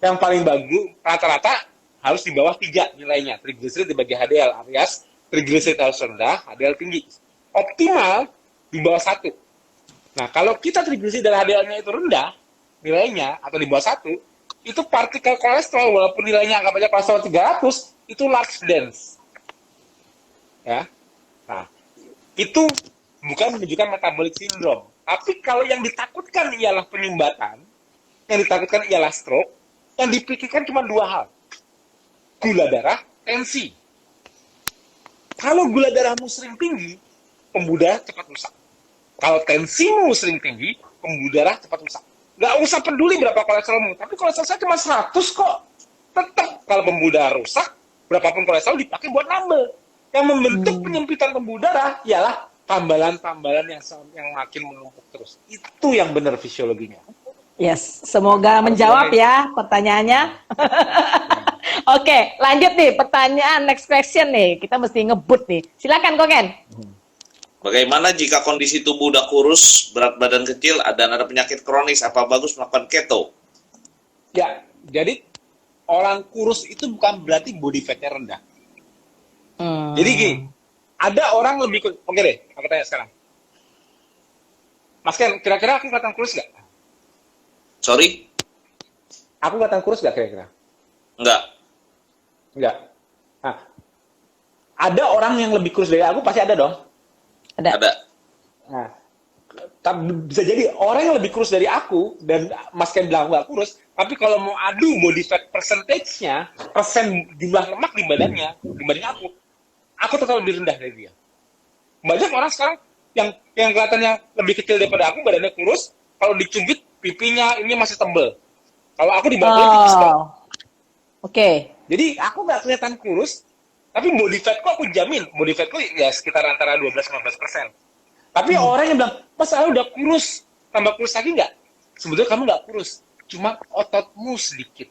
Yang paling bagus, rata-rata harus di bawah 3 nilainya, trigliserid dibagi HDL, alias trigliserid harus rendah, HDL tinggi. Optimal di bawah 1. Nah, kalau kita trigliserid dan HDL-nya itu rendah, nilainya, atau di bawah 1, itu partikel kolesterol, walaupun nilainya anggap aja kolesterol 300, itu large dense. Ya. Nah, itu bukan menunjukkan metabolic syndrome. Tapi kalau yang ditakutkan ialah penyumbatan, yang ditakutkan ialah stroke, yang dipikirkan cuma 2 hal. Gula darah, tensi. Kalau gula darahmu sering tinggi, pembuluh darah cepat rusak. Kalau tensimu sering tinggi, pembuluh darah cepat rusak. Nggak usah peduli berapa kolesterolmu, tapi kolesterol saya cuma 100 kok. Tetap kalau pembuluh darah rusak, berapapun kolesterol dipakai buat nambel. Yang membentuk penyempitan pembuluh darah ialah tambalan-tambalan yang makin menumpuk terus. Itu yang benar fisiologinya. Yes, semoga menjawab ya pertanyaannya. Oke, lanjut nih pertanyaan next question nih. Kita mesti ngebut nih. Silakan Kongen. Bagaimana jika kondisi tubuh udah kurus, berat badan kecil, dan ada penyakit kronis, apa bagus melakukan keto? Ya, jadi orang kurus itu bukan berarti body fat-nya rendah. Jadi gini, ada orang lebih kurus. Oke deh, aku tanya sekarang. Mas Ken, kira-kira aku kelihatan kurus nggak? Sorry? Aku kelihatan kurus nggak kira-kira? Enggak. Enggak. Nah, ada orang yang lebih kurus dari aku, pasti ada dong. Ada. Nah, bisa jadi orang yang lebih kurus dari aku, dan Mas Ken bilang nggak kurus, tapi kalau mau adu body fat percentage-nya, persen jumlah lemak di badannya, dibanding aku tetap lebih rendah dari dia. Banyak orang sekarang yang kelihatannya lebih kecil daripada aku, badannya kurus, kalau dicubit, pipinya ini masih tebel. Kalau aku di bawah tipis banget. Oke. Jadi aku nggak kelihatan kurus, tapi body fatku aku jamin, body fatku ya sekitar antara 12-15%. Tapi orang yang bilang, Mas saya udah kurus, tambah kurus lagi nggak? Sebetulnya kamu nggak kurus, cuma ototmu sedikit.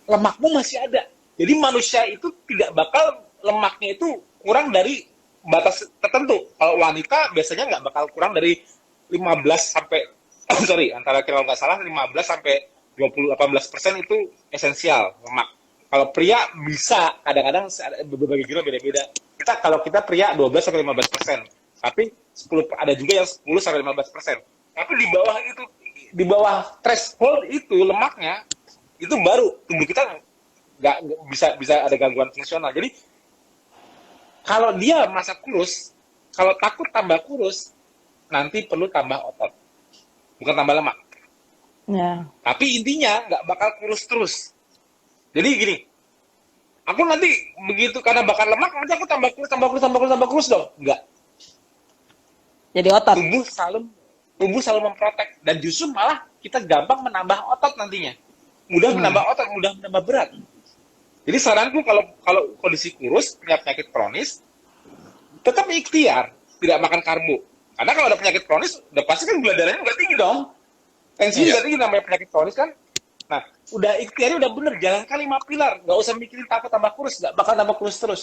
Lemakmu masih ada. Jadi manusia itu tidak bakal lemaknya itu kurang dari batas tertentu. Kalau wanita biasanya nggak bakal kurang dari 15 sampai antara kalau nggak salah 15 sampai 18% itu esensial lemak. Kalau pria bisa kadang-kadang berbagai gila beda-beda. Kalau kita pria 12 sampai 15%, tapi 10 ada juga yang 10 sampai 15%. Tapi di bawah threshold itu lemaknya itu baru tubuh kita nggak bisa ada gangguan fungsional. Jadi kalau dia merasa kurus, kalau takut tambah kurus, nanti perlu tambah otot, bukan tambah lemak. Ya. Tapi intinya nggak bakal kurus terus. Jadi gini, aku nanti begitu karena bakal lemak, nanti aku tambah kurus dong. Enggak. Jadi otot. Tubuh selalu memprotek, dan justru malah kita gampang menambah otot nantinya. Mudah menambah otot, mudah menambah berat. Jadi saranku kalau kondisi kurus, punya penyakit kronis, tetap ikhtiar, tidak makan karbo. Karena kalau ada penyakit kronis, udah pasti kan gula darahnya udah tinggi dong. Tensi juga tinggi namanya penyakit kronis kan. Nah, udah ikhtiarnya udah bener, jalankan 5 pilar. Nggak usah mikirin takut tambah kurus, nggak bakal tambah kurus terus.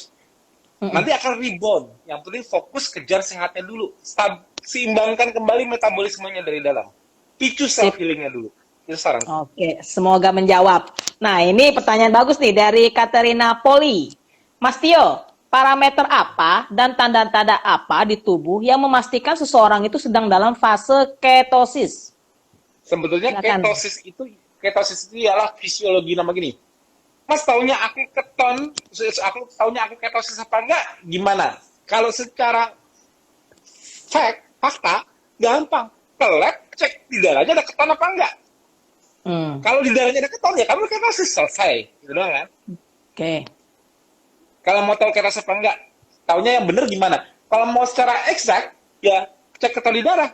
Nanti akan rebound. Yang penting fokus kejar sehatnya dulu. Seimbangkan kembali metabolismenya dari dalam. Picu self healingnya dulu. Itu saran. Oke, semoga menjawab. Nah, ini pertanyaan bagus nih dari Katerina Poli. Mas Tio, parameter apa dan tanda-tanda apa di tubuh yang memastikan seseorang itu sedang dalam fase ketosis? Sebetulnya ketosis itu ialah fisiologi nama gini. Mas taunya aku ketosis apa enggak? Gimana? Kalau secara fakta, gampang. Ke lab, cek di darahnya ada keton apa enggak. Kalau di darahnya ada keton, ya kamu ketosis, selesai. Gitu doang kan? Oke. Kalau mau tahu ketosis apa enggak, taunya yang benar gimana? Kalau mau secara eksak, ya cek keton di darah.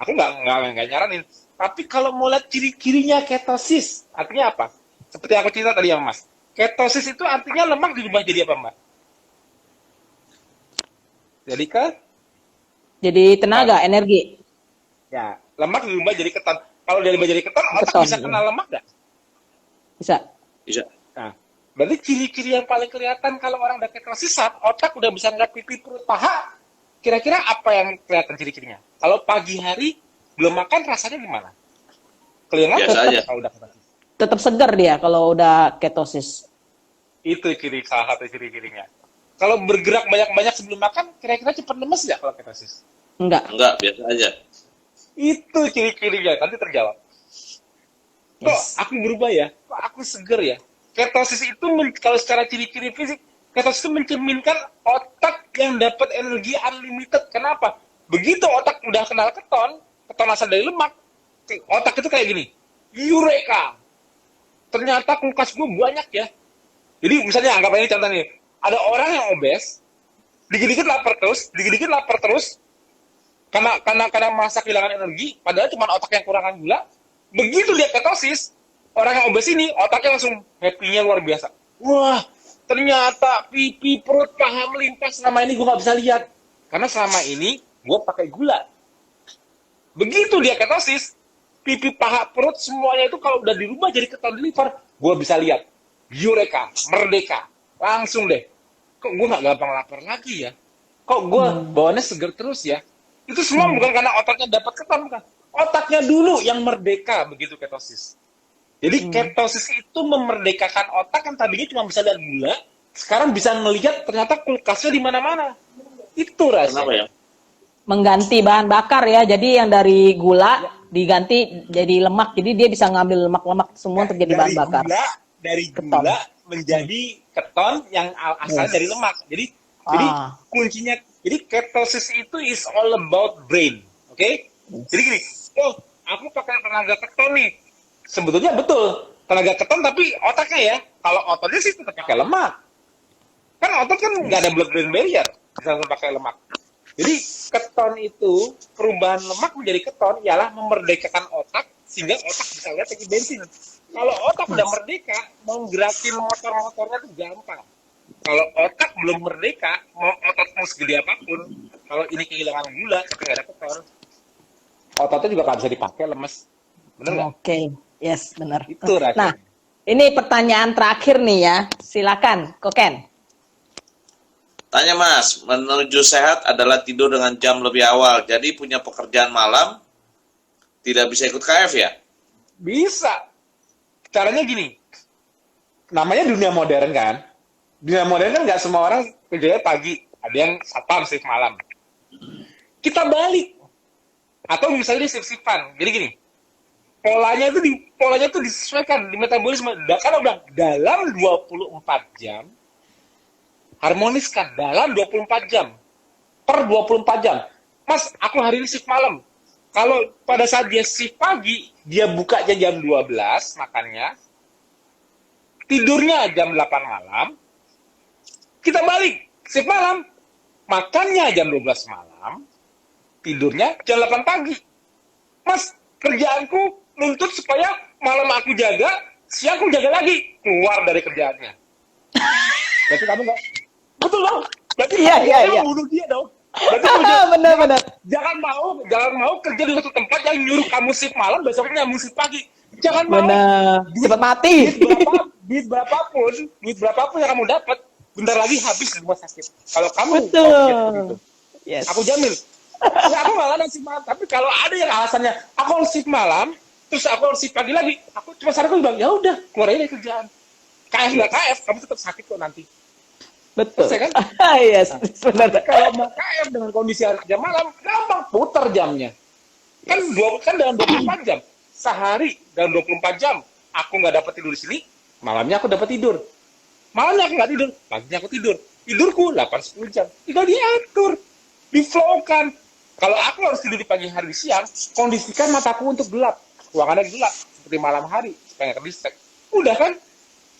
Aku nggak nyaranin. Tapi kalau mau lihat ciri-cirinya ketosis, artinya apa? Seperti aku cerita tadi ya Mas. Ketosis itu artinya lemak dirubah jadi apa Mbak? Jadi tenaga, energi. Ya, lemak dirubah jadi keton. Kalau dirubah jadi keton, otak bisa kena lemak nggak? Bisa. Nah, berarti ciri-ciri yang paling kelihatan kalau orang udah ketosis, saat otak udah bisa ngeliat pipi, perut, paha, kira-kira apa yang kelihatan ciri-cirinya? Kalau pagi hari belum makan, rasanya gimana? Kelihatan biasa aja. Kalau udah ketosis. Tetap segar dia kalau udah ketosis. Itu salah satu ciri-cirinya. Kalau bergerak banyak-banyak sebelum makan, kira-kira cepat lemes nggak kalau ketosis? Enggak, biasa aja. Itu ciri-cirinya, nanti terjawab. Kok aku berubah ya? Kok aku seger ya? Ketosis itu, kalau secara ciri-ciri fisik, ketosis itu mencerminkan otak yang dapat energi unlimited. Kenapa? Begitu otak udah kenal keton asal dari lemak, otak itu kayak gini, eureka! Ternyata kulkas gue banyak ya. Jadi misalnya anggap ini contoh nih, ada orang yang obes, dikit-dikit lapar terus, karena masa kehilangan energi, padahal cuma otak yang kurangan gula. Begitu dia ketosis, orang yang obes ini otaknya langsung happy-nya luar biasa. Wah, ternyata pipi, perut, paha melimpah, selama ini gue nggak bisa lihat, karena selama ini gue pakai gula. Begitu dia ketosis, pipi, paha, perut, semuanya itu kalau udah dirubah jadi keton liver, gue bisa lihat. Eureka, merdeka. Langsung deh. Kok gue nggak gampang lapar lagi ya? Kok gue bawaannya seger terus ya? Itu semua bukan karena otaknya dapat keton, bukan. Otaknya dulu yang merdeka begitu ketosis. Jadi ketosis itu memerdekakan otak yang tadinya cuma bisa lihat gula, sekarang bisa melihat ternyata kulkasnya di mana-mana. Itu rasanya. Kenapa ya? Mengganti bahan bakar ya. Jadi yang dari gula diganti jadi lemak. Jadi dia bisa ngambil lemak-lemak semua untuk jadi bahan bakar. Dari Keton. gula menjadi keton yang asalnya dari lemak. Jadi kuncinya, jadi ketosis itu is all about brain, oke? Jadi gini, aku pakai tenaga keton nih. Sebetulnya betul tenaga keton, tapi otaknya ya, kalau ototnya sih tetap pakai lemak. Kan otot kan nggak ada blood-brain barrier, bisa pakai lemak. Jadi keton itu, perubahan lemak menjadi keton ialah memerdekakan otak sehingga otak bisa lihat lagi bensin. Kalau otak udah merdeka, mau gerakin motor-motornya itu gampang. Kalau otak belum merdeka, mau ototmu segede apapun, kalau ini kehilangan gula, tapi nggak ada keton, ototnya juga nggak bisa dipakai, lemes. Bener nggak? Oke, yes, benar. Itu rasanya. Nah, ini pertanyaan terakhir nih ya. Silakan, Koken. Tanya Mas, menuju sehat adalah tidur dengan jam lebih awal. Jadi punya pekerjaan malam, tidak bisa ikut KF ya? Bisa. Caranya gini, namanya dunia modern kan. Dunia modern kan nggak semua orang kerjanya pagi, ada yang satpam shift malam. Kita balik. Atau misalnya shift-shiftan. Jadi gini, polanya itu disesuaikan di metabolisme. Karena udah dalam 24 jam, harmoniskan dalam 24 jam. Per 24 jam. Mas, aku hari ini shift malam. Kalau pada saat dia shift pagi, dia bukanya jam 12 makannya, tidurnya jam 8 malam, kita balik, shift malam, makannya jam 12 malam, tidurnya jam 8 pagi. Mas, kerjaanku nuntut supaya malam aku jaga, siang aku jaga lagi, keluar dari kerjaannya. Berarti kamu nggak? Betul dong. Berarti Iya. bunuh dia dong. Berarti Benar-benar. jangan mau kerja di satu tempat yang nyuruh kamu shift malam, besoknya kamu shift pagi. Jangan mau. Benar. Cepat mati. Duit berapapun yang kamu dapat, bentar lagi habis di rumah sakit. Kalau kamu Betul. mau kerja begitu, Yes. aku jamin. Ya, aku malah shift malam. Tapi kalau ada yang alasannya, aku harus shift malam, terus aku harus shift pagi lagi, aku cuma saranku bilang, ya udah, keluar aja dari kerjaan. KF nggak KF, kamu tetap sakit kok nanti. Betul. Selesai kan? Yes, benar. Kalau mau KF dengan kondisi jam malam, gampang putar jamnya. Kan dalam 24 jam. Sehari dalam 24 jam, aku nggak dapat tidur di sini, malamnya aku dapat tidur. Malamnya aku nggak tidur, paginya aku tidur. Tidurku 8-10 jam. Tinggal diatur, diflowkan. Kalau aku harus tidur di pagi hari di siang, kondisikan mataku untuk gelap. Ruangannya gelap, seperti malam hari, supaya nggak kedistek. Udah kan?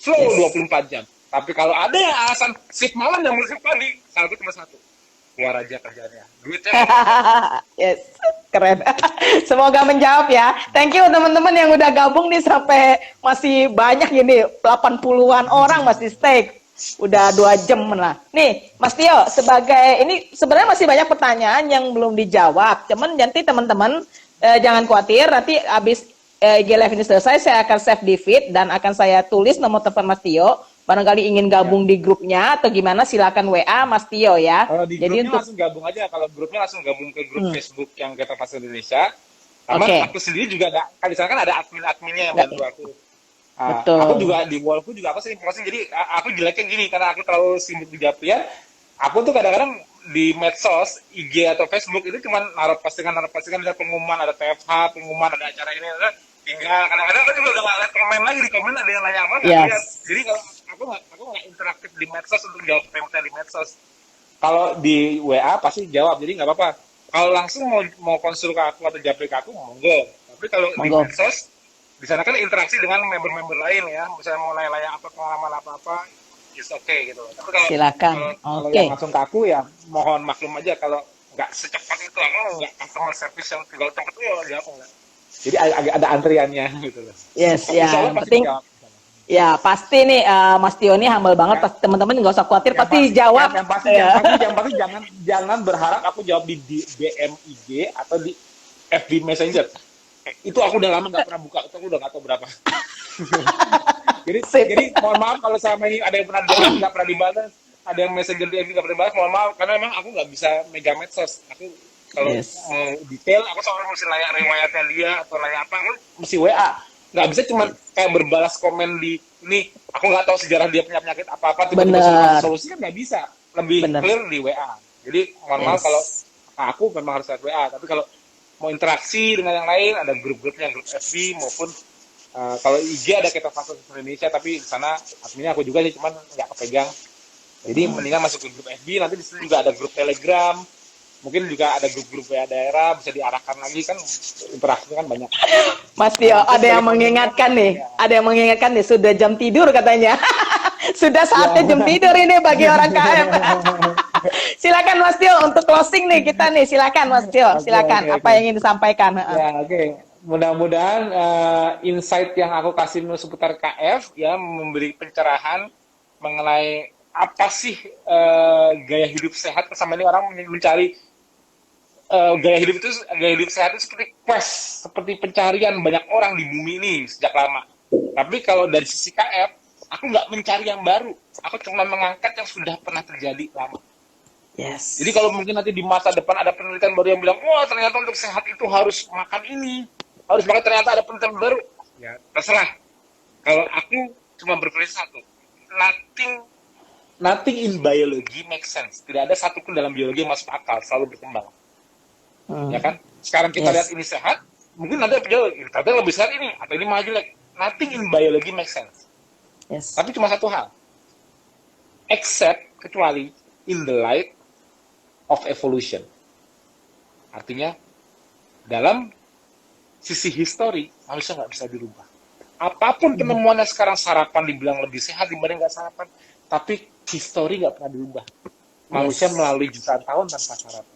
Flow 24 jam. Tapi kalau ada yang alasan shift malam yang mau shift pagi, salahku cuma satu. Keluar aja kerjaannya. Duitnya. Yes, keren. Semoga menjawab ya. Thank you teman-teman yang udah gabung nih sampai masih banyak ini 80-an orang masih stay. Udah 2 jam lah. Nih, Mas Tio, sebagai ini sebenarnya masih banyak pertanyaan yang belum dijawab. Cuman nanti teman-teman jangan khawatir, nanti habis IG Live ini selesai saya akan save di feed dan akan saya tulis nomor telepon Mas Tio. Barangkali ingin gabung di grupnya atau gimana silakan WA Mas Tio ya. Kalau di Jadi grupnya untuk langsung gabung aja. Kalau grupnya langsung gabung ke grup Facebook yang Keto Fast Indonesia. Karena aku sendiri juga kan di sana kan ada admin-adminnya yang bantu aku. Betul. Aku juga di wallku juga aku sering posting. Jadi aku jeleknya gini karena aku terlalu sibuk di Japrian. Aku tuh kadang-kadang di medsos, IG atau Facebook itu cuma naruh postingan ada pengumuman, ada TFH, pengumuman ada acara ini, tinggal kadang-kadang aku juga udah nggak lihat komen lagi di komen ada yang nanya apa nggak lihat. Jadi kalau aku nggak interaktif di medsos untuk jawab komentar di medsos. Kalau di WA pasti jawab, jadi nggak apa-apa. Kalau langsung mau konsul ke aku atau japri ke aku, monggo. Tapi kalau di medsos, di sana kan interaksi dengan member-member lain ya. Misalnya mau nanya-nanya apa pengalaman apa-apa, it's okay gitu. Tapi kalau silakan. Kalau yang langsung ke aku ya mohon maklum aja kalau nggak secepat itu, aku nggak customer service yang tinggal tempat itu ya aku nggak. Jadi agak ada antriannya gitu loh. Yes, ya. Penting. Ya pasti nih Mas Tio ini humble banget, ya. Teman-teman nggak usah khawatir, pasti jawab. Yang pasti jangan berharap aku jawab di DM IG atau di FB Messenger. Itu aku udah lama nggak pernah buka, itu aku udah nggak tahu berapa. jadi Sip. jadi mohon maaf kalau selama ini ada yang pernah DM nggak pernah dibalas, ada yang messenger DM nggak pernah dibalas, mohon maaf karena memang aku nggak bisa megang medsos. Aku kalau Yes. mau detail, aku soalnya mesti nanya riwayatnya dia atau nanya apa, aku mesti WA. Nggak bisa cuma kayak berbalas komen di ini. Aku nggak tahu sejarah dia punya penyakit apa-apa, tiba-tiba Benar. solusi kan nggak bisa. Lebih Benar. clear di WA. Jadi mohon maaf Yes. kalau aku memang harus lewat WA, tapi kalau mau interaksi dengan yang lain ada grup-grupnya, grup FB maupun kalau IG ada Keto Fasos Indonesia, tapi di sana adminnya aku juga sih, cuman nggak kepegang. Jadi mendingan masuk ke grup FB, nanti di situ juga ada grup Telegram, mungkin juga ada grup-grup WA daerah, bisa diarahkan lagi kan, interaksinya kan banyak. Mas Tio, ada yang mengingatkan nih, sudah jam tidur katanya. Sudah saatnya jam tidur ini bagi orang KM. Silakan Mas Tio untuk closing nih kita nih, silakan Mas Tio, silakan apa yang ingin disampaikan. Ya, oke. Mudah-mudahan insight yang aku kasih seputar KF ya memberi pencerahan mengenai apa sih gaya hidup sehat. Sama ini orang mencari gaya hidup sehat itu seperti quest, seperti pencarian banyak orang di bumi ini sejak lama. Tapi kalau dari sisi KF, aku nggak mencari yang baru. Aku cuma mengangkat yang sudah pernah terjadi lama. Yes. Jadi kalau mungkin nanti di masa depan ada penelitian baru yang bilang, wah ternyata untuk sehat itu harus makan ini, harus makan, ternyata ada penelitian baru. Ya terserah. Kalau aku cuma berpikir satu, nothing in biology makes sense. Tidak ada satupun dalam biologi yang masuk akal, selalu berkembang. Ya kan? Sekarang kita lihat ini sehat, mungkin nanti ternyata lebih sehat ini, atau ini malah jelek. Nothing in biology makes sense. Yes. Tapi cuma satu hal, kecuali in the light of evolution. Artinya, dalam sisi histori, manusia nggak bisa dirubah. Apapun penemuannya sekarang, sarapan dibilang lebih sehat dibanding nggak sarapan, tapi histori nggak pernah dirubah. Manusia melalui jutaan tahun tanpa sarapan.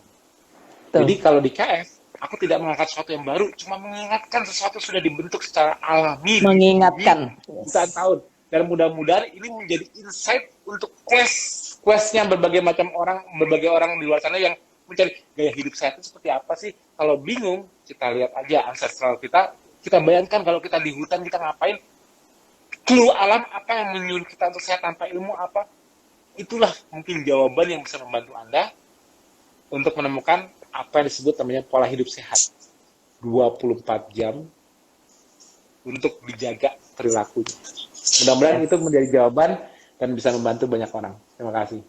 Jadi kalau di KF, aku tidak mengangkat sesuatu yang baru, cuma mengingatkan sesuatu sudah dibentuk secara alami. Mengingatkan. Jutaan tahun. Dan mudah-mudahan ini menjadi insight untuk quest-nya berbagai macam orang, berbagai orang di luar sana yang mencari gaya hidup sehat itu seperti apa sih. Kalau bingung, kita lihat aja ancestral kita bayangkan kalau kita di hutan, kita ngapain, clue alam apa yang menyuruh kita untuk sehat tanpa ilmu apa, itulah mungkin jawaban yang bisa membantu Anda untuk menemukan apa yang disebut namanya pola hidup sehat 24 jam untuk dijaga perilakunya. Mudah-mudahan itu menjadi jawaban dan bisa membantu banyak orang. Terima kasih.